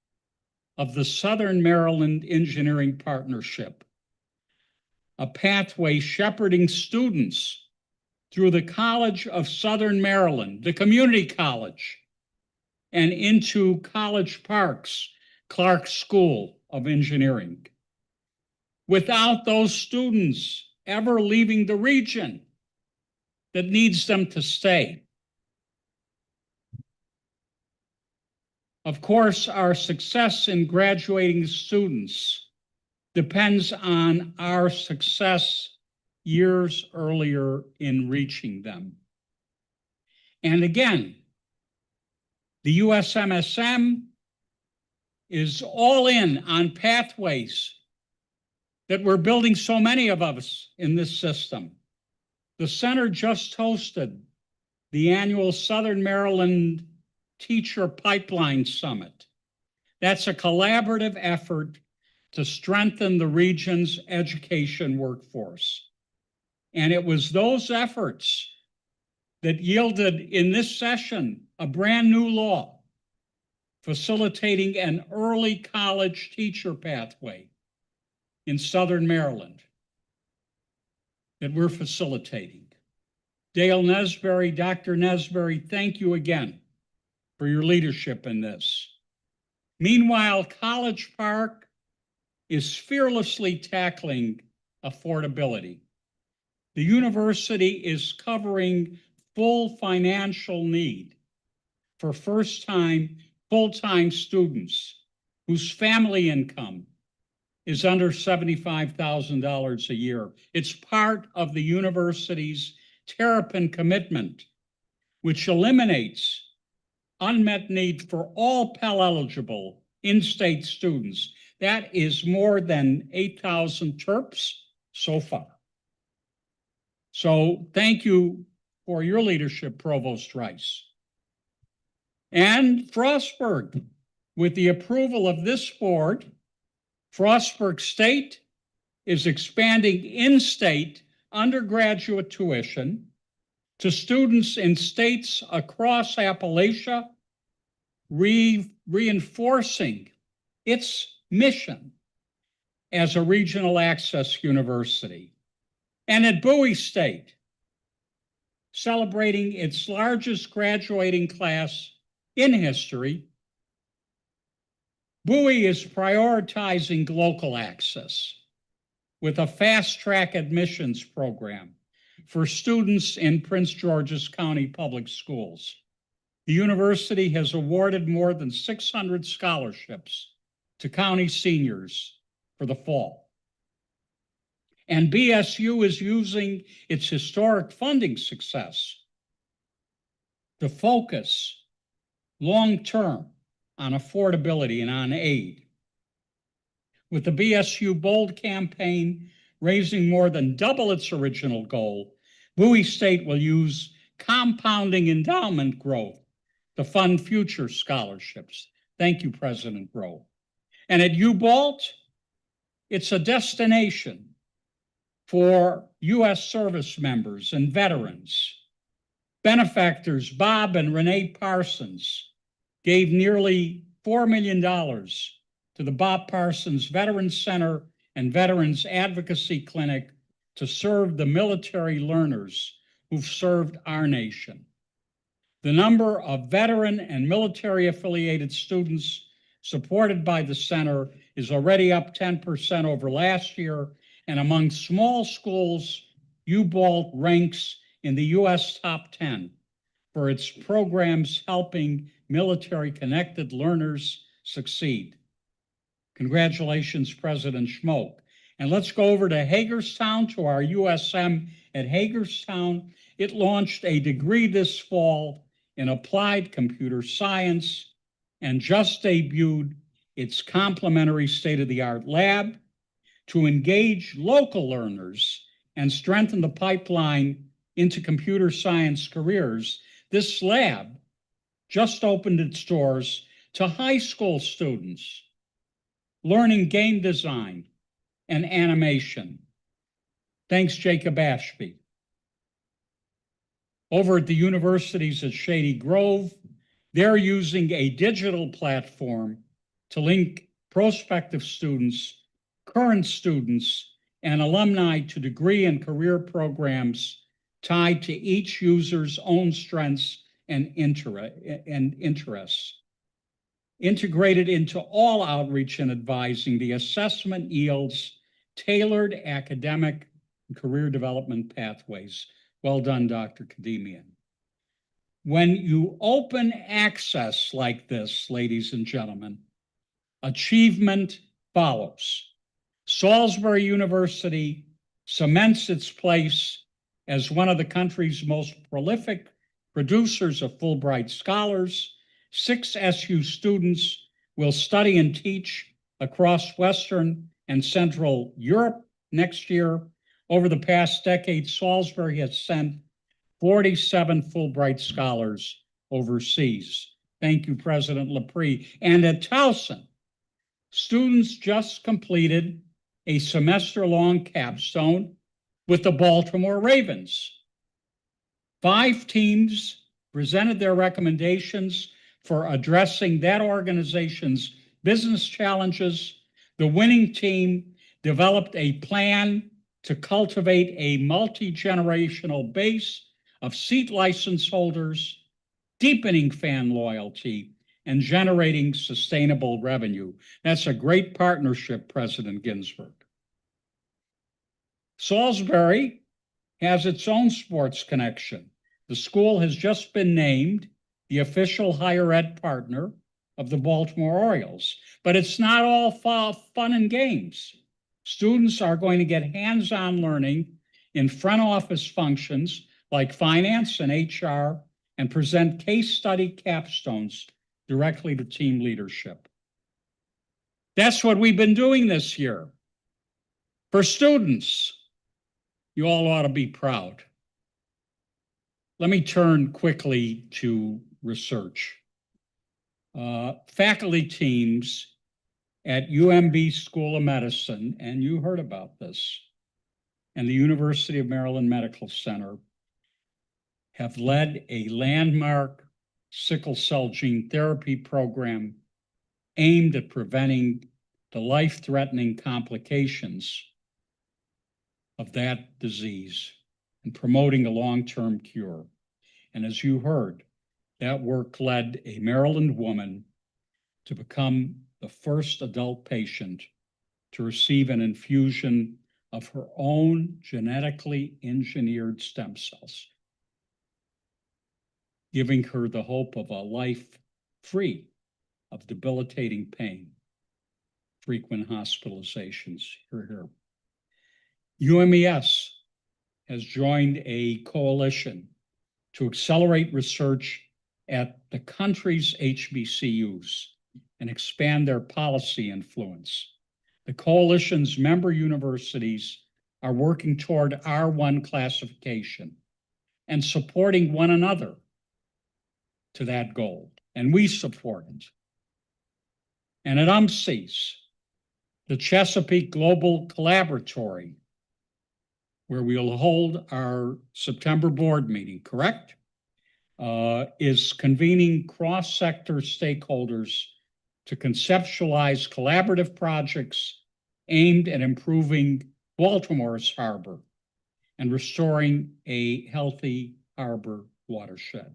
of the Southern Maryland Engineering Partnership, a pathway shepherding students through the College of Southern Maryland, the community college, and into College Park's Clark School of Engineering. Without those students ever leaving the region that needs them to stay. Of course, our success in graduating students depends on our success years earlier in reaching them. And again, the USMSM is all in on pathways that we're building so many of us in this system. The center just hosted the annual Southern Maryland Teacher Pipeline Summit. That's a collaborative effort to strengthen the region's education workforce. And it was those efforts that yielded in this session a brand new law facilitating an early college teacher pathway in Southern Maryland that we're facilitating. Dale Nesbury, Dr. Nesbury, thank you again for your leadership in this. Meanwhile, College Park is fearlessly tackling affordability. The university is covering full financial need for first-time, full-time students whose family income is under $75,000 a year. It's part of the university's Terrapin commitment, which eliminates unmet need for all Pell-eligible in-state students. That is more than 8,000 Terps so far. So thank you for your leadership, Provost Rice. And Frostburg, with the approval of this board, Frostburg State is expanding in-state undergraduate tuition to students in states across Appalachia, reinforcing its mission as a regional access university. And at Bowie State, celebrating its largest graduating class in history, Bowie is prioritizing local access with a fast-track admissions program for students in Prince George's County Public Schools. The university has awarded more than 600 scholarships to county seniors for the fall. And BSU is using its historic funding success to focus long-term on affordability and on aid. With the BSU Bold campaign raising more than double its original goal, Bowie State will use compounding endowment growth to fund future scholarships. Thank you, President Rowe. And at UBalt, it's a destination for U.S. service members and veterans. Benefactors Bob and Renee Parsons gave nearly $4 million to the Bob Parsons Veterans Center and Veterans Advocacy Clinic to serve the military learners who've served our nation. The number of veteran and military-affiliated students supported by the center is already up 10% over last year, and among small schools, UBalt ranks in the US top 10 for its programs helping military-connected learners succeed. Congratulations, President Schmoke. And let's go over to Hagerstown, to our USM at Hagerstown. It launched a degree this fall in applied computer science and just debuted its complementary state-of-the-art lab to engage local learners and strengthen the pipeline into computer science careers. This lab just opened its doors to high school students learning game design and animation. Thanks, Jacob Ashby. Over at the universities at Shady Grove, they're using a digital platform to link prospective students, current students, and alumni to degree and career programs tied to each user's own strengths and interests. Integrated into all outreach and advising, the assessment yields tailored academic and career development pathways. Well done, Dr. Kademian. When you open access like this, ladies and gentlemen, achievement follows. Salisbury University cements its place as one of the country's most prolific producers of Fulbright scholars. 6 SU students will study and teach across Western and Central Europe next year. Over the past decade, Salisbury has sent 47 Fulbright scholars overseas. Thank you, President LaPree. And at Towson, students just completed a semester-long capstone with the Baltimore Ravens. 5 teams presented their recommendations for addressing that organization's business challenges. The winning team developed a plan to cultivate a multi-generational base of seat license holders, deepening fan loyalty, and generating sustainable revenue. That's a great partnership, President Ginsburg. Salisbury has its own sports connection. The school has just been named the official higher ed partner of the Baltimore Orioles, but it's not all fun and games. Students are going to get hands-on learning in front office functions like finance and HR, and present case study capstones directly to team leadership. That's what we've been doing this year. For students, you all ought to be proud. Let me turn quickly to research. Faculty teams at UMB School of Medicine, and you heard about this, and the University of Maryland Medical Center have led a landmark sickle cell gene therapy program aimed at preventing the life-threatening complications of that disease and promoting a long-term cure. And as you heard, that work led a Maryland woman to become the first adult patient to receive an infusion of her own genetically engineered stem cells, giving her the hope of a life free of debilitating pain, frequent hospitalizations. Here. UMES has joined a coalition to accelerate research at the country's HBCUs and expand their policy influence. The coalition's member universities are working toward R1 classification and supporting one another to that goal, and we support it. And at UMCES, the Chesapeake Global Collaboratory, where we'll hold our September board meeting, correct? Is convening cross-sector stakeholders to conceptualize collaborative projects aimed at improving Baltimore's harbor and restoring a healthy harbor watershed.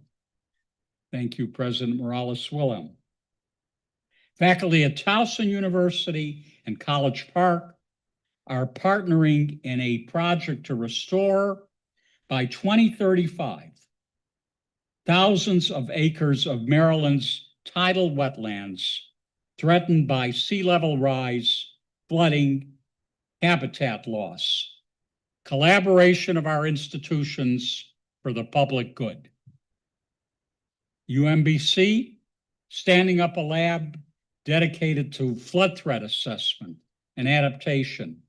Thank you, President Morales-Willem. Faculty at Towson University and College Park are partnering in a project to restore, by 2035, thousands of acres of Maryland's tidal wetlands threatened by sea level rise, flooding, habitat loss. Collaboration of our institutions for the public good. UMBC, standing up a lab dedicated to flood threat assessment and adaptation,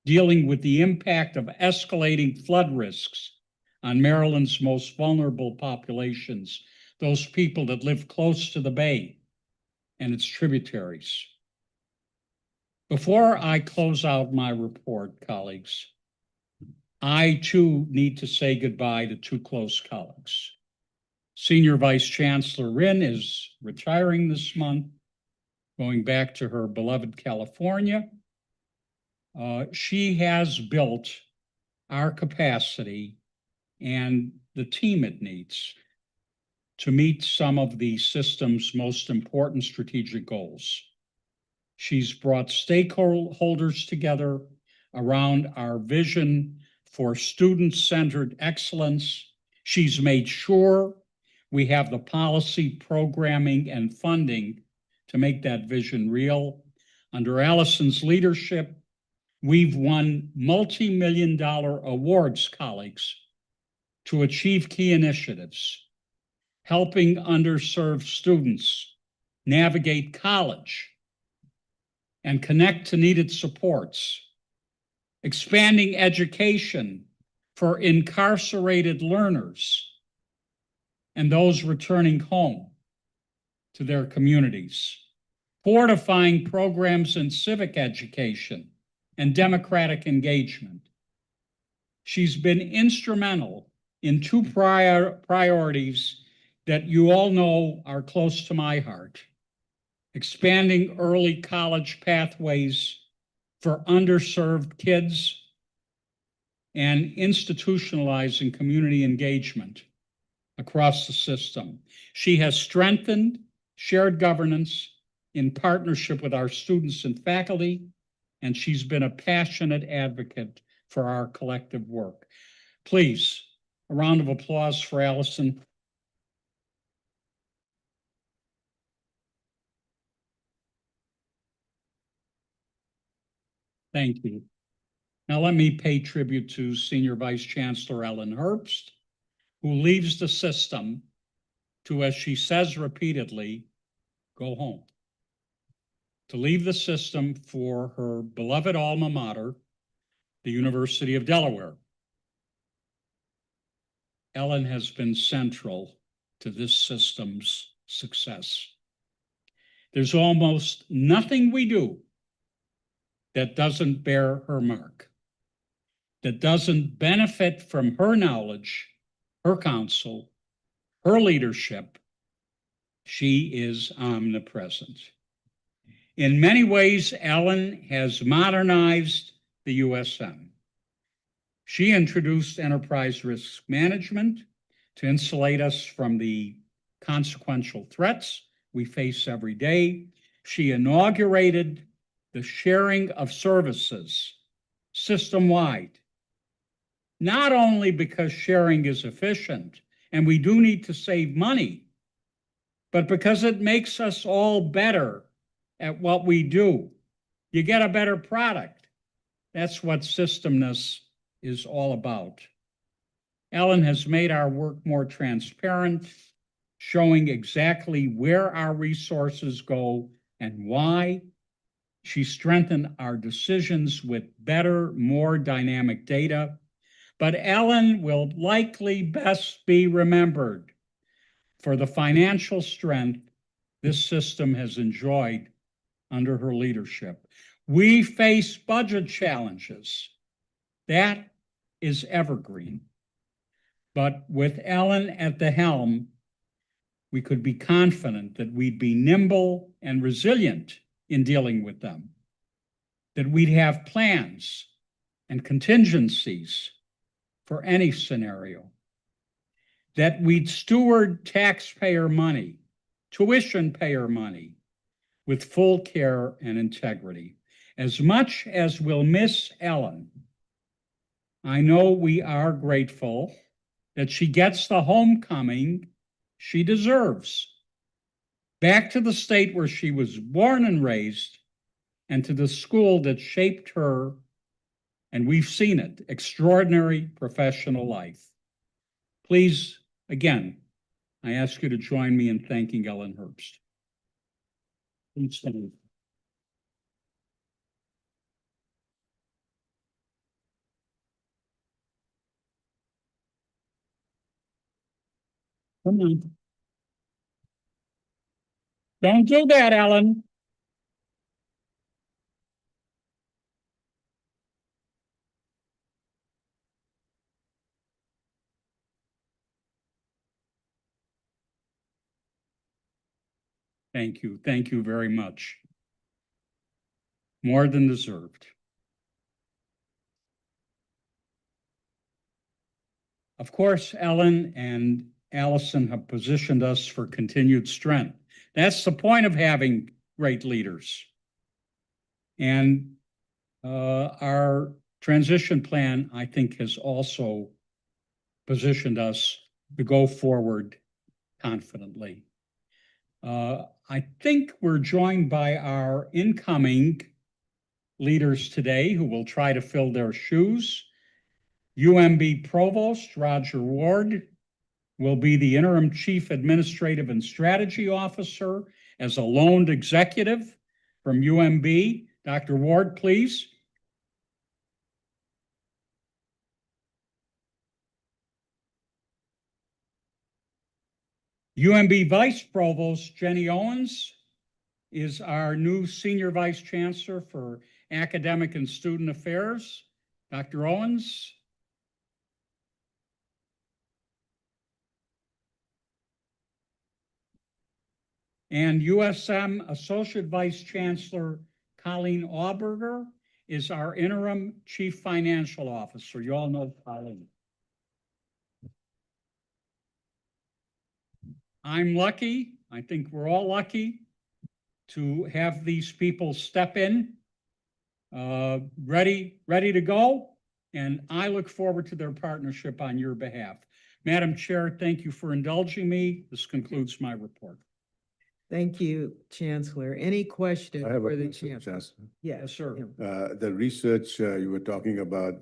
dealing with the impact of escalating flood risks on Maryland's most vulnerable populations, those people that live close to the bay and its tributaries. Before I close out my report, colleagues, I too need to say goodbye to two close colleagues. Senior Vice Chancellor Rinn is retiring this month, going back to her beloved California. She has built our capacity and the team it needs to meet some of the system's most important strategic goals. She's brought stakeholders together around our vision for student-centered excellence. She's made sure we have the policy, programming, and funding to make that vision real. Under Allison's leadership, we've won multi-million-dollar awards, colleagues, to achieve key initiatives, helping underserved students navigate college and connect to needed supports, expanding education for incarcerated learners and those returning home to their communities, fortifying programs in civic education and democratic engagement. She's been instrumental in two priorities that you all know are close to my heart: expanding early college pathways for underserved kids and institutionalizing community engagement across the system. She has strengthened shared governance in partnership with our students and faculty, and she's been a passionate advocate for our collective work. Please, a round of applause for Allison. Thank you. Now let me pay tribute to Senior Vice Chancellor Ellen Herbst, who leaves the system to, as she says repeatedly, go home. To leave the system for her beloved alma mater, the University of Delaware. Ellen has been central to this system's success. There's almost nothing we do that doesn't bear her mark, that doesn't benefit from her knowledge, her counsel, her leadership. She is omnipresent. In many ways, Ellen has modernized the USM. She introduced enterprise risk management to insulate us from the consequential threats we face every day. She inaugurated the sharing of services system-wide, not only because sharing is efficient and we do need to save money, but because it makes us all better at what we do. You get a better product. That's what systemness is all about. Ellen has made our work more transparent, showing exactly where our resources go and why. She strengthened our decisions with better, more dynamic data. But Ellen will likely best be remembered for the financial strength this system has enjoyed under her leadership. We face budget challenges. That is evergreen. But with Ellen at the helm, we could be confident that we'd be nimble and resilient in dealing with them, that we'd have plans and contingencies for any scenario, that we'd steward taxpayer money, tuition payer money, with full care and integrity. As much as we'll miss Ellen, I know we are grateful that she gets the homecoming she deserves. Back to the state where she was born and raised, and to the school that shaped her, and we've seen it, extraordinary professional life. Please, again, I ask you to join me in thanking Ellen Herbst. Please stand. Come on. Don't do that, Ellen. Thank you. Thank you very much. More than deserved. Of course, Ellen and Allison have positioned us for continued strength. That's the point of having great leaders. And our transition plan, I think, has also positioned us to go forward confidently. I think we're joined by our incoming leaders today who will try to fill their shoes. UMB Provost Roger Ward will be the interim Chief Administrative and Strategy Officer as a loaned executive from UMB. Dr. Ward, please. UMB Vice Provost Jenny Owens is our new Senior Vice Chancellor for Academic and Student Affairs. Dr. Owens. And USM Associate Vice Chancellor Colleen Auberger is our interim Chief Financial Officer. You all know Colleen. I'm lucky, I think we're all lucky to have these people step in, ready to go. And I look forward to their partnership on your behalf. Madam Chair, thank you for indulging me. This concludes my report. Thank you, Chancellor. Any questions I have a for the question, Chancellor? Chancellor. Yes, sir. The research you were talking about,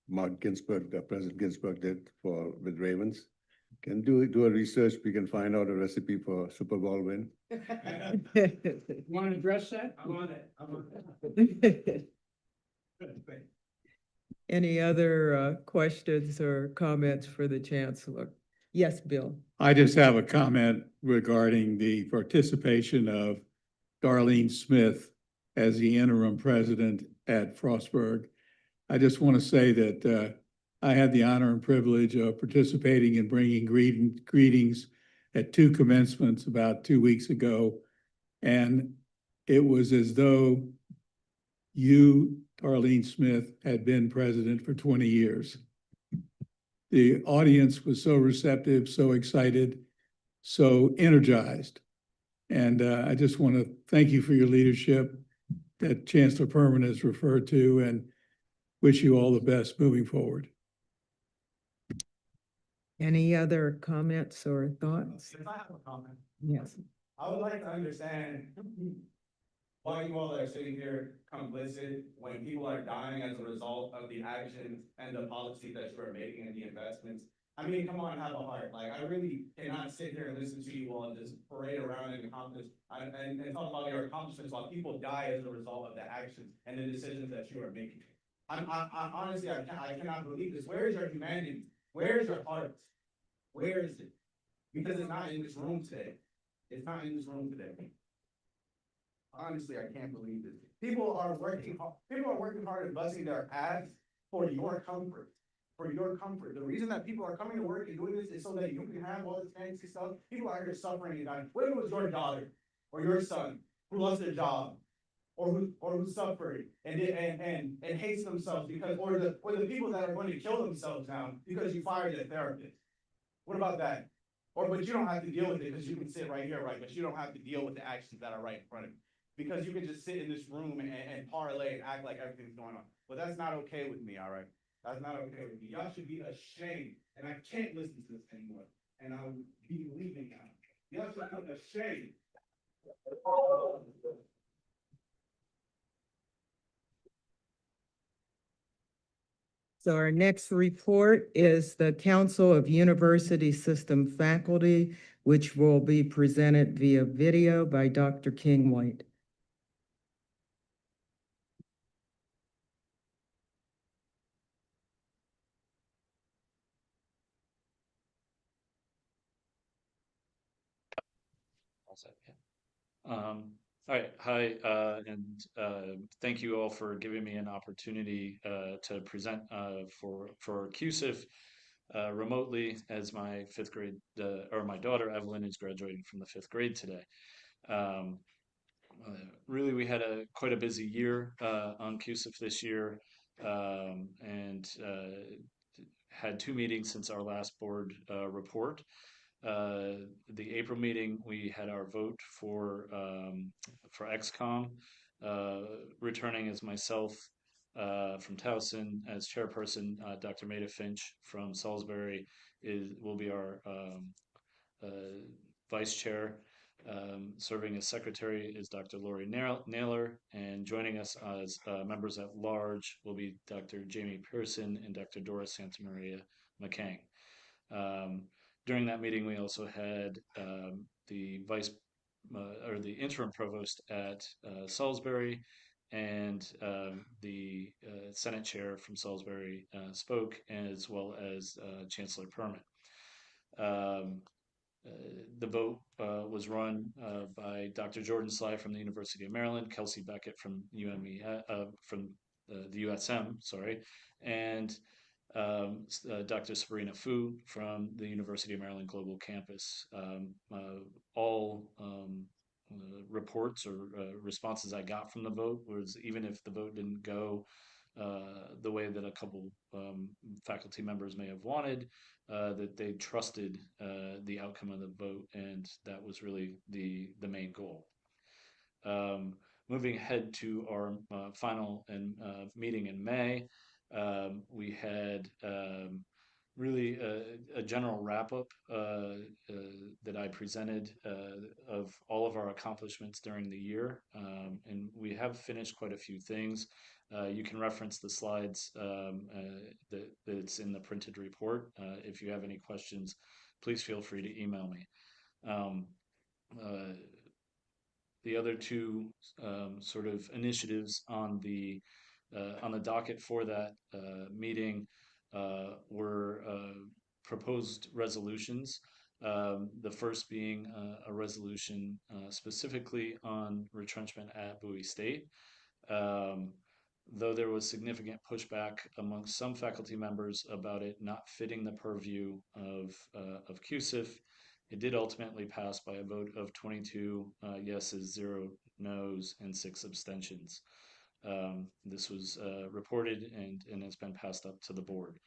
Mark Ginsburg, President Ginsburg did with Ravens. Can do a research, we can find out a recipe for Super Bowl win. You want to address that? I want it. Any other questions or comments for the Chancellor? Yes, Bill. I just have a comment regarding the participation of Darlene Smith as the interim president at Frostburg. I just want to say that I had the honor and privilege of participating in bringing greetings at 2 commencements about 2 weeks ago. And it was as though you, Darlene Smith, had been president for 20 years. The audience was so receptive, so excited, so energized. And I just want to thank you for your leadership that Chancellor Perman has referred to, and wish you all the best moving forward. Any other comments or thoughts? If I have a comment, Yes. I would like to understand why you all are sitting here complicit when people are dying as a result of the actions and the policy that you are making and the investments. I mean, come on, have a heart. Like, I really cannot sit here and listen to you all just parade around and accomplish and talk about your accomplishments while people die as a result of the actions and the decisions that you are making. I honestly, I cannot believe this. Where is your humanity? Where is your heart? Where is it? Because it's not in this room today. It's not in this room today. Honestly, I can't believe this. People are working hard and busting their ass for your comfort. For your comfort. The reason that people are coming to work and doing this is so that you can have all this fancy stuff. People are here suffering and dying. What if it was your daughter or your son who lost their job or who suffered and hates themselves because or the people that are going to kill themselves now because you fired a therapist? What about that? But you don't have to deal with it because you can sit right here, right? But you don't have to deal with the actions that are right in front of you. because you can just sit in this room and parlay and act like everything's going on. But that's not okay with me, all right? That's not okay with me. Y'all should be ashamed, and I can't listen to this anymore. And I will be leaving now. Y'all should be ashamed. So our next report is the Council of University System Faculty, which will be presented via video by Dr. King White. All set, yeah. All right, hi, and thank you all for giving me an opportunity to present for CUSIF remotely, as my fifth grade or my daughter Evelyn is graduating from the fifth grade today. Um, Really, we had quite a busy year on CUSIF this year, and had two meetings since our last board report. The April meeting, we had our vote for XCOM, returning as myself from Towson, as chairperson. Dr. Maida Finch from Salisbury will be our vice chair. Serving as secretary is Dr. Lori Naylor, and joining us as members at large will be Dr. Jamie Pearson and Dr. Doris Santamaria McCang. During that meeting, we also had the the interim provost at Salisbury, and the Senate chair from Salisbury spoke, as well as Chancellor Permit. The vote was run by Dr. Jordan Sly from the University of Maryland, Kelsey Beckett from from the USM, sorry, and Dr. Sabrina Fu from the University of Maryland Global Campus. All reports or responses I got from the vote was, even if the vote didn't go the way that a couple faculty members may have wanted, that they trusted the outcome of the vote, and that was really the main goal. Moving ahead to our final meeting in May, we had really a general wrap-up that I presented of all of our accomplishments during the year, and we have finished quite a few things. You can reference the slides that's in the printed report. If you have any questions, please feel free to email me. The other two sort of initiatives on the docket for that meeting were proposed resolutions. The first being a resolution specifically on retrenchment at Bowie State. Though there was significant pushback amongst some faculty members about it not fitting the purview of CUSIF, it did ultimately pass by a vote of 22 yeses, 0 nos, and 6 abstentions. This was reported and has been passed up to the board.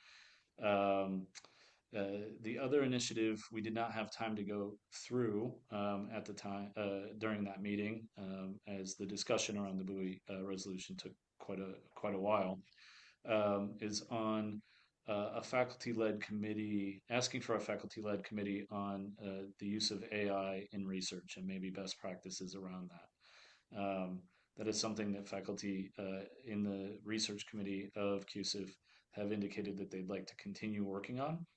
The other initiative we did not have time to go through at the time during that meeting, as the discussion around the Bowie resolution took quite a while, is on a faculty-led committee, asking for a faculty-led committee on the use of AI in research and maybe best practices around that. That is something that faculty in the research committee of CUSIF have indicated that they'd like to continue working on.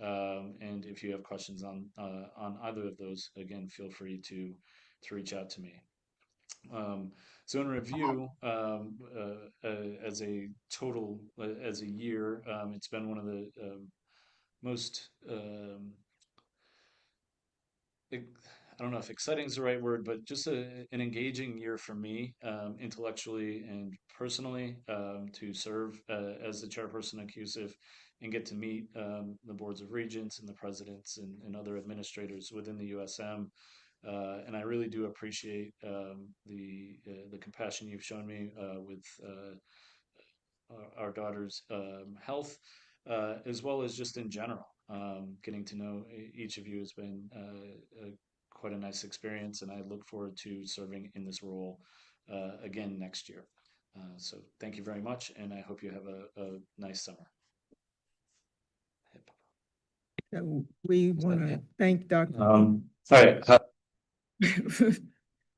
And if you have questions on either of those, again, feel free to reach out to me. So in review, as a total, as a year, it's been one of the most, I don't know if exciting is the right word, but just an engaging year for me, intellectually and personally, to serve as the chairperson of CUSIF and get to meet the boards of regents and the presidents and other administrators within the USM. And I really do appreciate the compassion you've shown me with our daughter's health, as well as just in general. Getting to know each of you has been quite a nice experience, and I look forward to serving in this role again next year. So thank you very much, and I hope you have a nice summer. We want to thank Dr. Sorry.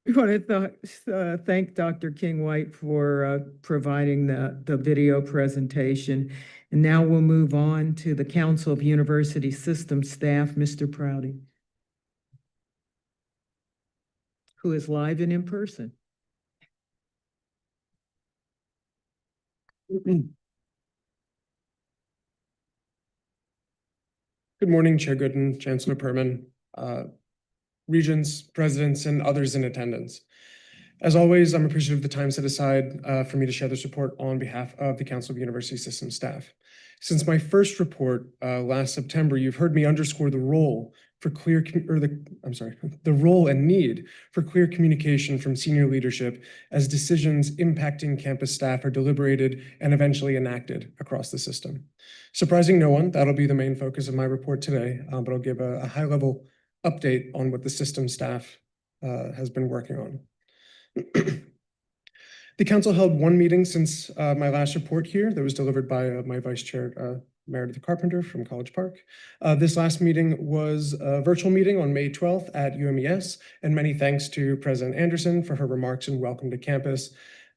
We want to thank Dr. King White for providing the video presentation. And now we'll move on to the Council of University System Staff, Mr. Prouty, who is live and in person. Good morning, Chair Gooden, Chancellor Perman, Regents, presidents, and others in attendance. As always, I'm appreciative of the time set aside for me to share this report on behalf of the Council of University System staff. Since my first report last September, you've heard me underscore the role for the role and need for clear communication from senior leadership as decisions impacting campus staff are deliberated and eventually enacted across the system. Surprising no one, that'll be the main focus of my report today, but I'll give a high-level update on what the system staff has been working on. The council held one meeting since my last report here that was delivered by my vice chair, Meredith Carpenter from College Park. This last meeting was a virtual meeting on May 12th at UMES, and many thanks to President Anderson for her remarks and welcome to campus,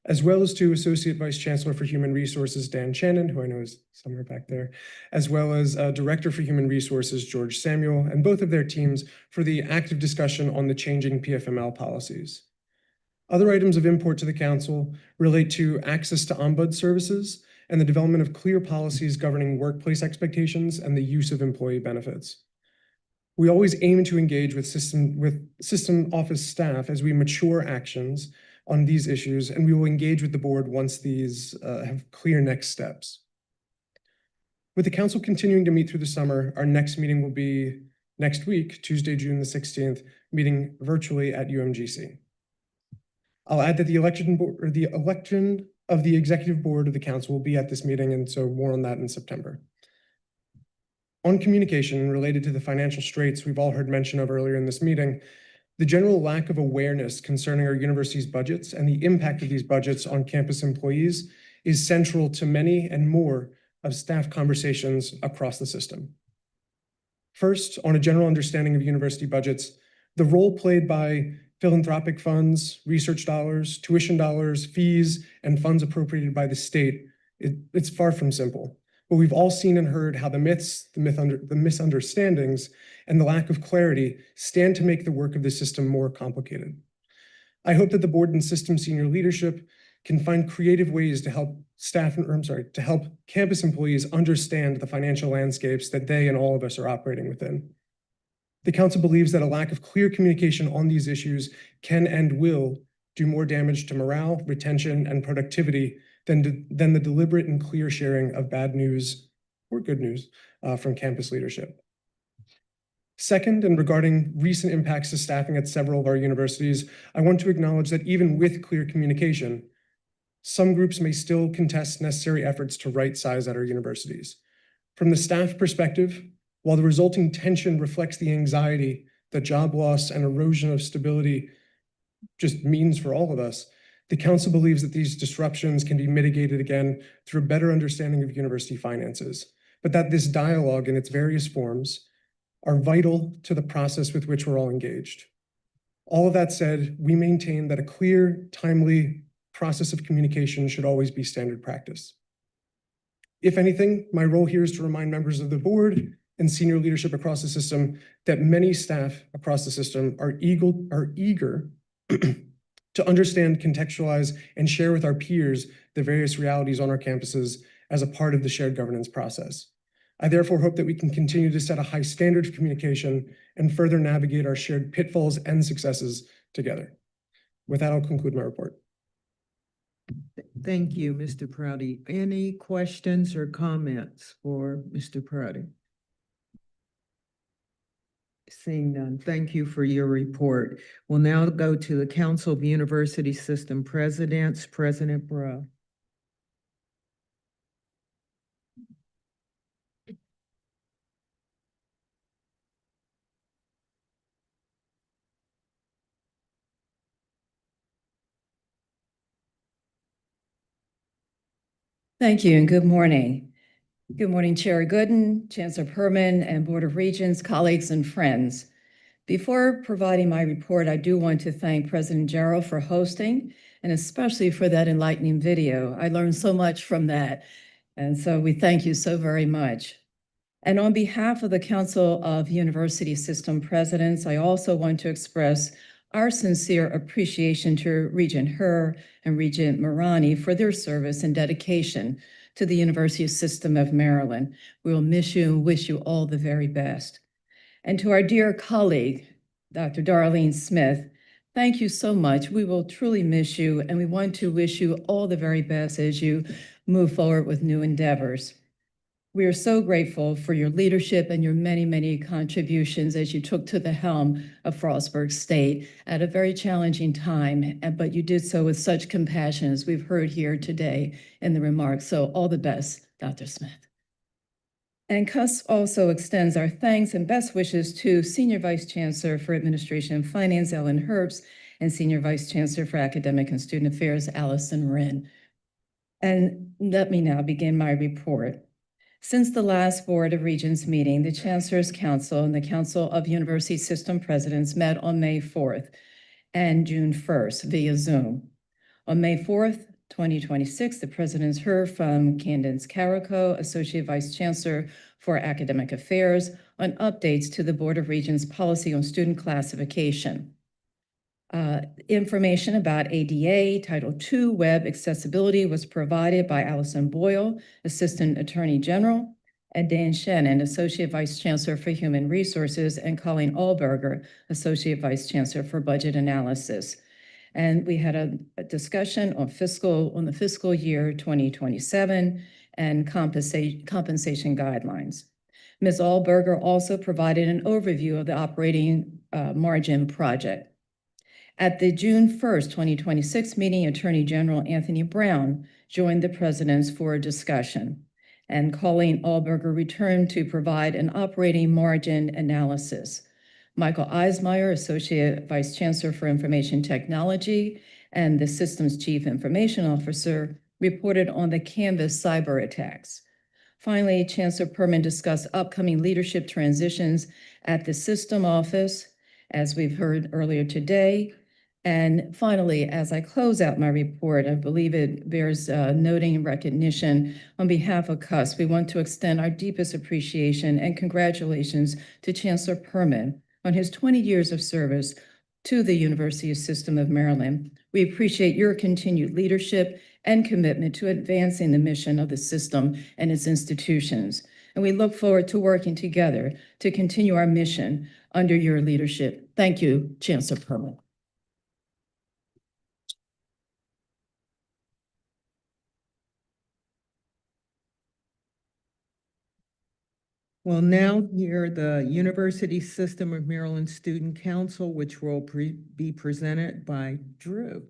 as well as to Associate Vice Chancellor for Human Resources, Dan Shannon, who I know is somewhere back there, as well as Director for Human Resources, George Samuel, and both of their teams for the active discussion on the changing PFML policies. Other items of import to the council relate to access to ombud services and the development of clear policies governing workplace expectations and the use of employee benefits. We always aim to engage with system office staff as we mature actions on these issues, and we will engage with the board once these have clear next steps. With the council continuing to meet through the summer, our next meeting will be next week, Tuesday, June the 16th, meeting virtually at UMGC. I'll add that the election of the executive board of the council will be at this meeting, and so more on that in September. On communication related to the financial straits we've all heard mention of earlier in this meeting, the general lack of awareness concerning our university's budgets and the impact of these budgets on campus employees is central to many and more of staff conversations across the system. First, on a general understanding of university budgets, the role played by philanthropic funds, research dollars, tuition dollars, fees, and funds appropriated by the state, it's far from simple. But we've all seen and heard how the myths, the misunderstandings, and the lack of clarity stand to make the work of the system more complicated. I hope that the board and system senior leadership can find creative ways to help to help campus employees understand the financial landscapes that they and all of us are operating within. The council believes that a lack of clear communication on these issues can and will do more damage to morale, retention, and productivity than the deliberate and clear sharing of bad news or good news from campus leadership. Second, and regarding recent impacts to staffing at several of our universities, I want to acknowledge that even with clear communication, some groups may still contest necessary efforts to right-size at our universities. From the staff perspective, while the resulting tension reflects the anxiety that job loss and erosion of stability just means for all of us, the council believes that these disruptions can be mitigated again through a better understanding of university finances, but that this dialogue in its various forms are vital to the process with which we're all engaged. All of that said, we maintain that a clear, timely process of communication should always be standard practice. If anything, my role here is to remind members of the board and senior leadership across the system that many staff across the system are eager to understand, contextualize, and share with our peers the various realities on our campuses as a part of the shared governance process. I therefore hope that we can continue to set a high standard of communication and further navigate our shared pitfalls and successes together. With that, I'll conclude my report. Thank you, Mr. Prouty. Any questions or comments for Mr. Prouty? Seeing none, thank you for your report. We'll now go to the Council of University System Presidents, President Bro. Thank you and good morning. Good morning, Chair Gooden, Chancellor Perman, and Board of Regents, colleagues, and friends. Before providing my report, I do want to thank President Jarrell for hosting, and especially for that enlightening video. I learned so much from that, and so we thank you so very much. And on behalf of the Council of University System Presidents, I also want to express our sincere appreciation to Regent Herr and Regent Marani for their service and dedication to the University System of Maryland. We will miss you and wish you all the very best. And to our dear colleague, Dr. Darlene Smith, thank you so much. We will truly miss you, and we want to wish you all the very best as you move forward with new endeavors. We are so grateful for your leadership and your many, many contributions as you took to the helm of Frostburg State at a very challenging time, but you did so with such compassion as we've heard here today in the remarks. So all the best, Dr. Smith. And CUS also extends our thanks and best wishes to Senior Vice Chancellor for Administration and Finance, Ellen Herbst, and Senior Vice Chancellor for Academic and Student Affairs, Allison Wren. And let me now begin my report. Since the last Board of Regents meeting, the Chancellor's Council and the Council of University System Presidents met on May 4th and June 1st via Zoom. On May 4th, 2026, the Presidents heard from Candace Carrico, Associate Vice Chancellor for Academic Affairs, on updates to the Board of Regents policy on student classification. Information about ADA Title II web accessibility was provided by Allison Boyle, Assistant Attorney General, and Dan Shannon, Associate Vice Chancellor for Human Resources, and Colleen Allberger, Associate Vice Chancellor for Budget Analysis. And we had a discussion on the fiscal year 2027 and compensation guidelines. Ms. Allberger also provided an overview of the operating margin project. At the June 1st, 2026 meeting, Attorney General Anthony Brown joined the presidents for a discussion, and Colleen Allberger returned to provide an operating margin analysis. Michael Eismeyer, Associate Vice Chancellor for Information Technology and the System's Chief Information Officer, reported on the Canvas cyber attacks. Finally, Chancellor Perman discussed upcoming leadership transitions at the System Office, as we've heard earlier today. And finally, as I close out my report, I believe it bears noting and recognition on behalf of CUS. We want to extend our deepest appreciation and congratulations to Chancellor Perman on his 20 years of service to the University System of Maryland. We appreciate your continued leadership and commitment to advancing the mission of the system and its institutions. And we look forward to working together to continue our mission under your leadership. Thank you, Chancellor Perman. We'll now hear the University System of Maryland Student Council, which will be presented by Drew.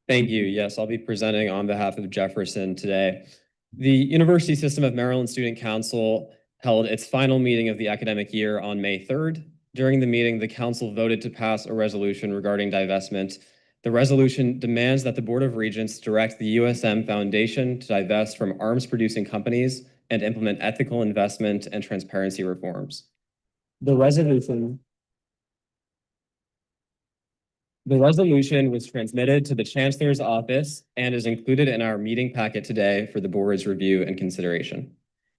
Thank you. Yes, I'll be presenting on behalf of Jefferson today. The University System of Maryland Student Council held its final meeting of the academic year on May 3rd. During the meeting, the council voted to pass a resolution regarding divestment. The resolution demands that the Board of Regents direct the USM Foundation to divest from arms-producing companies and implement ethical investment and transparency reforms. The resolution was transmitted to the Chancellor's office and is included in our meeting packet today for the board's review and consideration.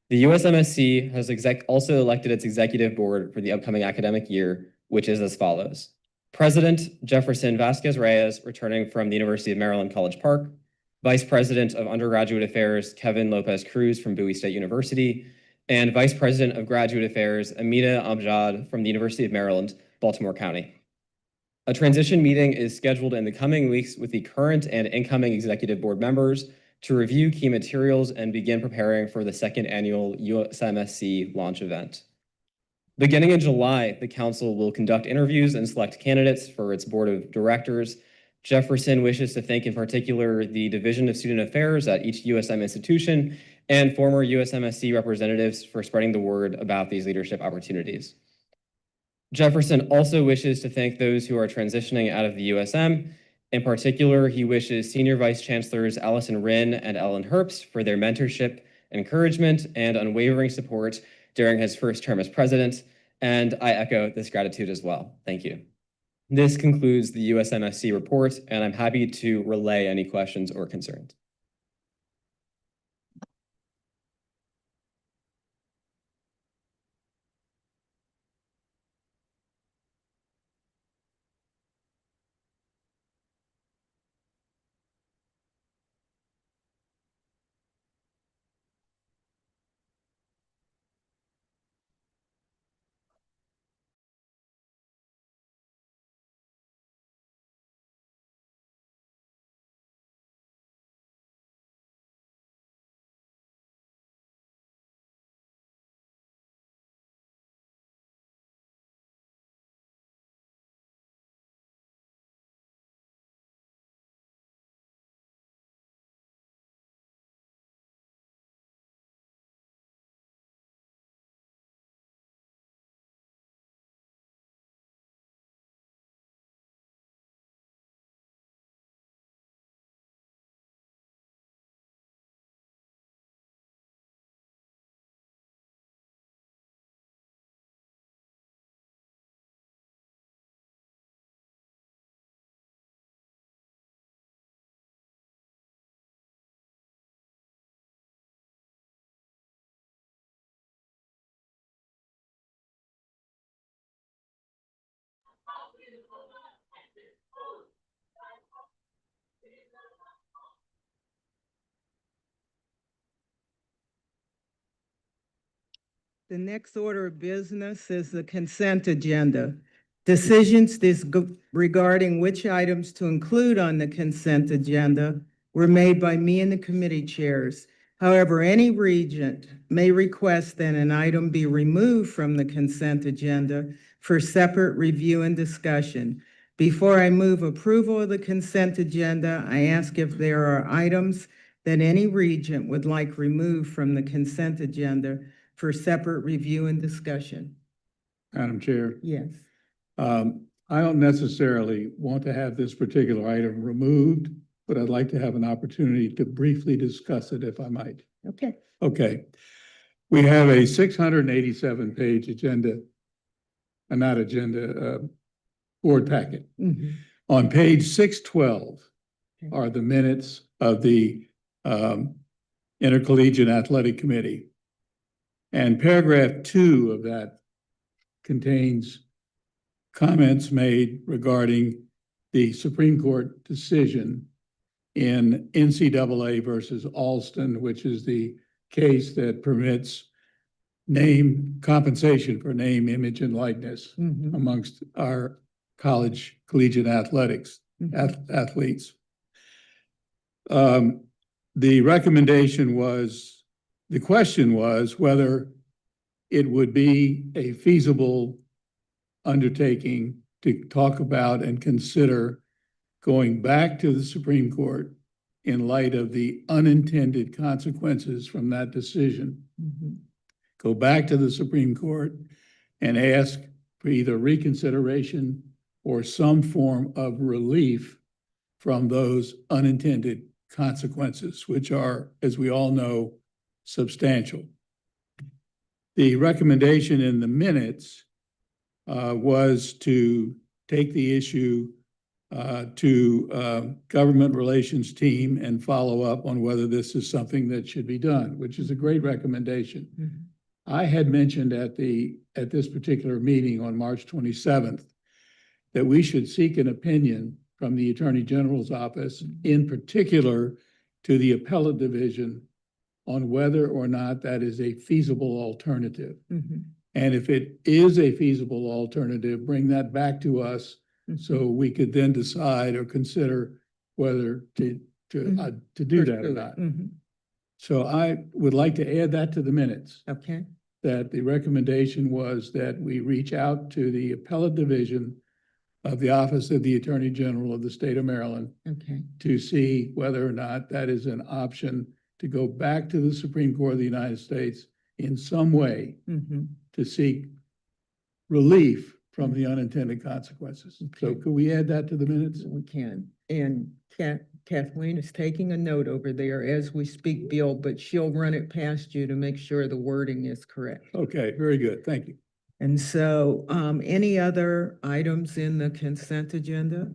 The USMSC has also elected its executive board for the upcoming academic year, which is as follows. President Jefferson Vasquez Reyes, returning from the University of Maryland College Park. Vice President of Undergraduate Affairs, Kevin Lopez Cruz from Bowie State University. And Vice President of Graduate Affairs, Amina Amjad from the University of Maryland, Baltimore County. A transition meeting is scheduled in the coming weeks with the current and incoming executive board members to review key materials and begin preparing for the second annual USMSC launch event. Beginning in July, the council will conduct interviews and select candidates for its board of directors. Jefferson wishes to thank in particular the Division of Student Affairs at each USM institution and former USMSC representatives for spreading the word about these leadership opportunities. Jefferson also wishes to thank those who are transitioning out of the USM. In particular, he wishes Senior Vice Chancellors Allison Wren and Ellen Herbst for their mentorship, encouragement, and unwavering support during his first term as president, and I echo this gratitude as well. Thank you. This concludes the USMSC report, and I'm happy to relay any questions or concerns. The next order of business is the consent agenda. Decisions regarding which items to include on the consent agenda were made by me and the committee chairs. However, any regent may request that an item be removed from the consent agenda for separate review and discussion. Before I move approval of the consent agenda, I ask if there are items that any regent would like removed from the consent agenda for separate review and discussion. Madam Chair, Yes. I don't necessarily want to have this particular item removed, but I'd like to have an opportunity to briefly discuss it if I might. Okay. Okay. We have a 687-page agenda, not agenda, board packet. Mhm. On page 612 are the minutes of the Intercollegiate Athletic Committee. And paragraph 2 of that contains comments made regarding the Supreme Court decision in NCAA versus Alston, which is the case that permits name compensation for name, image, and likeness amongst our collegiate athletics, athletes. The recommendation was, the question was whether it would be a feasible undertaking to talk about and consider going back to the Supreme Court in light of the unintended consequences from that decision. Go back to the Supreme Court and ask for either reconsideration or some form of relief from those unintended consequences, which are, as we all know, substantial. The recommendation in the minutes was to take the issue to government relations team and follow up on whether this is something that should be done, which is a great recommendation. I had mentioned at this particular meeting on March 27th that we should seek an opinion from the Attorney General's office, in particular to the appellate division, on whether or not that is a feasible alternative. And if it is a feasible alternative, bring that back to us so we could then decide or consider whether to do that or not. So I would like to add that to the minutes. Okay. That the recommendation was that we reach out to the appellate division of the Office of the Attorney General of the state of Maryland to see whether or not that is an option to go back to the Supreme Court of the United States in some way to seek relief from the unintended consequences. So could we add that to the minutes? We can. And Kathleen is taking a note over there as we speak, Bill, but she'll run it past you to make sure the wording is correct. Okay, very good. Thank you. And so, any other items in the consent agenda?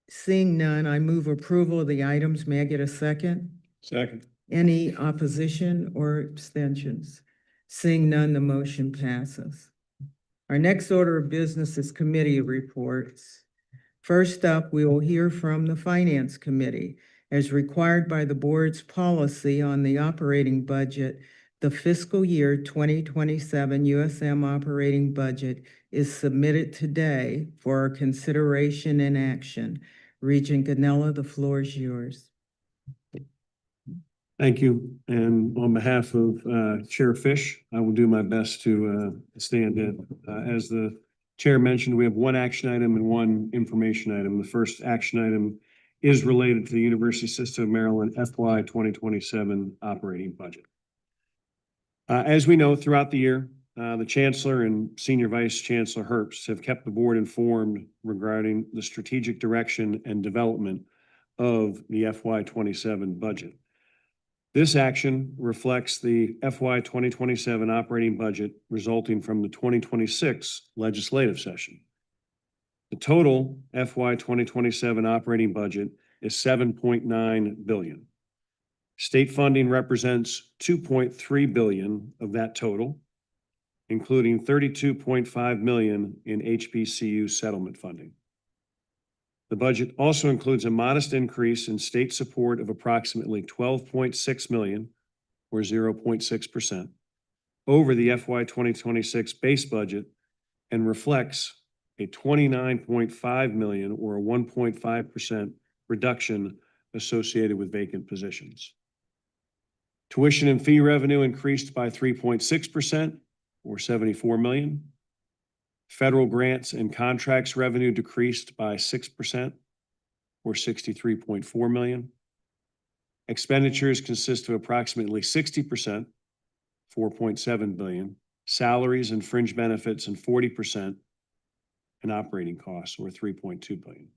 Seeing none, I move approval of the items. May I get a second? Second. Any opposition or abstentions? Seeing none, the motion passes. Our next order of business is committee reports. First up, we will hear from the Finance Committee. As required by the board's policy on the operating budget, the fiscal year 2027 USM operating budget is submitted today for our consideration and action. Regent Ganella, the floor is yours. Thank you. And on behalf of Chair Fish, I will do my best to stand in. As the Chair mentioned, we have one action item and one information item. The first action item is related to the University System of Maryland FY 2027 operating budget. As we know, throughout the year, the Chancellor and Senior Vice Chancellor Herbst have kept the board informed regarding the strategic direction and development of the FY 27 budget. This action reflects the FY 2027 operating budget resulting from the 2026 legislative session. The total FY 2027 operating budget is $7.9 billion. State funding represents $2.3 billion of that total, including $32.5 million in HBCU settlement funding. The budget also includes a modest increase in state support of approximately $12.6 million, or 0.6%, over the FY 2026 base budget and reflects a $29.5 million, or a 1.5% reduction associated with vacant positions. Tuition and fee revenue increased by 3.6%, or $74 million. Federal grants and contracts revenue decreased by 6%, or $63.4 million. Expenditures consist of approximately 60%, $4.7 billion, salaries and fringe benefits, and 40% in operating costs, or $3.2 billion.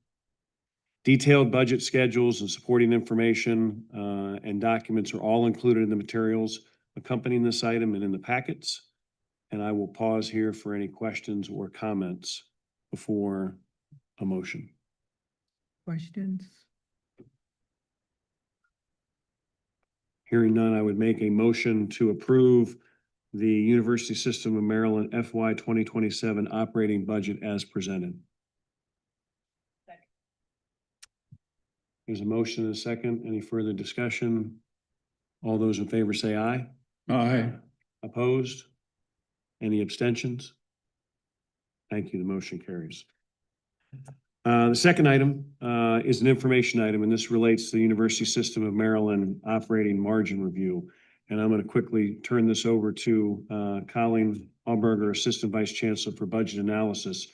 Detailed budget schedules and supporting information and documents are all included in the materials accompanying this item and in the packets. And I will pause here for any questions or comments before a motion. Questions? Hearing none, I would make a motion to approve the University System of Maryland FY 2027 operating budget as presented. There's a motion and a second. Any further discussion? All those in favor say aye. Aye. Opposed? Any abstentions? Thank you. The motion carries. The second item is an information item, and this relates to the University System of Maryland operating margin review. And I'm going to quickly turn this over to Colleen Alberger, Assistant Vice Chancellor for Budget Analysis.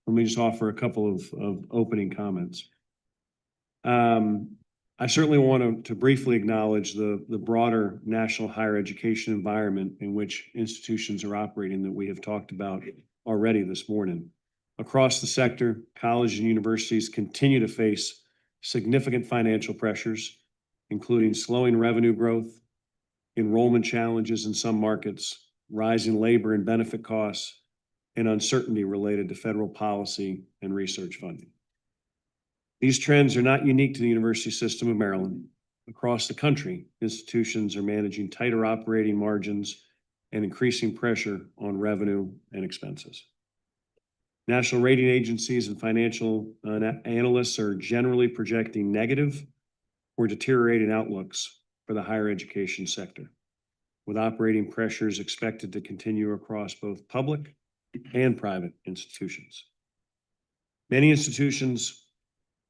Let me just offer a couple of opening comments. I certainly want to briefly acknowledge the broader national higher education environment in which institutions are operating that we have talked about already this morning. Across the sector, colleges and universities continue to face significant financial pressures, including slowing revenue growth, enrollment challenges in some markets, rising labor and benefit costs, and uncertainty related to federal policy and research funding. These trends are not unique to the University System of Maryland. Across the country, institutions are managing tighter operating margins and increasing pressure on revenue and expenses. National rating agencies and financial analysts are generally projecting negative or deteriorating outlooks for the higher education sector, with operating pressures expected to continue across both public and private institutions. Many institutions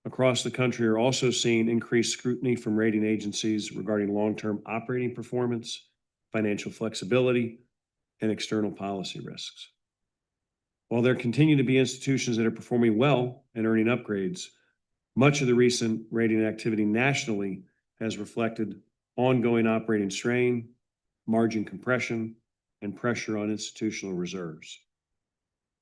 across the country are also seeing increased scrutiny from rating agencies regarding long-term operating performance, financial flexibility, and external policy risks. While there continue to be institutions that are performing well and earning upgrades, much of the recent rating activity nationally has reflected ongoing operating strain, margin compression, and pressure on institutional reserves.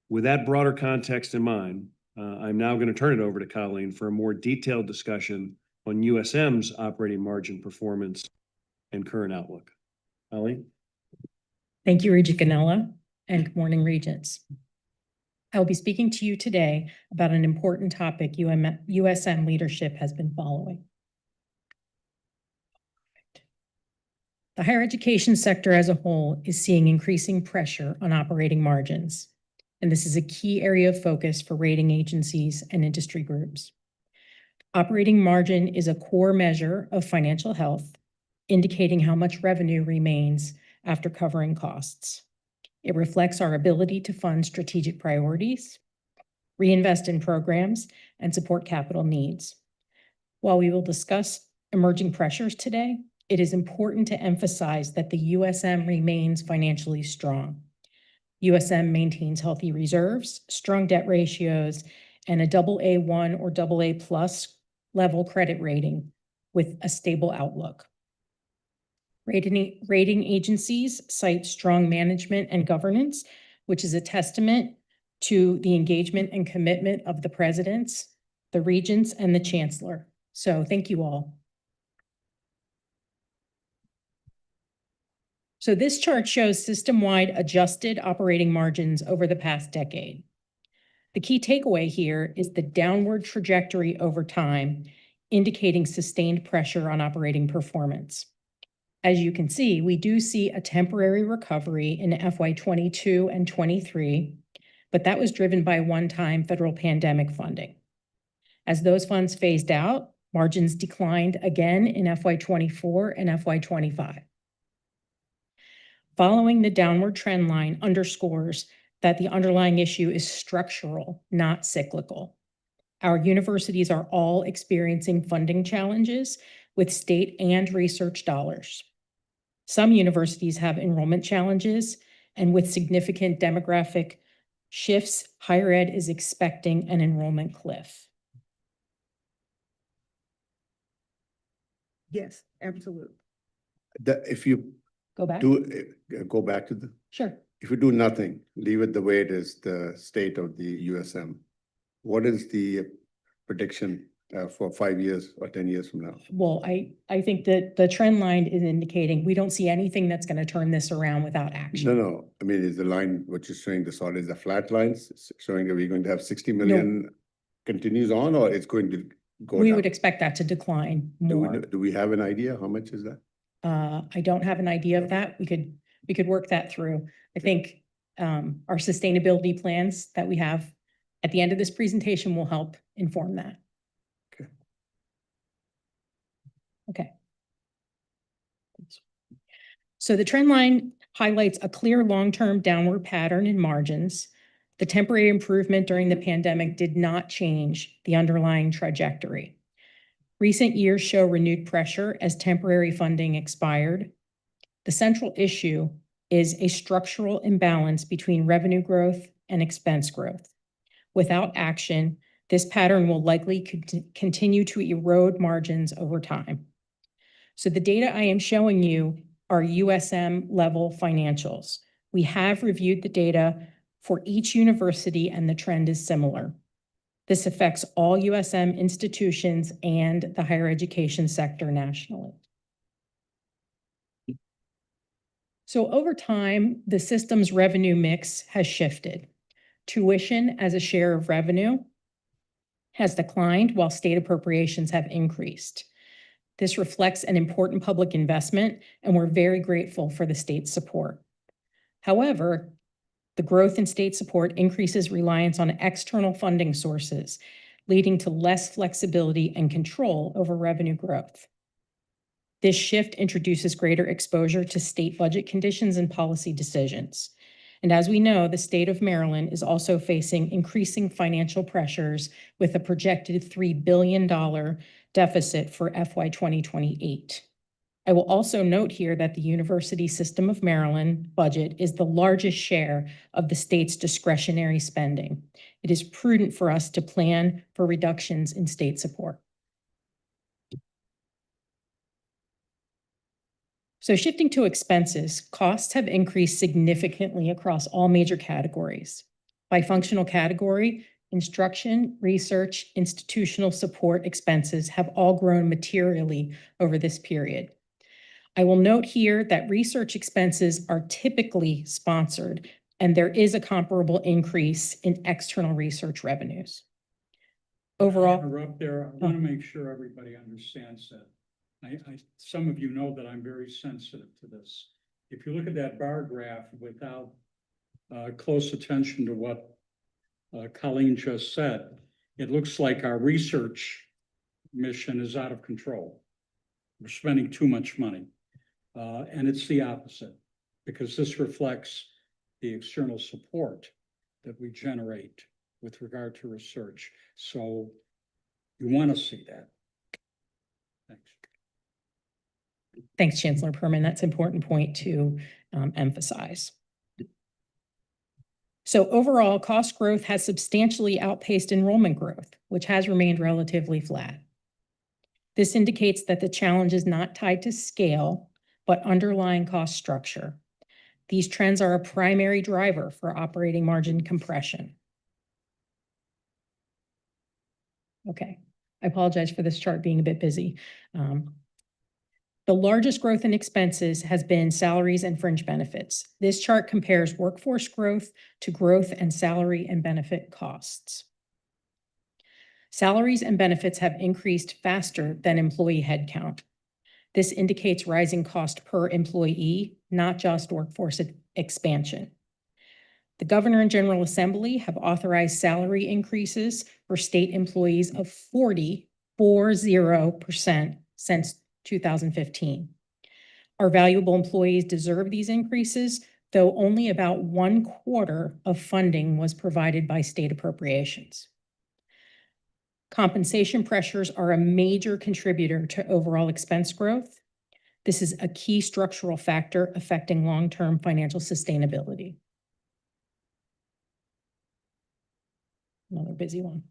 With that broader context in mind, I'm now going to turn it over to Colleen for a more detailed discussion on USM's operating margin performance and current outlook. Colleen? Thank you, Regent Ganella, and good morning, Regents. I will be speaking to you today about an important topic USM leadership has been following. The higher education sector as a whole is seeing increasing pressure on operating margins, and this is a key area of focus for rating agencies and industry groups. Operating margin is a core measure of financial health, indicating how much revenue remains after covering costs. It reflects our ability to fund strategic priorities, reinvest in programs, and support capital needs. While we will discuss emerging pressures today, it is important to emphasize that the USM remains financially strong. USM maintains healthy reserves, strong debt ratios, and a AA1 or AA+ level credit rating with a stable outlook. Rating agencies cite strong management and governance, which is a testament to the engagement and commitment of the presidents, the regents, and the chancellor. So thank you all. So this chart shows system-wide adjusted operating margins over the past decade. The key takeaway here is the downward trajectory over time, indicating sustained pressure on operating performance. As you can see, we do see a temporary recovery in FY22 and 23, but that was driven by one-time federal pandemic funding. As those funds phased out, margins declined again in FY24 and FY25. Following the downward trend line underscores that the underlying issue is structural, not cyclical. Our universities are all experiencing funding challenges with state and research dollars. Some universities have enrollment challenges, and with significant demographic shifts, higher ed is expecting an enrollment cliff. Yes, absolutely. If you Go back? go back to the, Sure. if you do nothing, leave it the way it is, the state of the USM, what is the prediction for 5 years or 10 years from now? Well, I think that the trend line is indicating we don't see anything that's going to turn this around without action. No. I mean, is the line, what you're showing, the solid, is the flat lines showing that we're going to have 60 million continues on, or it's going to go We down? would expect that to decline more. Do we have an idea? How much is that? I don't have an idea of that. We could work that through. I think our sustainability plans that we have at the end of this presentation will help inform that. Okay. So the trend line highlights a clear long-term downward pattern in margins. The temporary improvement during the pandemic did not change the underlying trajectory. Recent years show renewed pressure as temporary funding expired. The central issue is a structural imbalance between revenue growth and expense growth. Without action, this pattern will likely continue to erode margins over time. So the data I am showing you are USM level financials. We have reviewed the data for each university, and the trend is similar. This affects all USM institutions and the higher education sector nationally. So over time, the system's revenue mix has shifted. Tuition as a share of revenue has declined while state appropriations have increased. This reflects an important public investment, and we're very grateful for the state's support. However, the growth in state support increases reliance on external funding sources, leading to less flexibility and control over revenue growth. This shift introduces greater exposure to state budget conditions and policy decisions. And as we know, the state of Maryland is also facing increasing financial pressures with a projected $3 billion deficit for FY 2028. I will also note here that the University System of Maryland budget is the largest share of the state's discretionary spending. It is prudent for us to plan for reductions in state support. So shifting to expenses, costs have increased significantly across all major categories. By functional category, instruction, research, institutional support expenses have all grown materially over this period. I will note here that research expenses are typically sponsored, and there is a comparable increase in external research revenues. Overall. Interrupt there. I want to make sure everybody understands that. Some of you know that I'm very sensitive to this. If you look at that bar graph without close attention to what Colleen just said, it looks like our research mission is out of control. We're spending too much money. And it's the opposite, because this reflects the external support that we generate with regard to research. So you want to see that. Thanks. Thanks, Chancellor Perman. That's an important point to emphasize. So overall, cost growth has substantially outpaced enrollment growth, which has remained relatively flat. This indicates that the challenge is not tied to scale, but underlying cost structure. These trends are a primary driver for operating margin compression. Okay, I apologize for this chart being a bit busy. The largest growth in expenses has been salaries and fringe benefits. This chart compares workforce growth to growth and salary and benefit costs. Salaries and benefits have increased faster than employee headcount. This indicates rising cost per employee, not just workforce expansion. The Governor and General Assembly have authorized salary increases for state employees of 40% since 2015. Our valuable employees deserve these increases, though only about 1/4 of funding was provided by state appropriations. Compensation pressures are a major contributor to overall expense growth. This is a key structural factor affecting long-term financial sustainability. Another busy one.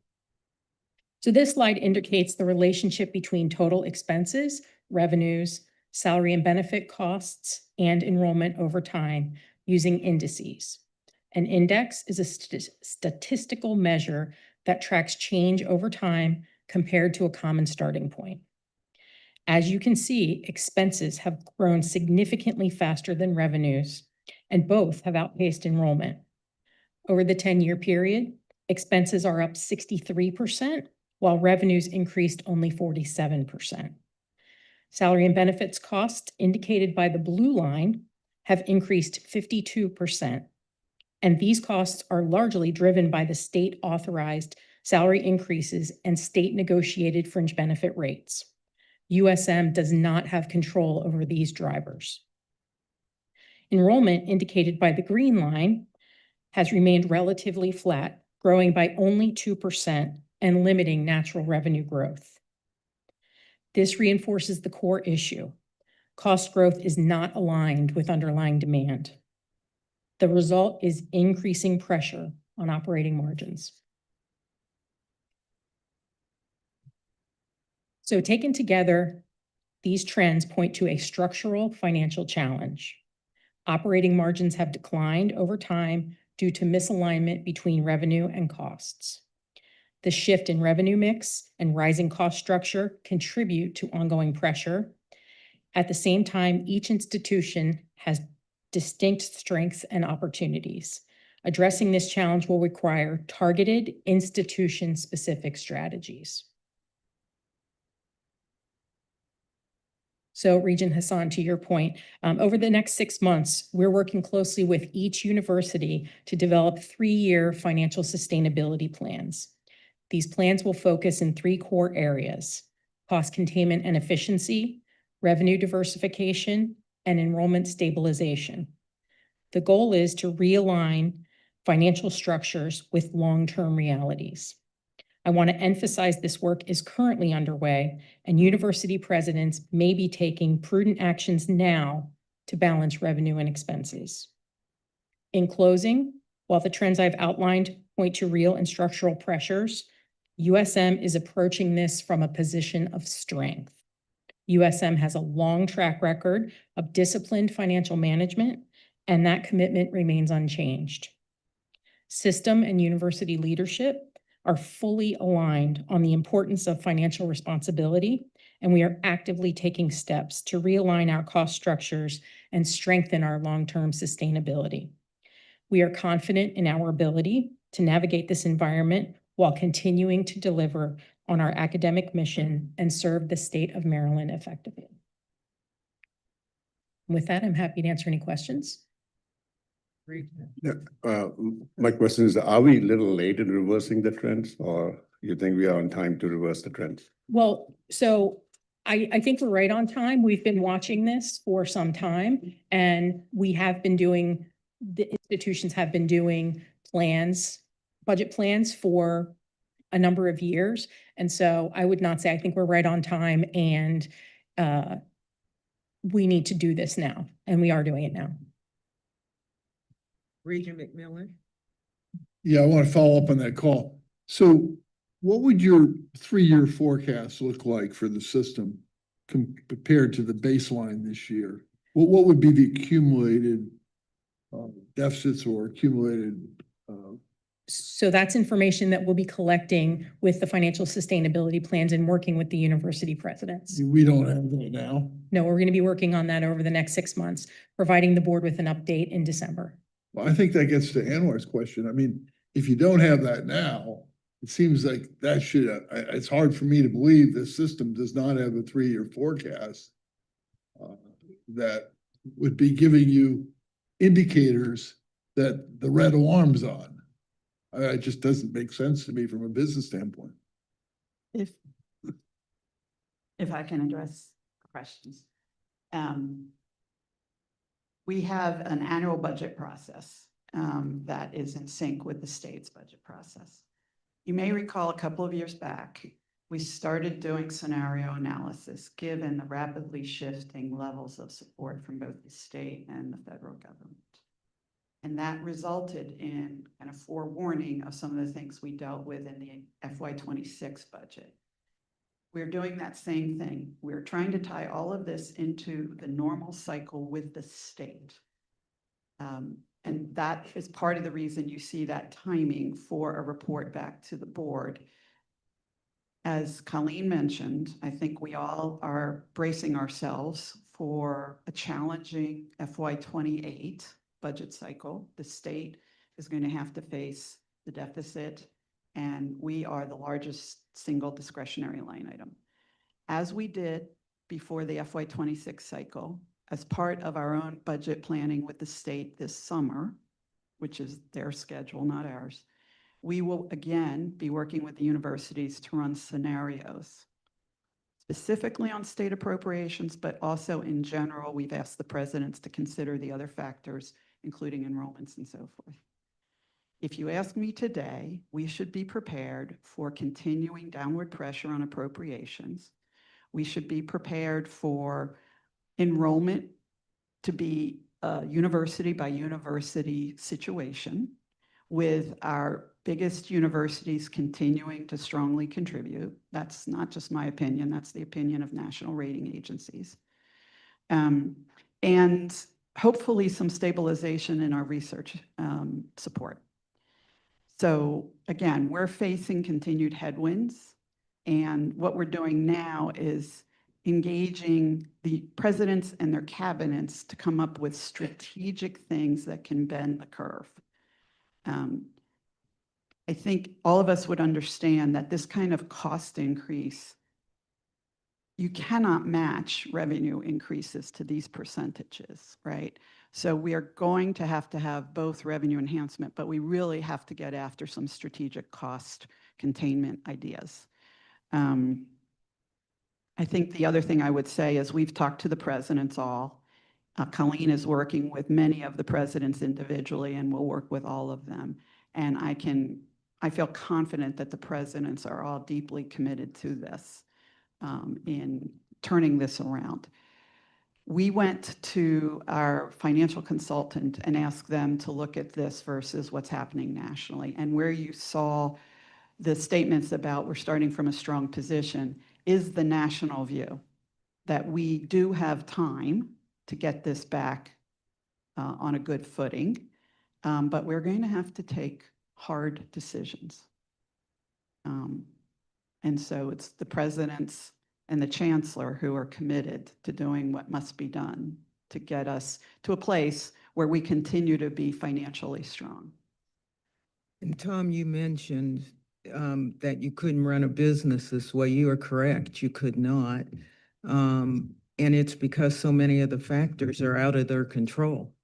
So this slide indicates the relationship between total expenses, revenues, salary and benefit costs, and enrollment over time using indices. An index is a statistical measure that tracks change over time compared to a common starting point. As you can see, expenses have grown significantly faster than revenues, and both have outpaced enrollment. Over the 10-year period, expenses are up 63%, while revenues increased only 47%. Salary and benefits costs, indicated by the blue line, have increased 52%. And these costs are largely driven by the state-authorized salary increases and state-negotiated fringe benefit rates. USM does not have control over these drivers. Enrollment, indicated by the green line, has remained relatively flat, growing by only 2% and limiting natural revenue growth. This reinforces the core issue. Cost growth is not aligned with underlying demand. The result is increasing pressure on operating margins. So taken together, these trends point to a structural financial challenge. Operating margins have declined over time due to misalignment between revenue and costs. The shift in revenue mix and rising cost structure contribute to ongoing pressure. At the same time, each institution has distinct strengths and opportunities. Addressing this challenge will require targeted institution-specific strategies. So Regent Hassan, to your point, over the next 6 months, we're working closely with each university to develop 3-year financial sustainability plans. These plans will focus in 3 core areas: cost containment and efficiency, revenue diversification, and enrollment stabilization. The goal is to realign financial structures with long-term realities. I want to emphasize this work is currently underway, and university presidents may be taking prudent actions now to balance revenue and expenses. In closing, while the trends I've outlined point to real and structural pressures, USM is approaching this from a position of strength. USM has a long track record of disciplined financial management, and that commitment remains unchanged. System and university leadership are fully aligned on the importance of financial responsibility, and we are actively taking steps to realign our cost structures and strengthen our long-term sustainability. We are confident in our ability to navigate this environment while continuing to deliver on our academic mission and serve the state of Maryland effectively. With that, I'm happy to answer any questions. Yeah, my question is, are we a little late in reversing the trends, or you think we are on time to reverse the trends? Well, so I think we're right on time. We've been watching this for some time, and we have been doing, the institutions have been doing plans, budget plans for a number of years. And so I would not say, I think we're right on time, and we need to do this now, and we are doing it now. Regent McMillan. Yeah, I want to follow up on that call. So what would your 3-year forecast look like for the system compared to the baseline this year? What would be the accumulated deficits or accumulated? So that's information that we'll be collecting with the financial sustainability plans and working with the university presidents. We don't have that now. No, we're going to be working on that over the next 6 months, providing the board with an update in December. Well, I think that gets to Anwar's question. I mean, if you don't have that now, it seems like that should, it's hard for me to believe the system does not have a 3-year forecast that would be giving you indicators that the red alarm's on. It just doesn't make sense to me from a business standpoint. If I can address questions. We have an annual budget process that is in sync with the state's budget process. You may recall a couple of years back, we started doing scenario analysis given the rapidly shifting levels of support from both the state and the federal government. And that resulted in kind of forewarning of some of the things we dealt with in the FY26 budget. We're doing that same thing. We're trying to tie all of this into the normal cycle with the state. And that is part of the reason you see that timing for a report back to the board. As Colleen mentioned, I think we all are bracing ourselves for a challenging FY28 budget cycle. The state is going to have to face the deficit, and we are the largest single discretionary line item. As we did before the FY26 cycle, as part of our own budget planning with the state this summer, which is their schedule, not ours, we will again be working with the universities to run scenarios, specifically on state appropriations, but also in general, we've asked the presidents to consider the other factors, including enrollments and so forth. If you ask me today, we should be prepared for continuing downward pressure on appropriations. We should be prepared for enrollment to be a university by university situation, with our biggest universities continuing to strongly contribute. That's not just my opinion, that's the opinion of national rating agencies. And hopefully some stabilization in our research support. So again, we're facing continued headwinds, and what we're doing now is engaging the presidents and their cabinets to come up with strategic things that can bend the curve. I think all of us would understand that this kind of cost increase, you cannot match revenue increases to these percentages, right? So we are going to have both revenue enhancement, but we really have to get after some strategic cost containment ideas. I think the other thing I would say is we've talked to the presidents all. Colleen is working with many of the presidents individually, and we'll work with all of them. And I feel confident that the presidents are all deeply committed to this, in turning this around. We went to our financial consultant and asked them to look at this versus what's happening nationally. And where you saw the statements about we're starting from a strong position is the national view, that we do have time to get this back on a good footing, but we're going to have to take hard decisions. And so it's the presidents and the chancellor who are committed to doing what must be done to get us to a place where we continue to be financially strong. And Tom, you mentioned that you couldn't run a business this way. You are correct, you could not. And it's because so many of the factors are out of their control.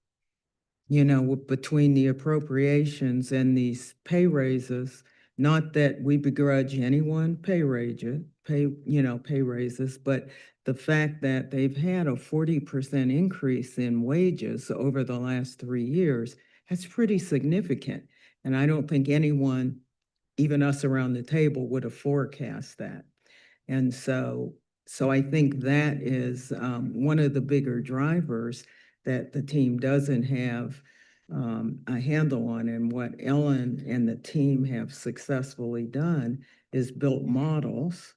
You know, between the appropriations and these pay raises, not that we begrudge anyone pay raises, but the fact that they've had a 40% increase in wages over the last 3 years, that's pretty significant. And I don't think anyone, even us around the table, would have forecast that. And so I think that is one of the bigger drivers that the team doesn't have a handle on. And what Ellen and the team have successfully done is built models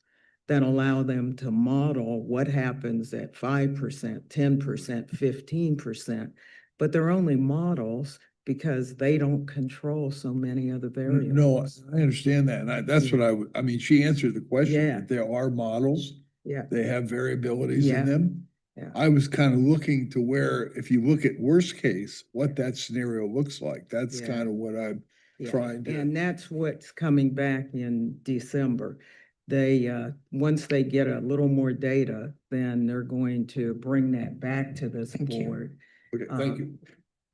that allow them to model what happens at 5%, 10%, 15%. But they're only models because they don't control so many of the variables. No, I understand that. And that's what I mean, she answered the question. Yeah. That there are models. Yeah. They have variabilities Yeah. in them. Yeah. I was kind of looking to where, if you look at worst case, what that scenario looks like. That's Yeah. kind of what I'm Yeah, trying to. and that's what's coming back in December. They, once they get a little more data, then they're going to bring that back to this board. Okay, thank you.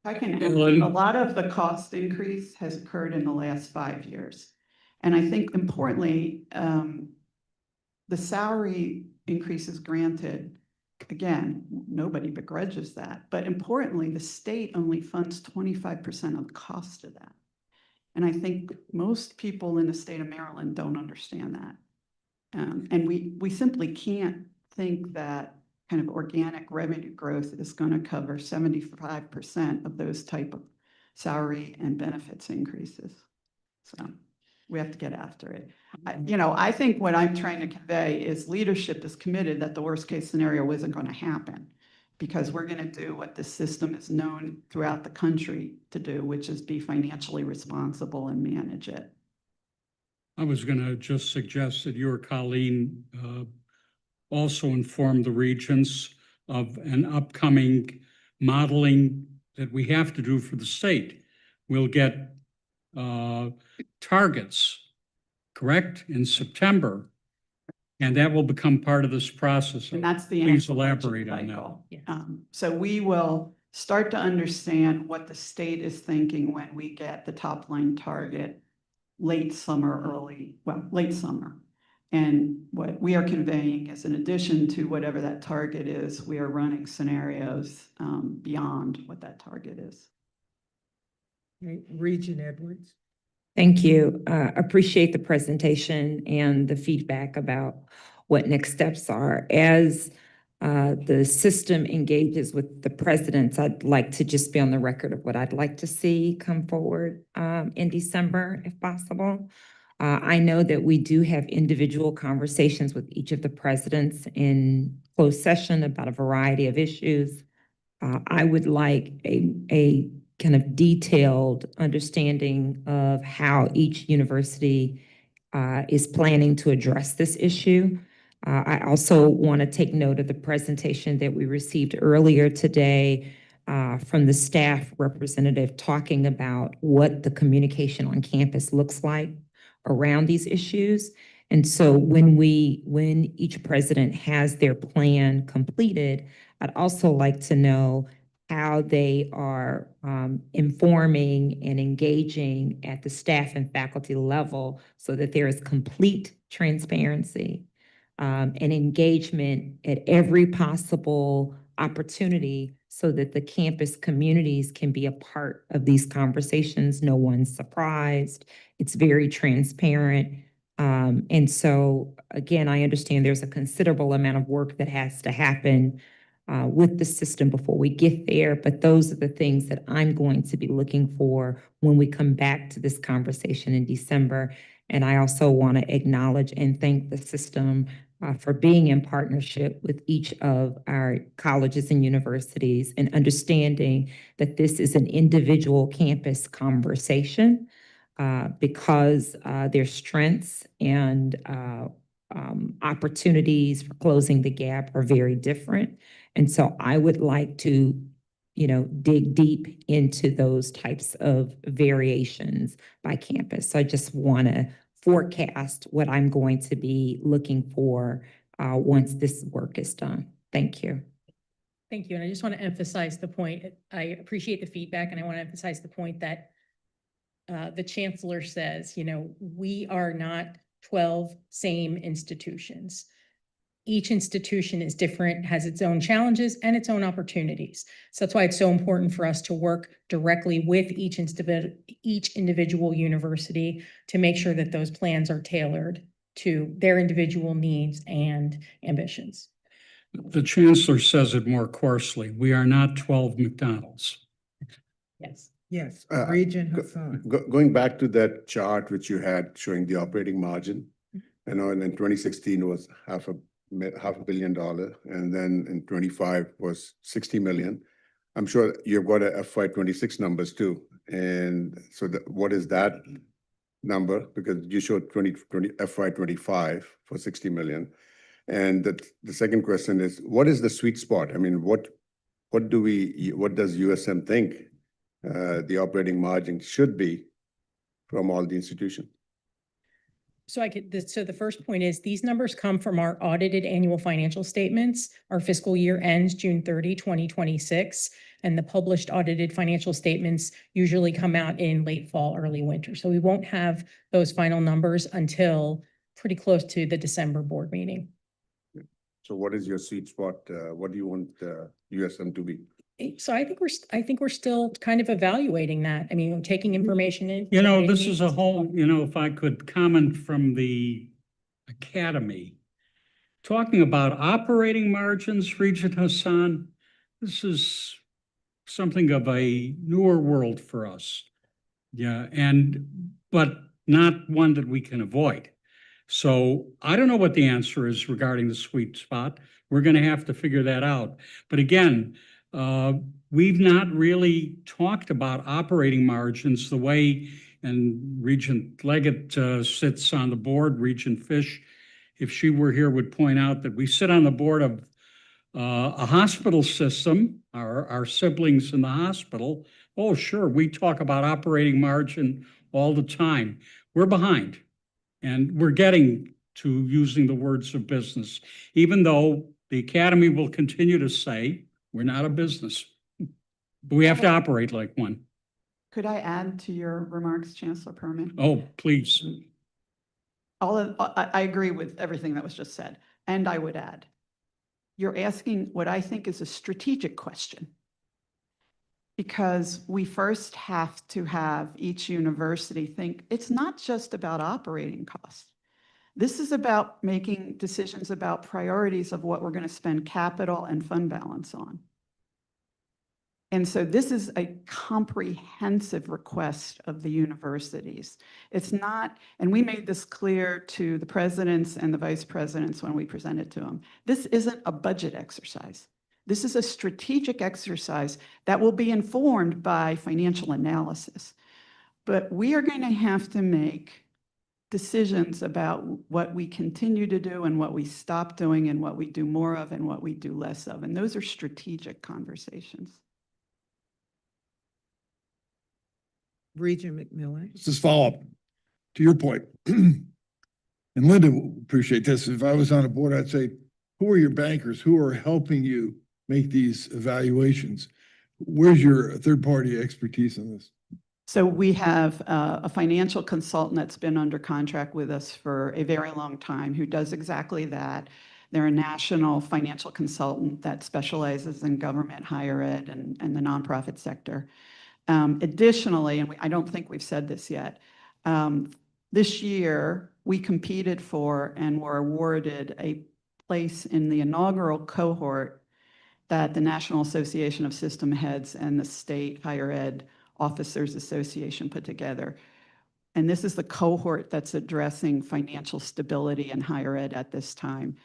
I can, Ellen? a lot of the cost increase has occurred in the last 5 years. And I think importantly, the salary increases granted, again, nobody begrudges that. But importantly, the state only funds 25% of the cost of that. And I think most people in the state of Maryland don't understand that. And we simply can't think that kind of organic revenue growth is going to cover 75% of those type of salary and benefits increases. So we have to get after it. I think what I'm trying to convey is leadership is committed that the worst case scenario isn't going to happen, because we're going to do what the system is known throughout the country to do, which is be financially responsible and manage it. I was going to just suggest that you or Colleen also inform the Regents of an upcoming modeling that we have to do for the state. We'll get targets, correct, in September, and that will become part of this process. And that's the Please actual budget elaborate on that. cycle. So we will start to understand what the state is thinking when we get the top line target late summer. And what we are conveying is, in addition to whatever that target is, we are running scenarios beyond what that target is. Okay, Regent Edwards. Thank you. Appreciate the presentation and the feedback about what next steps are. As the system engages with the presidents, I'd like to just be on the record of what I'd like to see come forward in December, if possible. I know that we do have individual conversations with each of the presidents in closed session about a variety of issues. I would like a kind of detailed understanding of how each university is planning to address this issue. I also want to take note of the presentation that we received earlier today from the staff representative talking about what the communication on campus looks like around these issues. And so when each president has their plan completed, I'd also like to know how they are informing and engaging at the staff and faculty level so that there is complete transparency and engagement at every possible opportunity so that the campus communities can be a part of these conversations. No one's surprised. It's very transparent. And so, again, I understand there's a considerable amount of work that has to happen with the system before we get there, but those are the things that I'm going to be looking for when we come back to this conversation in December. And I also want to acknowledge and thank the system for being in partnership with each of our colleges and universities and understanding that this is an individual campus conversation. because their strengths and opportunities for closing the gap are very different. And so I would like to, dig deep into those types of variations by campus. So I just want to forecast what I'm going to be looking for once this work is done. Thank you. Thank you. And I just want to emphasize the point. I appreciate the feedback, and I want to emphasize the point that the chancellor says, we are not 12 same institutions. Each institution is different, has its own challenges and its own opportunities. So that's why it's so important for us to work directly with each individual university to make sure that those plans are tailored to their individual needs and ambitions. The chancellor says it more coarsely. We are not 12 McDonald's. Yes. Yes, Regent Hassan. Going back to that chart which you had showing the operating margin, I know, and in 2016 was half a $500 million, and then in 25 was 60 million. I'm sure you've got a FY26 numbers too. And so what is that number? Because you showed FY25 for 60 million. And the second question is, what is the sweet spot? I mean, what does USM think the operating margin should be from all the institutions? So so the first point is these numbers come from our audited annual financial statements. Our fiscal year ends June 30, 2026, and the published audited financial statements usually come out in late fall, early winter. So we won't have those final numbers until pretty close to the December board meeting. So what is your sweet spot? What do you want USM to be? So I think we're still kind of evaluating that. I mean, taking information in. This is a whole, if I could comment from the academy, talking about operating margins, Regent Hassan, this is something of a newer world for us. Yeah, but not one that we can avoid. So I don't know what the answer is regarding the sweet spot. We're going to have to figure that out. But again, we've not really talked about operating margins the way, and Regent Leggett sits on the board, Regent Fish, if she were here, would point out that we sit on the board of a hospital system, our siblings in the hospital. Oh, sure, we talk about operating margin all the time. We're behind, and we're getting to using the words of business, even though the academy will continue to say, we're not a business, but we have to operate like one. Could I add to your remarks, Chancellor Perman? Oh, please. I agree with everything that was just said. And I would add, you're asking what I think is a strategic question. Because we first have to have each university think it's not just about operating costs. This is about making decisions about priorities of what we're going to spend capital and fund balance on. And so this is a comprehensive request of the universities. It's not, and we made this clear to the presidents and the vice presidents when we presented to them, this isn't a budget exercise. This is a strategic exercise that will be informed by financial analysis. But we are going to have to make decisions about what we continue to do and what we stop doing and what we do more of and what we do less of. And those are strategic conversations. Regent McMillan. Just follow up to your point. And Linda will appreciate this. If I was on a board, I'd say, who are your bankers? Who are helping you make these evaluations? Where's your third-party expertise on this? So we have a financial consultant that's been under contract with us for a very long time who does exactly that. They're a national financial consultant that specializes in government, higher ed, and the nonprofit sector. Additionally, and I don't think we've said this yet, this year we competed for and were awarded a place in the inaugural cohort that the National Association of System Heads and the State Higher Ed Officers Association put together. And this is the cohort that's addressing financial stability in higher ed at this time.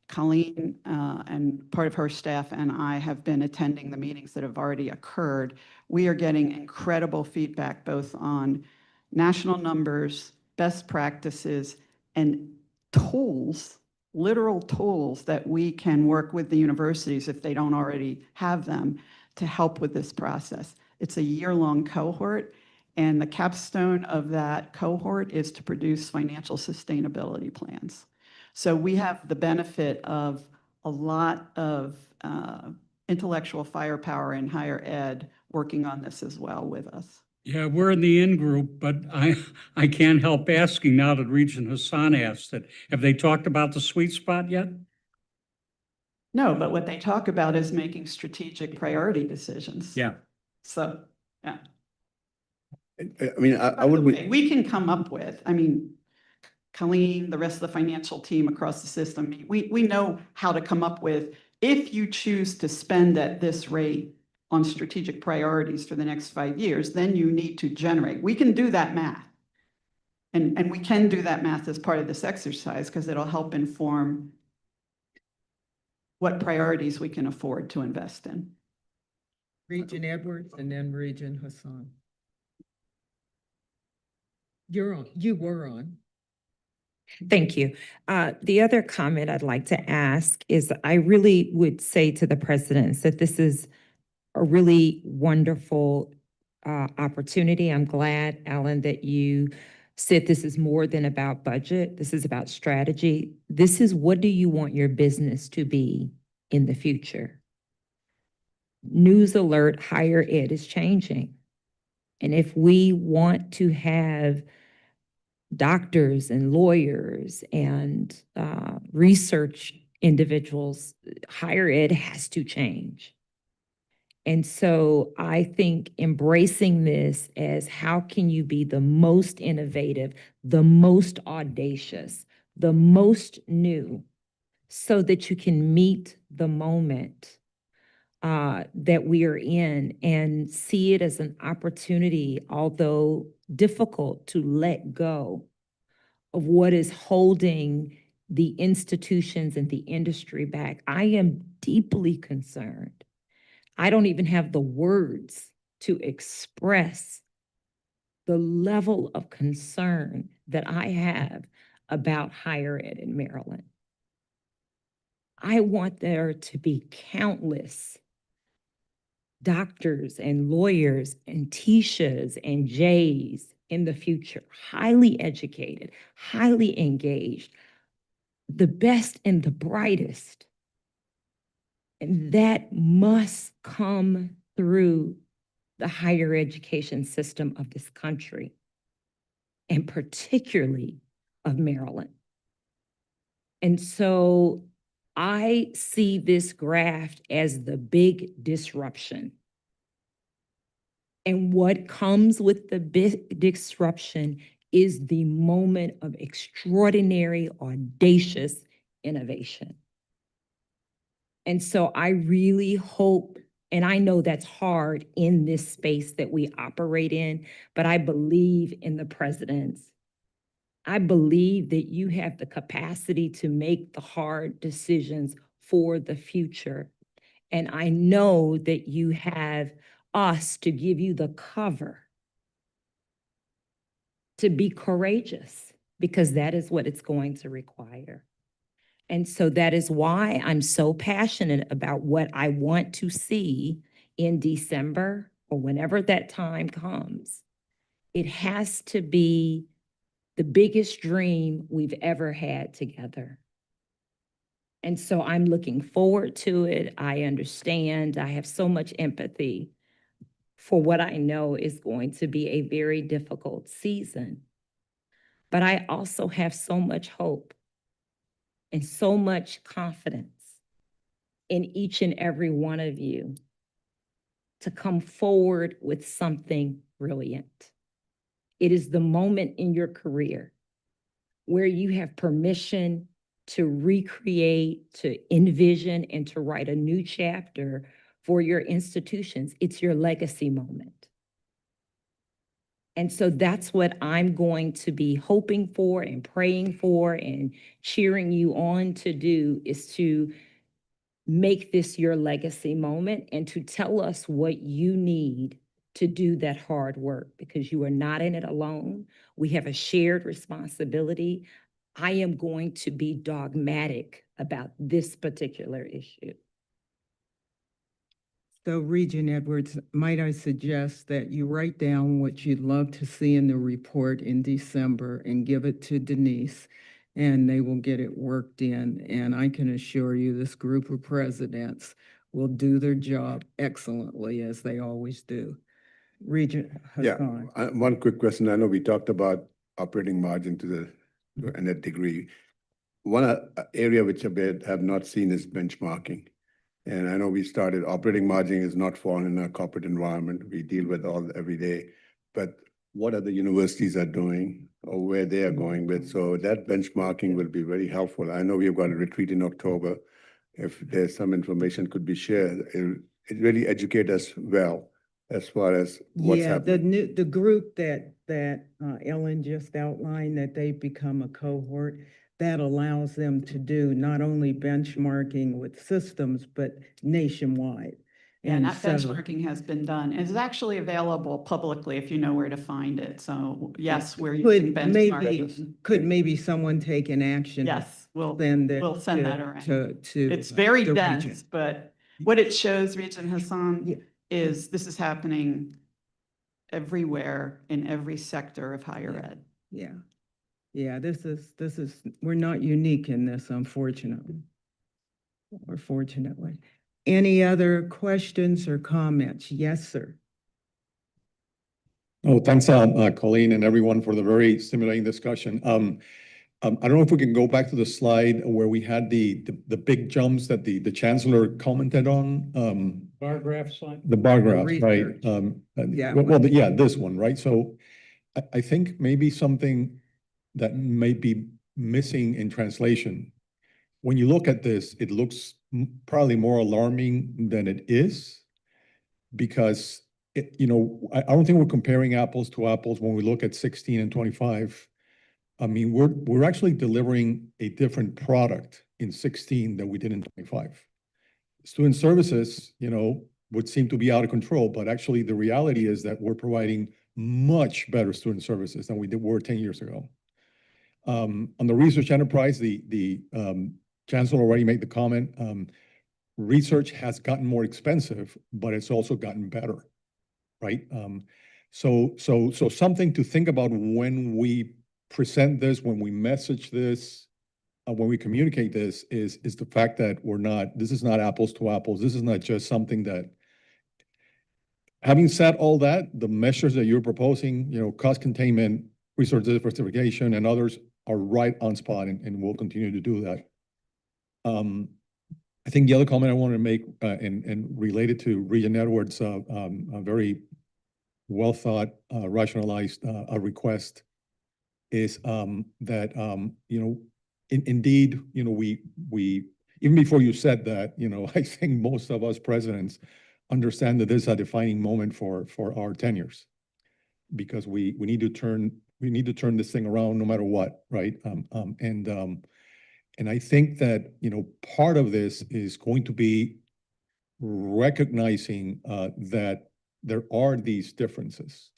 Colleen and part of her staff and I have been attending the meetings that have already occurred. We are getting incredible feedback both on national numbers, best practices, and tools, literal tools that we can work with the universities if they don't already have them to help with this process. It's a year-long cohort, and the capstone of that cohort is to produce financial sustainability plans. So we have the benefit of a lot of intellectual firepower in higher ed working on this as well with us. Yeah, we're in the in-group, but I can't help asking now that Regent Hassan asked it. Have they talked about the sweet spot yet? No, but what they talk about is making strategic priority decisions. Yeah. So, yeah. I mean, I would. We can come up with, I mean, Colleen, the rest of the financial team across the system, we know how to come up with, if you choose to spend at this rate on strategic priorities for the next 5 years, then you need to generate. We can do that math. And we can do that math as part of this exercise because it'll help inform what priorities we can afford to invest in. Regent Edwards and then Regent Hassan. You're on, you were on. Thank you. The other comment I'd like to ask is I really would say to the presidents that this is a really wonderful opportunity. I'm glad, Alan, that you said this is more than about budget. This is about strategy. This is, what do you want your business to be in the future? News alert, higher ed is changing. And if we want to have doctors and lawyers and research individuals, higher ed has to change. And so I think embracing this as how can you be the most innovative, the most audacious, the most new, so that you can meet the moment that we are in and see it as an opportunity, although difficult, to let go of what is holding the institutions and the industry back. I am deeply concerned. I don't even have the words to express the level of concern that I have about higher ed in Maryland. I want there to be countless doctors and lawyers and Tishas and Jays in the future, highly educated, highly engaged, the best and the brightest. And that must come through the higher education system of this country, and particularly of Maryland. And so I see this graft as the big disruption. And what comes with the big disruption is the moment of extraordinary, audacious innovation. And so I really hope, and I know that's hard in this space that we operate in, but I believe in the presidents. I believe that you have the capacity to make the hard decisions for the future. And I know that you have us to give you the cover to be courageous, because that is what it's going to require. And so that is why I'm so passionate about what I want to see in December or whenever that time comes. It has to be the biggest dream we've ever had together. And so I'm looking forward to it. I understand. I have so much empathy for what I know is going to be a very difficult season. But I also have so much hope and so much confidence in each and every one of you to come forward with something brilliant. It is the moment in your career where you have permission to recreate, to envision, and to write a new chapter for your institutions. It's your legacy moment. And so that's what I'm going to be hoping for and praying for and cheering you on to do, is to make this your legacy moment and to tell us what you need to do that hard work because you are not in it alone. We have a shared responsibility. I am going to be dogmatic about this particular issue. So Regent Edwards, might I suggest that you write down what you'd love to see in the report in December and give it to Denise, and they will get it worked in. And I can assure you, this group of presidents will do their job excellently, as they always do. Regent Yeah, Hassan. one quick question. I know we talked about operating margin to a net degree. One area which a bit have not seen is benchmarking. And I know we started operating margin is not foreign in our corporate environment. We deal with all every day. But what other universities are doing or where they are going with. So that benchmarking will be very helpful. I know we've got a retreat in October. If there's some information could be shared, it really educate us well as far as what's happening. The group that Ellen just outlined, that they've become a cohort, that allows them to do not only benchmarking with systems, but nationwide. And that so- benchmarking has been done. It's actually available publicly if you know where to find it. So yes, we're using benchmarking. Could maybe someone take an action? Yes, we'll Send it we'll send to- that around. To It's very the dense, region. but what it shows, Regent Hassan, is this is happening everywhere in every sector of higher ed. Yeah. Yeah, this is, we're not unique in this, unfortunately. Or fortunately. Any other questions or comments? Yes, sir. Oh, thanks, Colleen and everyone for the very stimulating discussion. I don't know if we can go back to the slide where we had the big jumps that the chancellor commented on. Bar graph slide? The bar graphs, right? research. Yeah. Yeah, this one, right? So I think maybe something that may be missing in translation. When you look at this, it looks probably more alarming than it is because I don't think we're comparing apples to apples when we look at 16 and 25. I mean, we're actually delivering a different product in 16 than we did in 25. Student services, would seem to be out of control, but actually the reality is that we're providing much better student services than we were 10 years ago. On the research enterprise, the chancellor already made the comment, research has gotten more expensive, but it's also gotten better, right? So something to think about when we present this, when we message this, when we communicate this is the fact that this is not apples to apples. This is not just something that, having said all that, the measures that you're proposing, cost containment, resource diversification, and others are right on spot and will continue to do that. I think the other comment I want to make and related to Regent Edwards, a very well thought, rationalized request is that indeed we even before you said that, I think most of us presidents understand that this is a defining moment for our tenures because we need to turn this thing around no matter what, right? And I think that part of this is going to be recognizing that there are these differences.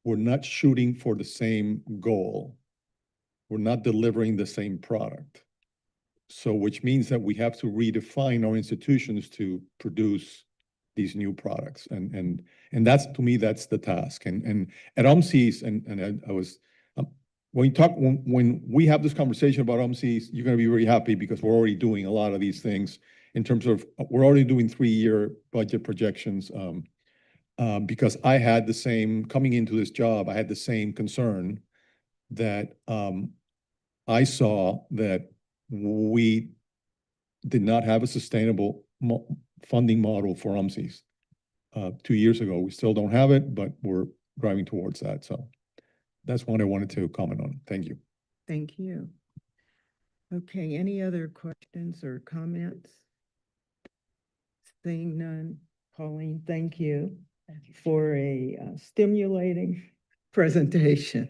We're not shooting for the same goal. We're not delivering the same product. So which means that we have to redefine our institutions to produce these new products. And that's, to me, that's the task. And at UMCES, and I was, when we have this conversation about UMCES, you're going to be very happy because we're already doing a lot of these things in terms of, we're already doing 3-year budget projections. Because I had the same, coming into this job, I had the same concern that I saw that we did not have a sustainable funding model for UMCES 2 years ago. We still don't have it, but we're driving towards that. So that's what I wanted to comment on. Thank you. Thank you. Okay, any other questions or comments? Seeing none. Pauline, thank you for a stimulating presentation.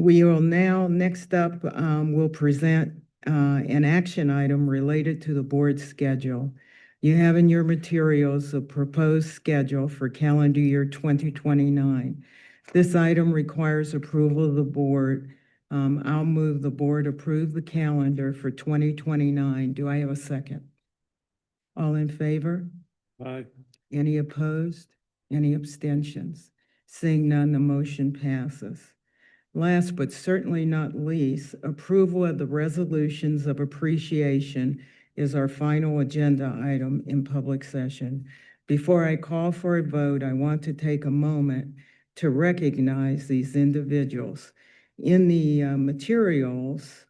We will now, next up, we'll present an action item related to the board schedule. You have in your materials a proposed schedule for calendar year 2029. This item requires approval of the board. I'll move the board approve the calendar for 2029. Do I have a second? All in favor? Aye. Any opposed? Any abstentions? Seeing none, the motion passes. Last but certainly not least, approval of the resolutions of appreciation is our final agenda item in public session. Before I call for a vote, I want to take a moment to recognize these individuals. In the materials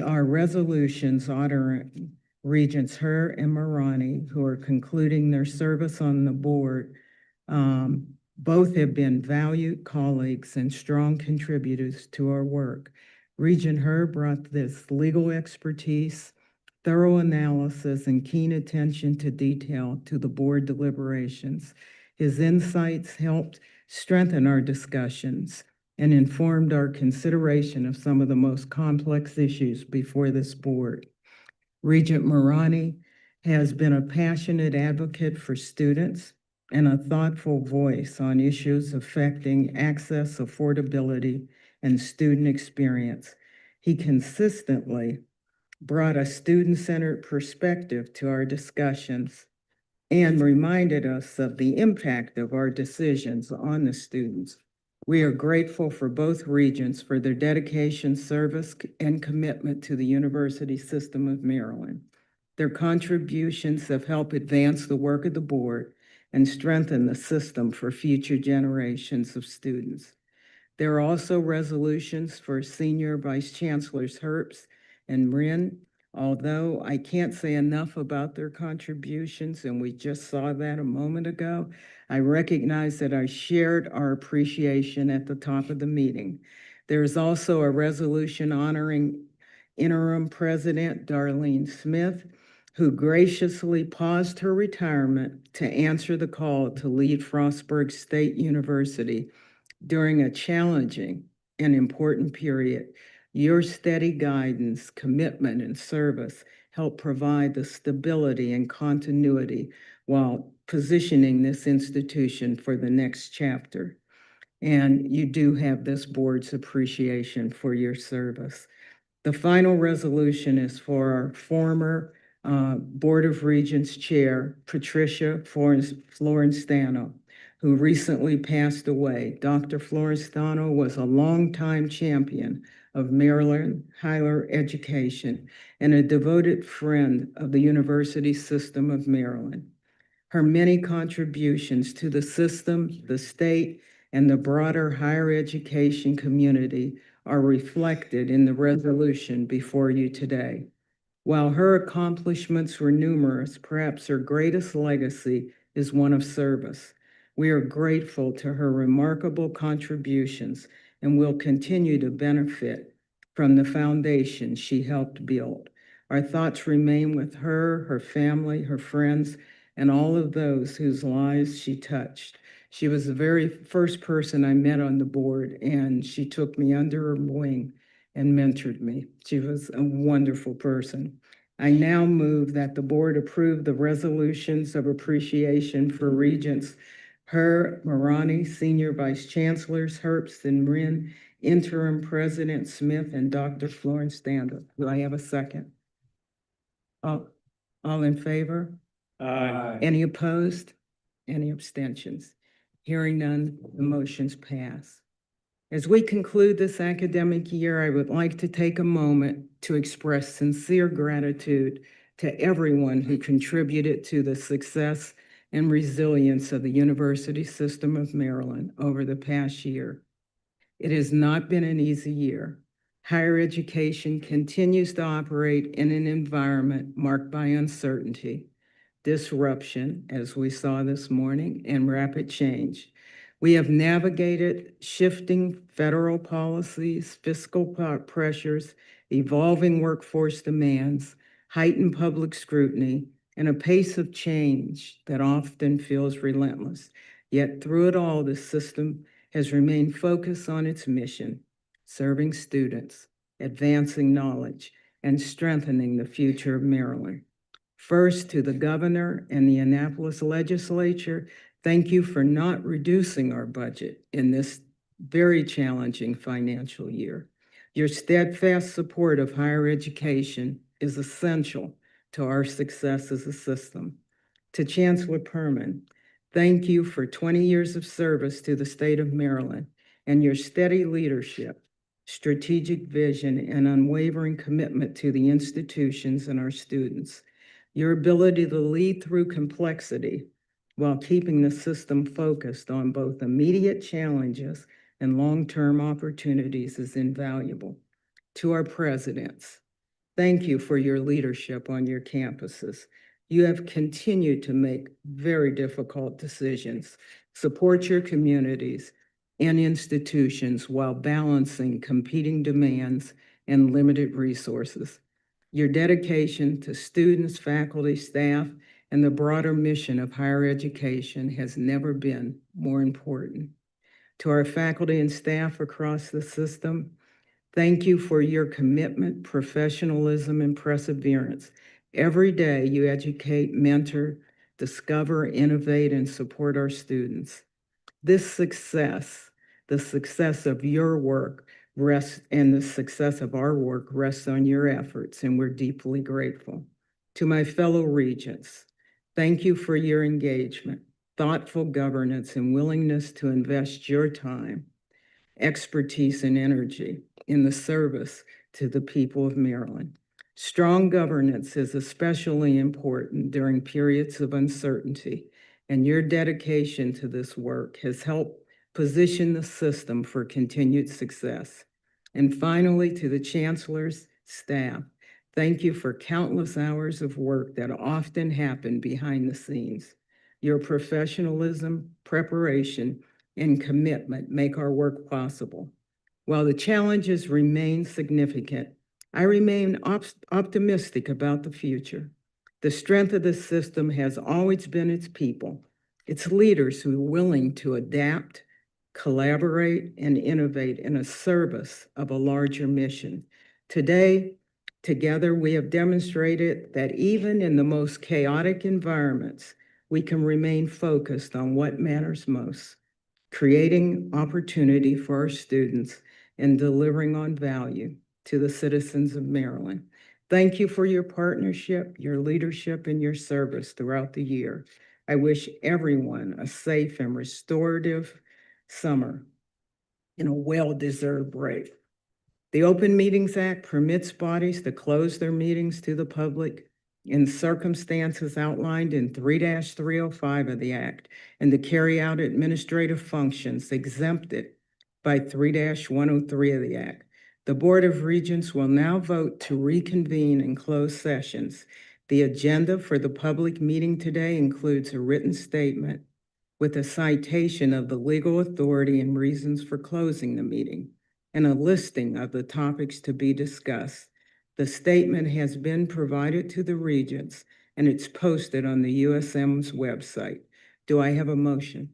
are resolutions honoring Regents Herr and Marani, who are concluding their service on the board. Both have been valued colleagues and strong contributors to our work. Regent Herr brought this legal expertise, thorough analysis, and keen attention to detail to the board deliberations. His insights helped strengthen our discussions and informed our consideration of some of the most complex issues before this board. Regent Marani has been a passionate advocate for students and a thoughtful voice on issues affecting access, affordability, and student experience. He consistently brought a student-centered perspective to our discussions and reminded us of the impact of our decisions on the students. We are grateful for both regents for their dedication, service, and commitment to the University System of Maryland. Their contributions have helped advance the work of the board and strengthen the system for future generations of students. There are also resolutions for Senior Vice Chancellors Herbst and Wren. Although I can't say enough about their contributions, and we just saw that a moment ago, I recognize that I shared our appreciation at the top of the meeting. There is also a resolution honoring Interim President Darlene Smith, who graciously paused her retirement to answer the call to lead Frostburg State University during a challenging and important period. Your steady guidance, commitment, and service help provide the stability and continuity while positioning this institution for the next chapter. And you do have this board's appreciation for your service. The final resolution is for our former Board of Regents Chair, Patricia Florestano, who recently passed away. Dr. Florestano was a longtime champion of Maryland higher education and a devoted friend of the University System of Maryland. Her many contributions to the system, the state, and the broader higher education community are reflected in the resolution before you today. While her accomplishments were numerous, perhaps her greatest legacy is one of service. We are grateful to her remarkable contributions and will continue to benefit from the foundation she helped build. Our thoughts remain with her, her family, her friends, and all of those whose lives she touched. She was the very first person I met on the board, and she took me under her wing and mentored me. She was a wonderful person. I now move that the board approve the resolutions of appreciation for Regents Herr, Marani, Senior Vice Chancellors Herbst and Wren, Interim President Smith, and Dr. Florestano. Do I have a second? All in favor? Aye. Any opposed? Any abstentions? Hearing none, the motions pass. As we conclude this academic year, I would like to take a moment to express sincere gratitude to everyone who contributed to the success and resilience of the University System of Maryland over the past year. It has not been an easy year. Higher education continues to operate in an environment marked by uncertainty, disruption, as we saw this morning, and rapid change. We have navigated shifting federal policies, fiscal pressures, evolving workforce demands, heightened public scrutiny, and a pace of change that often feels relentless. Yet through it all, the system has remained focused on its mission, serving students, advancing knowledge, and strengthening the future of Maryland. First, to the governor and the Annapolis legislature, thank you for not reducing our budget in this very challenging financial year. Your steadfast support of higher education is essential to our success as a system. To Chancellor Perman, thank you for 20 years of service to the state of Maryland and your steady leadership, strategic vision, and unwavering commitment to the institutions and our students. Your ability to lead through complexity while keeping the system focused on both immediate challenges and long-term opportunities is invaluable. To our presidents, thank you for your leadership on your campuses. You have continued to make very difficult decisions, support your communities and institutions while balancing competing demands and limited resources. Your dedication to students, faculty, staff, and the broader mission of higher education has never been more important. To our faculty and staff across the system, thank you for your commitment, professionalism, and perseverance. Every day you educate, mentor, discover, innovate, and support our students. This success, the success of your work, the success of our work rests on your efforts, and we're deeply grateful. To my fellow regents, thank you for your engagement, thoughtful governance, and willingness to invest your time, expertise, and energy in the service to the people of Maryland. Strong governance is especially important during periods of uncertainty, and your dedication to this work has helped position the system for continued success. And finally, to the chancellor's staff, thank you for countless hours of work that often happen behind the scenes. Your professionalism, preparation, and commitment make our work possible. While the challenges remain significant, I remain optimistic about the future. The strength of the system has always been its people, its leaders who are willing to adapt, collaborate, and innovate in a service of a larger mission. Today, together, we have demonstrated that even in the most chaotic environments, we can remain focused on what matters most, creating opportunity for our students and delivering on value to the citizens of Maryland. Thank you for your partnership, your leadership, and your service throughout the year. I wish everyone a safe and restorative summer and a well-deserved break. The Open Meetings Act permits bodies to close their meetings to the public in circumstances outlined in 3-305 of the Act and to carry out administrative functions exempted by 3-103 of the Act. The Board of Regents will now vote to reconvene in closed sessions. The agenda for the public meeting today includes a written statement with a citation of the legal authority and reasons for closing the meeting and a listing of the topics to be discussed. The statement has been provided to the Regents and it's posted on the USM's website. Do I have a motion?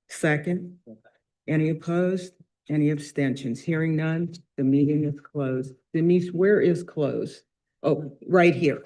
Second? Any opposed? Any abstentions? Hearing none, the meeting is closed. Denise, where is closed? Oh, right here.